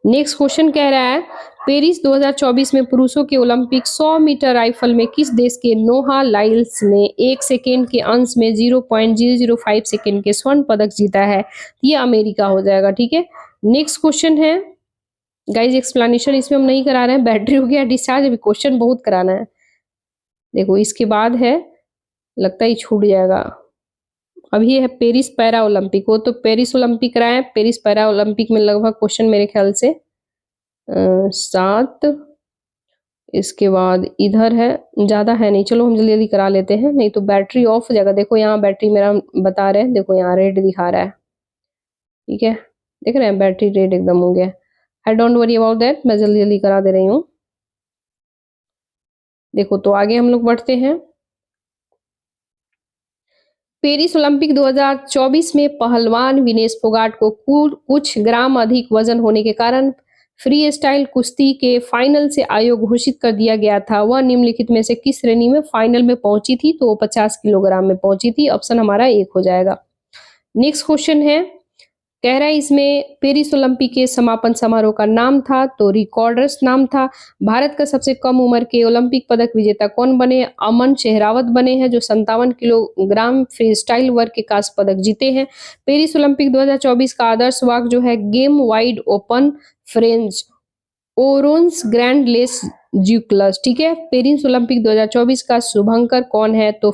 नेक्स्ट क्वेश्चन कह रहा है, पेरिस 2024 में पुरुषों के ओलंपिक 100 मीटर राइफल में किस देश के नोहा लाइल्स ने 1 सेकेंड के अंश में 0.005 सेकेंड के स्वर्ण पदक जीता है? ये अमेरिका हो जाएगा। ठीक है, नेक्स्ट क्वेश्चन है, गाइज एक्सप्लेनेशन इसमें हम नहीं करा रहे हैं, बैटरी हो गया डिस्चार्ज, अभी क्वेश्चन बहुत कराना है। देखो इसके बाद है, लगता है छूट जाएगा। अभी है पेरिस पैरा ओलंपिक, वो तो पेरिस ओलंपिक कराए, पेरिस पैरा ओलंपिक में लगभग क्वेश्चन मेरे ख्याल से 7। इसके बाद इधर है, ज्यादा है नहीं, चलो हम जल्दी जल्दी करा लेते हैं, नहीं तो बैटरी ऑफ हो जाएगा। देखो यहाँ बैटरी मेरा बता रहे हैं, देखो यहाँ रेड दिखा रहा है। ठीक है, देख रहे हैं बैटरी रेड एकदम हो गया है। डोंट वरी अबाउट दैट, मैं जल्दी जल्दी करा दे रही हूँ। देखो तो आगे हम लोग बढ़ते हैं। पेरिस ओलंपिक 2024 में पहलवान विनेश फोगाट को कुछ ग्राम अधिक वजन होने के कारण फ्री स्टाइल कुश्ती के फाइनल से आयोग घोषित कर दिया गया था। वह निम्नलिखित में से किस श्रेणी में फाइनल में पहुंची थी? तो 50 किलोग्राम में पहुंची थी। ऑप्शन हमारा 1 हो जाएगा। नेक्स्ट क्वेश्चन है, कह रहा है इसमें पेरिस ओलंपिक के समापन समारोह का नाम था? तो रिकॉर्डर्स नाम था। भारत का सबसे कम उम्र के ओलंपिक पदक विजेता कौन बने? अमन शेहरावत बने हैं, जो 57 किलोग्राम फ्री स्टाइल वर्ग के कांस्य पदक जीते हैं। पेरिस ओलंपिक 2024 का आदर्श वाक जो है, गेम वाइड ओपन फ्रेंच ओरोन्स ग्रैंड लेस ज्यूक्लस। ठीक है, पेरिस ओलंपिक 2024 का शुभंकर कौन है? तो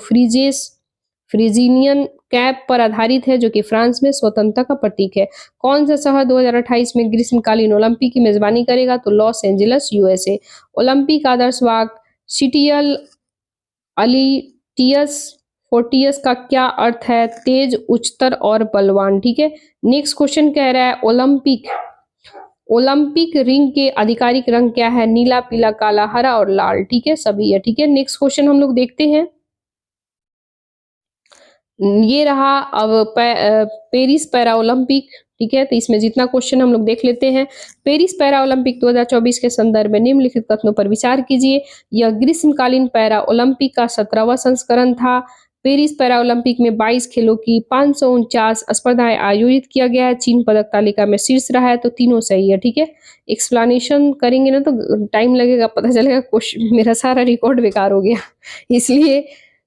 फ्रिजीनियन कैप पर आधारित है, जो कि फ्रांस में स्वतंत्रता का प्रतीक है। कौन सा शहर 2028 में ग्रीष्मकालीन ओलंपिक की मेजबानी करेगा? तो लॉस एंजलिस यूएसए। ओलंपिक आदर्श वाक सिटियल अलिटियस फोर्टियस का क्या अर्थ है? तेज, उच्चतर और बलवान। ठीक है, नेक्स्ट क्वेश्चन कह रहा है, ओलंपिक रिंग के आधिकारिक रंग क्या है? नीला, पीला, काला, हरा और लाल। ठीक है, सभी है। ठीक है, नेक्स्ट क्वेश्चन हम लोग देखते हैं। ये रहा अब पेरिस पैरा ओलंपिक। ठीक है, तो इसमें जितना क्वेश्चन हम लोग देख लेते हैं। पेरिस पैरा ओलंपिक 2024 के संदर्भ में निम्नलिखित कथनों पर विचार कीजिए। यह ग्रीष्मकालीन पैरा ओलंपिक का 17वां संस्करण था। पेरिस पैरा ओलंपिक में 22 खेलों की 549 स्पर्धाएं आयोजित किया गया है। चीन पदक तालिका में शीर्ष रहा है। तो तीनों सही है। ठीक है, एक्सप्लेनेशन करेंगे ना तो टाइम लगेगा, पता चलेगा क्वेश्चन मेरा सारा रिकॉर्ड बेकार हो गया इसलिए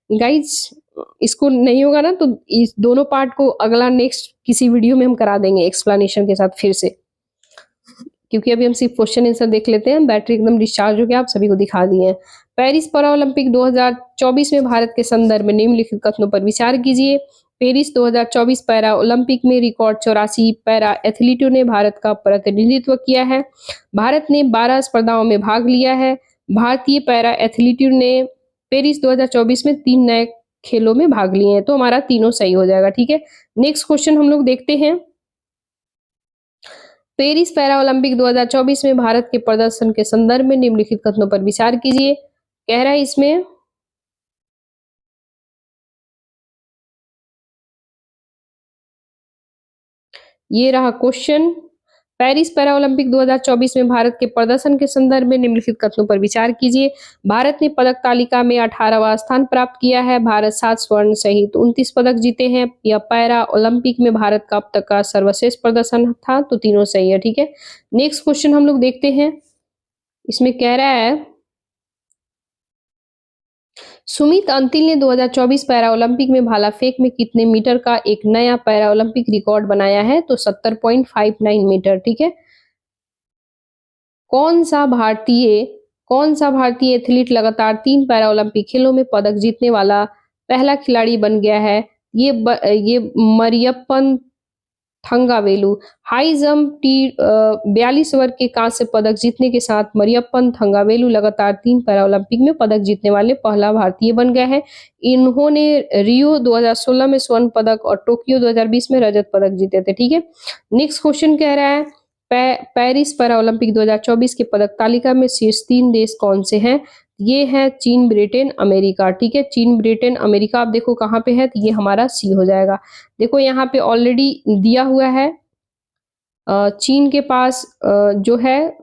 गाइज इसको नहीं होगा ना तो इस दोनों पार्ट को अगला नेक्स्ट किसी वीडियो में हम करा देंगे एक्सप्लेनेशन के साथ फिर से, क्योंकि अभी हम सिर्फ क्वेश्चन आंसर देख लेते हैं। बैटरी एकदम डिस्चार्ज हो गया, आप सभी को दिखा दिए हैं। पेरिस पैरा ओलंपिक 2024 में भारत के संदर्भ में निम्नलिखित कथनों पर विचार कीजिए। पेरिस 2024 पैरा ओलंपिक में रिकॉर्ड 84 पैरा एथलीटों ने भारत का प्रतिनिधित्व किया है। भारत ने 12 स्पर्धाओं में भाग लिया है। भारतीय पैरा एथलीटों ने पेरिस 2024 में 3 नए खेलों में भाग लिए हैं। तो हमारा तीनों सही हो जाएगा। ठीक है, नेक्स्ट क्वेश्चन हम लोग देखते हैं। पेरिस पैरा ओलंपिक 2024 में भारत के प्रदर्शन के संदर्भ में निम्नलिखित कथनों पर विचार कीजिए। कह रहा है इसमें, ये रहा क्वेश्चन, पेरिस पैरा ओलंपिक 2024 में भारत के प्रदर्शन के संदर्भ में निम्नलिखित कथनों पर विचार कीजिए। भारत ने पदक तालिका में 18वां स्थान प्राप्त किया है। भारत 7 स्वर्ण सहित 29 पदक जीते हैं। यह पैरा ओलंपिक में भारत का अब तक का सर्वश्रेष्ठ प्रदर्शन था। तो तीनों सही है। ठीक है, नेक्स्ट क्वेश्चन हम लोग देखते हैं। इसमें कह रहा है, सुमित अंतिल ने 2024 पैरा ओलंपिक में भाला फेंक में कितने मीटर का एक नया पैरा ओलंपिक रिकॉर्ड बनाया है? तो 70.59 मीटर। ठीक है। कौन सा भारतीय एथलीट लगातार 3 पैरा ओलंपिक खेलों में पदक जीतने वाला पहला खिलाड़ी बन गया है? ये मरियप्पन थंगावेलु। हाई जंप 42 वर्ग के कांस्य पदक जीतने के साथ मरियप्पन थंगावेलु लगातार 3 पैरा ओलंपिक में पदक जीतने वाले पहला भारतीय बन गए हैं। इन्होंने रियो 2016 में स्वर्ण पदक और टोक्यो 2020 में रजत पदक जीते थे। ठीक है। नेक्स्ट क्वेश्चन कह रहा है पेरिस पैरा ओलंपिक 2024 के पदक तालिका में शीर्ष 3 देश कौन से हैं? ये है चीन, ब्रिटेन, अमेरिका। ठीक है। चीन, ब्रिटेन, अमेरिका। आप देखो कहाँ पे है, तो ये हमारा सी हो जाएगा। देखो यहाँ पे ऑलरेडी दिया हुआ है। चीन के पास जो है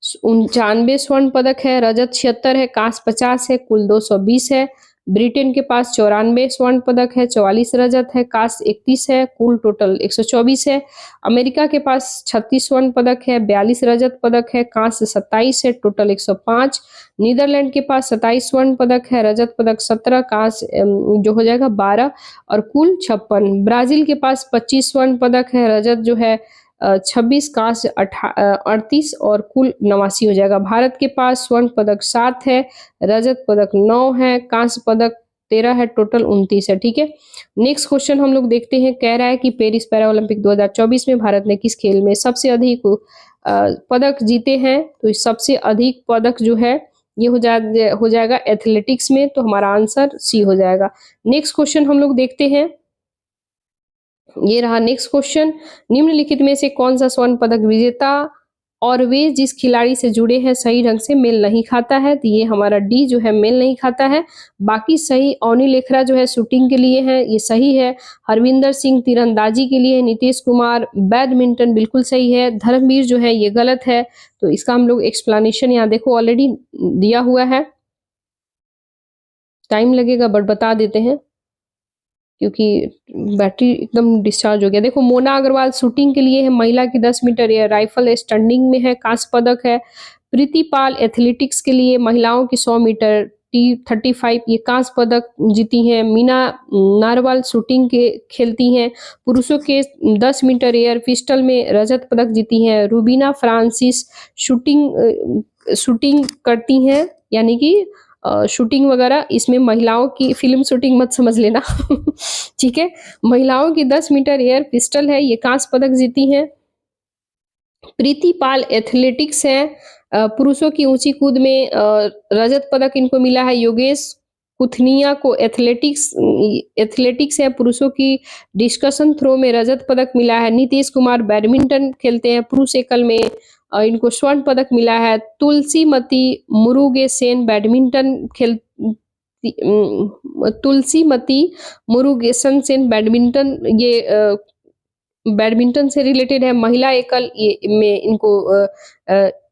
95 स्वर्ण पदक है, रजत 76 है, कांस्य 50 है, कुल 220 है। ब्रिटेन के पास 94 स्वर्ण पदक है, 44 रजत है, कांस्य 31 है, कुल टोटल 124 है। अमेरिका के पास 36 स्वर्ण पदक है, 42 रजत पदक है, कांस्य 27 है, टोटल 105। नीदरलैंड के पास 27 स्वर्ण पदक है, रजत पदक 17, कांस्य जो हो जाएगा 12 और कुल 56। ब्राजील के पास 25 स्वर्ण पदक है, रजत जो है 26, कांस्य 38 और कुल 89 हो जाएगा। भारत के पास स्वर्ण पदक 7 है, रजत पदक 9 है, कांस्य पदक 13 है, टोटल 29 है। ठीक है। नेक्स्ट क्वेश्चन हम लोग देखते हैं। कह रहा है कि पेरिस पैरा ओलंपिक 2024 में भारत ने किस खेल में सबसे अधिक पदक जीते हैं? तो सबसे अधिक पदक जो है ये हो जाएगा एथलेटिक्स में, तो हमारा आंसर सी हो जाएगा। नेक्स्ट क्वेश्चन हम लोग देखते हैं। ये रहा नेक्स्ट क्वेश्चन। निम्नलिखित में से कौन सा स्वर्ण पदक विजेता और वे जिस खिलाड़ी से जुड़े हैं सही ढंग से मेल नहीं खाता है? तो ये हमारा डी जो है मेल नहीं खाता है। बाकी सही। अवनी लेखरा जो है शूटिंग के लिए है, ये सही है। हरविंदर सिंह तीरंदाजी के लिए, नीतीश कुमार बैडमिंटन बिल्कुल सही है। धर्मवीर जो है ये गलत है। तो इसका हम लोग एक्सप्लेनेशन यहाँ देखो ऑलरेडी दिया हुआ है। टाइम लगेगा बट बता देते हैं क्योंकि बैटरी एकदम डिस्चार्ज हो गया। देखो मोना अग्रवाल शूटिंग के लिए है, महिला की 10 मीटर एयर राइफल स्टैंडिंग में है, कांस्य पदक है। प्रीति पाल एथलेटिक्स के लिए महिलाओं की 100 मीटर T35 ये कांस्य पदक जीती हैं। मीना नारवाल शूटिंग के खेलती हैं। पुरुषों के 10 मीटर एयर पिस्टल में रजत पदक जीती हैं। रूबीना फ्रांसिस शूटिंग करती हैं, यानी कि शूटिंग वगैरह इसमें महिलाओं की फिल्म शूटिंग मत समझ लेना। ठीक है। महिलाओं की 10 मीटर एयर पिस्टल है, ये कांस्य पदक जीती हैं। प्रीति पाल एथलेटिक्स है। पुरुषों की ऊंची कूद में रजत पदक इनको मिला है। योगेश कुथनिया को एथलेटिक्स है, पुरुषों की डिस्कशन थ्रो में रजत पदक मिला है। नीतीश कुमार बैडमिंटन खेलते हैं, पुरुष एकल में इनको स्वर्ण पदक मिला है। तुलसीमती मुरुगेसेन बैडमिंटन खेल तुलसीमती मुरुगेसन सेन बैडमिंटन ये बैडमिंटन से रिलेटेड है। महिला एकल ये में इनको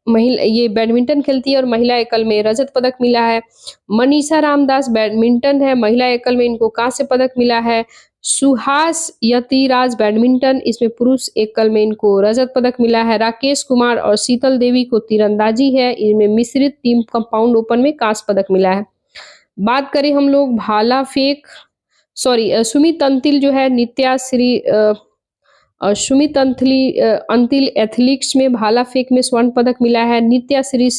महिला ये बैडमिंटन खेलती है और महिला एकल में रजत पदक मिला है। मनीषा रामदास बैडमिंटन है, महिला एकल में इनको कांस्य पदक मिला है। सुहास यतिराज बैडमिंटन, इसमें पुरुष एकल में इनको रजत पदक मिला है। राकेश कुमार और शीतल देवी को तीरंदाजी है, इनमें मिश्रित टीम कंपाउंड ओपन में कांस्य पदक मिला है। बात करें हम लोग भाला फेंक सुमित अंतिल जो है सुमित अंतिल एथलेटिक्स में भाला फेंक में स्वर्ण पदक मिला है। नित्या श्री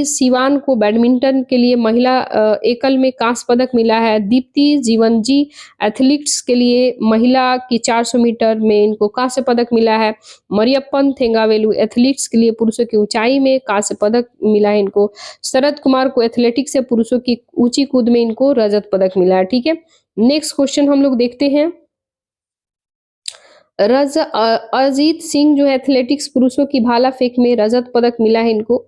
सिवान को बैडमिंटन के लिए महिला एकल में कांस्य पदक मिला है। दीप्ति जीवनजी एथलेटिक्स के लिए महिला की 400 मीटर में इनको कांस्य पदक मिला है। मरियप्पन थेंगावेलु एथलेटिक्स के लिए पुरुषों की ऊंचाई में कांस्य पदक मिला है इनको। शरद कुमार को एथलेटिक्स से पुरुषों की ऊंची कूद में इनको रजत पदक मिला है। ठीक है। नेक्स्ट क्वेश्चन हम लोग देखते हैं। अजीत सिंह जो है एथलेटिक्स पुरुषों की भाला फेंक में रजत पदक मिला है इनको।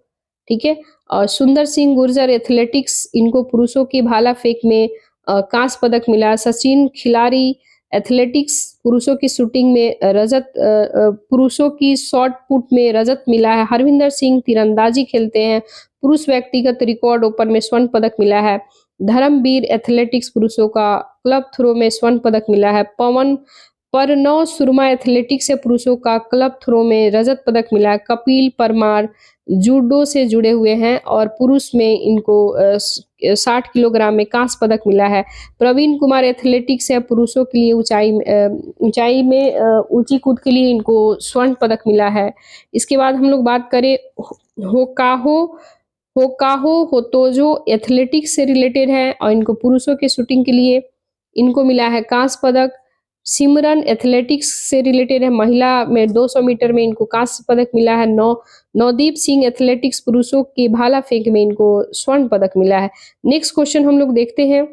ठीक है। और सुंदर सिंह गुर्जर एथलेटिक्स इनको पुरुषों की भाला फेंक में कांस्य पदक मिला। सचिन खिलाड़ी एथलेटिक्स पुरुषों की शूटिंग में पुरुषों की शॉट पुट में रजत मिला है। हरविंदर सिंह तीरंदाजी खेलते हैं, पुरुष व्यक्तिगत रिकॉर्ड ओपन में स्वर्ण पदक मिला है। धर्मवीर एथलेटिक्स पुरुषों का क्लब थ्रो में स्वर्ण पदक मिला है। परनौ सुरमा एथलेटिक्स से पुरुषों का क्लब थ्रो में रजत पदक मिला है। कपिल परमार जूडो से जुड़े हुए हैं और पुरुष में इनको 60 किलोग्राम में कांस्य पदक मिला है। प्रवीण कुमार एथलेटिक्स से पुरुषों के लिए ऊंचाई में ऊंची कूद के लिए इनको स्वर्ण पदक मिला है। इसके बाद हम लोग बात करें होकाहो होकाहो होतोजो एथलेटिक्स से रिलेटेड है और इनको पुरुषों के शूटिंग के लिए इनको मिला है कांस्य पदक। सिमरन एथलेटिक्स से रिलेटेड है, महिला में 200 मीटर में इनको कांस्य पदक मिला है। नवदीप सिंह एथलेटिक्स पुरुषों के भाला फेंक में इनको स्वर्ण पदक मिला है। नेक्स्ट क्वेश्चन हम लोग देखते हैं,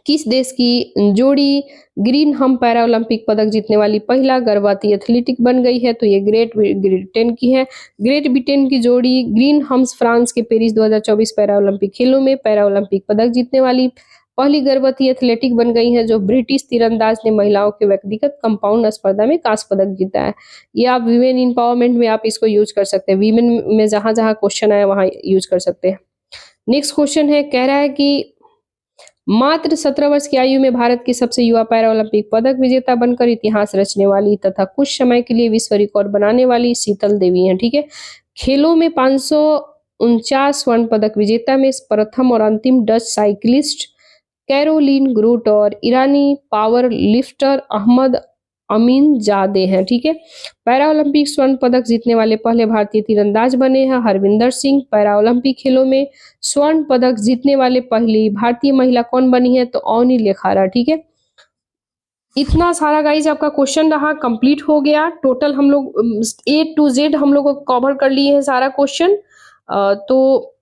किस देश की जोड़ी ग्रीन हम पैरा ओलंपिक पदक जीतने वाली पहला गर्भवती एथलीटिक बन गई है? तो ये ग्रेट ब्रिटेन की है। ग्रेट ब्रिटेन की जोड़ी ग्रीन हम्स फ्रांस के पेरिस 2024 पैरा ओलंपिक खेलों में पैरा ओलंपिक पदक जीतने वाली पहली गर्भवती एथलेटिक बन गई है, जो ब्रिटिश तीरंदाज ने महिलाओं के व्यक्तिगत कंपाउंड स्पर्धा में कांस्य पदक जीता है। ये आप वीमेन इंपावरमेंट में आप इसको यूज कर सकते हैं, वीमेन में जहां जहां क्वेश्चन आया वहां यूज कर सकते हैं। नेक्स्ट क्वेश्चन है, कह रहा है कि मात्र 17 वर्ष की आयु में भारत की सबसे युवा पैरा ओलंपिक पदक विजेता बनकर इतिहास रचने वाली तथा कुछ समय के लिए विश्व रिकॉर्ड बनाने वाली शीतल देवी हैं। ठीक है, खेलों में 549 स्वर्ण पदक विजेता में प्रथम और अंतिम डच साइकिलिस्ट कैरोलिन ग्रूट और ईरानी पावर लिफ्टर अहमद अमीन जादे हैं। ठीक है, पैरा ओलंपिक स्वर्ण पदक जीतने वाले पहले भारतीय तीरंदाज बने हैं हरविंदर सिंह। पैरा ओलंपिक खेलों में स्वर्ण पदक जीतने वाले पहली भारतीय महिला कौन बनी है? तो अवनी लेखारा। ठीक है, इतना सारा गाइज आपका क्वेश्चन रहा, कंप्लीट हो गया। टोटल हम लोग A to Z हम लोग कवर कर लिए हैं सारा क्वेश्चन। तो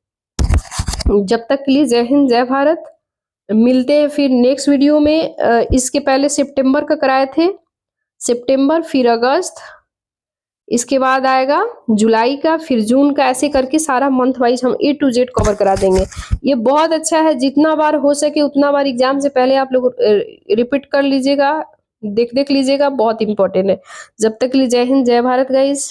जब तक के लिए जय हिंद जय भारत, मिलते हैं फिर नेक्स्ट वीडियो में। इसके पहले सितंबर का कराए थे, सितंबर फिर अगस्त, इसके बाद आएगा जुलाई का, फिर जून का, ऐसे करके सारा मंथ वाइज हम A to Z कवर करा देंगे। ये बहुत अच्छा है, जितना बार हो सके उतना बार एग्जाम से पहले आप लोग रिपीट कर लीजिएगा, देख लीजिएगा, बहुत इंपॉर्टेंट है। जब तक के लिए जय हिंद जय भारत गाइज।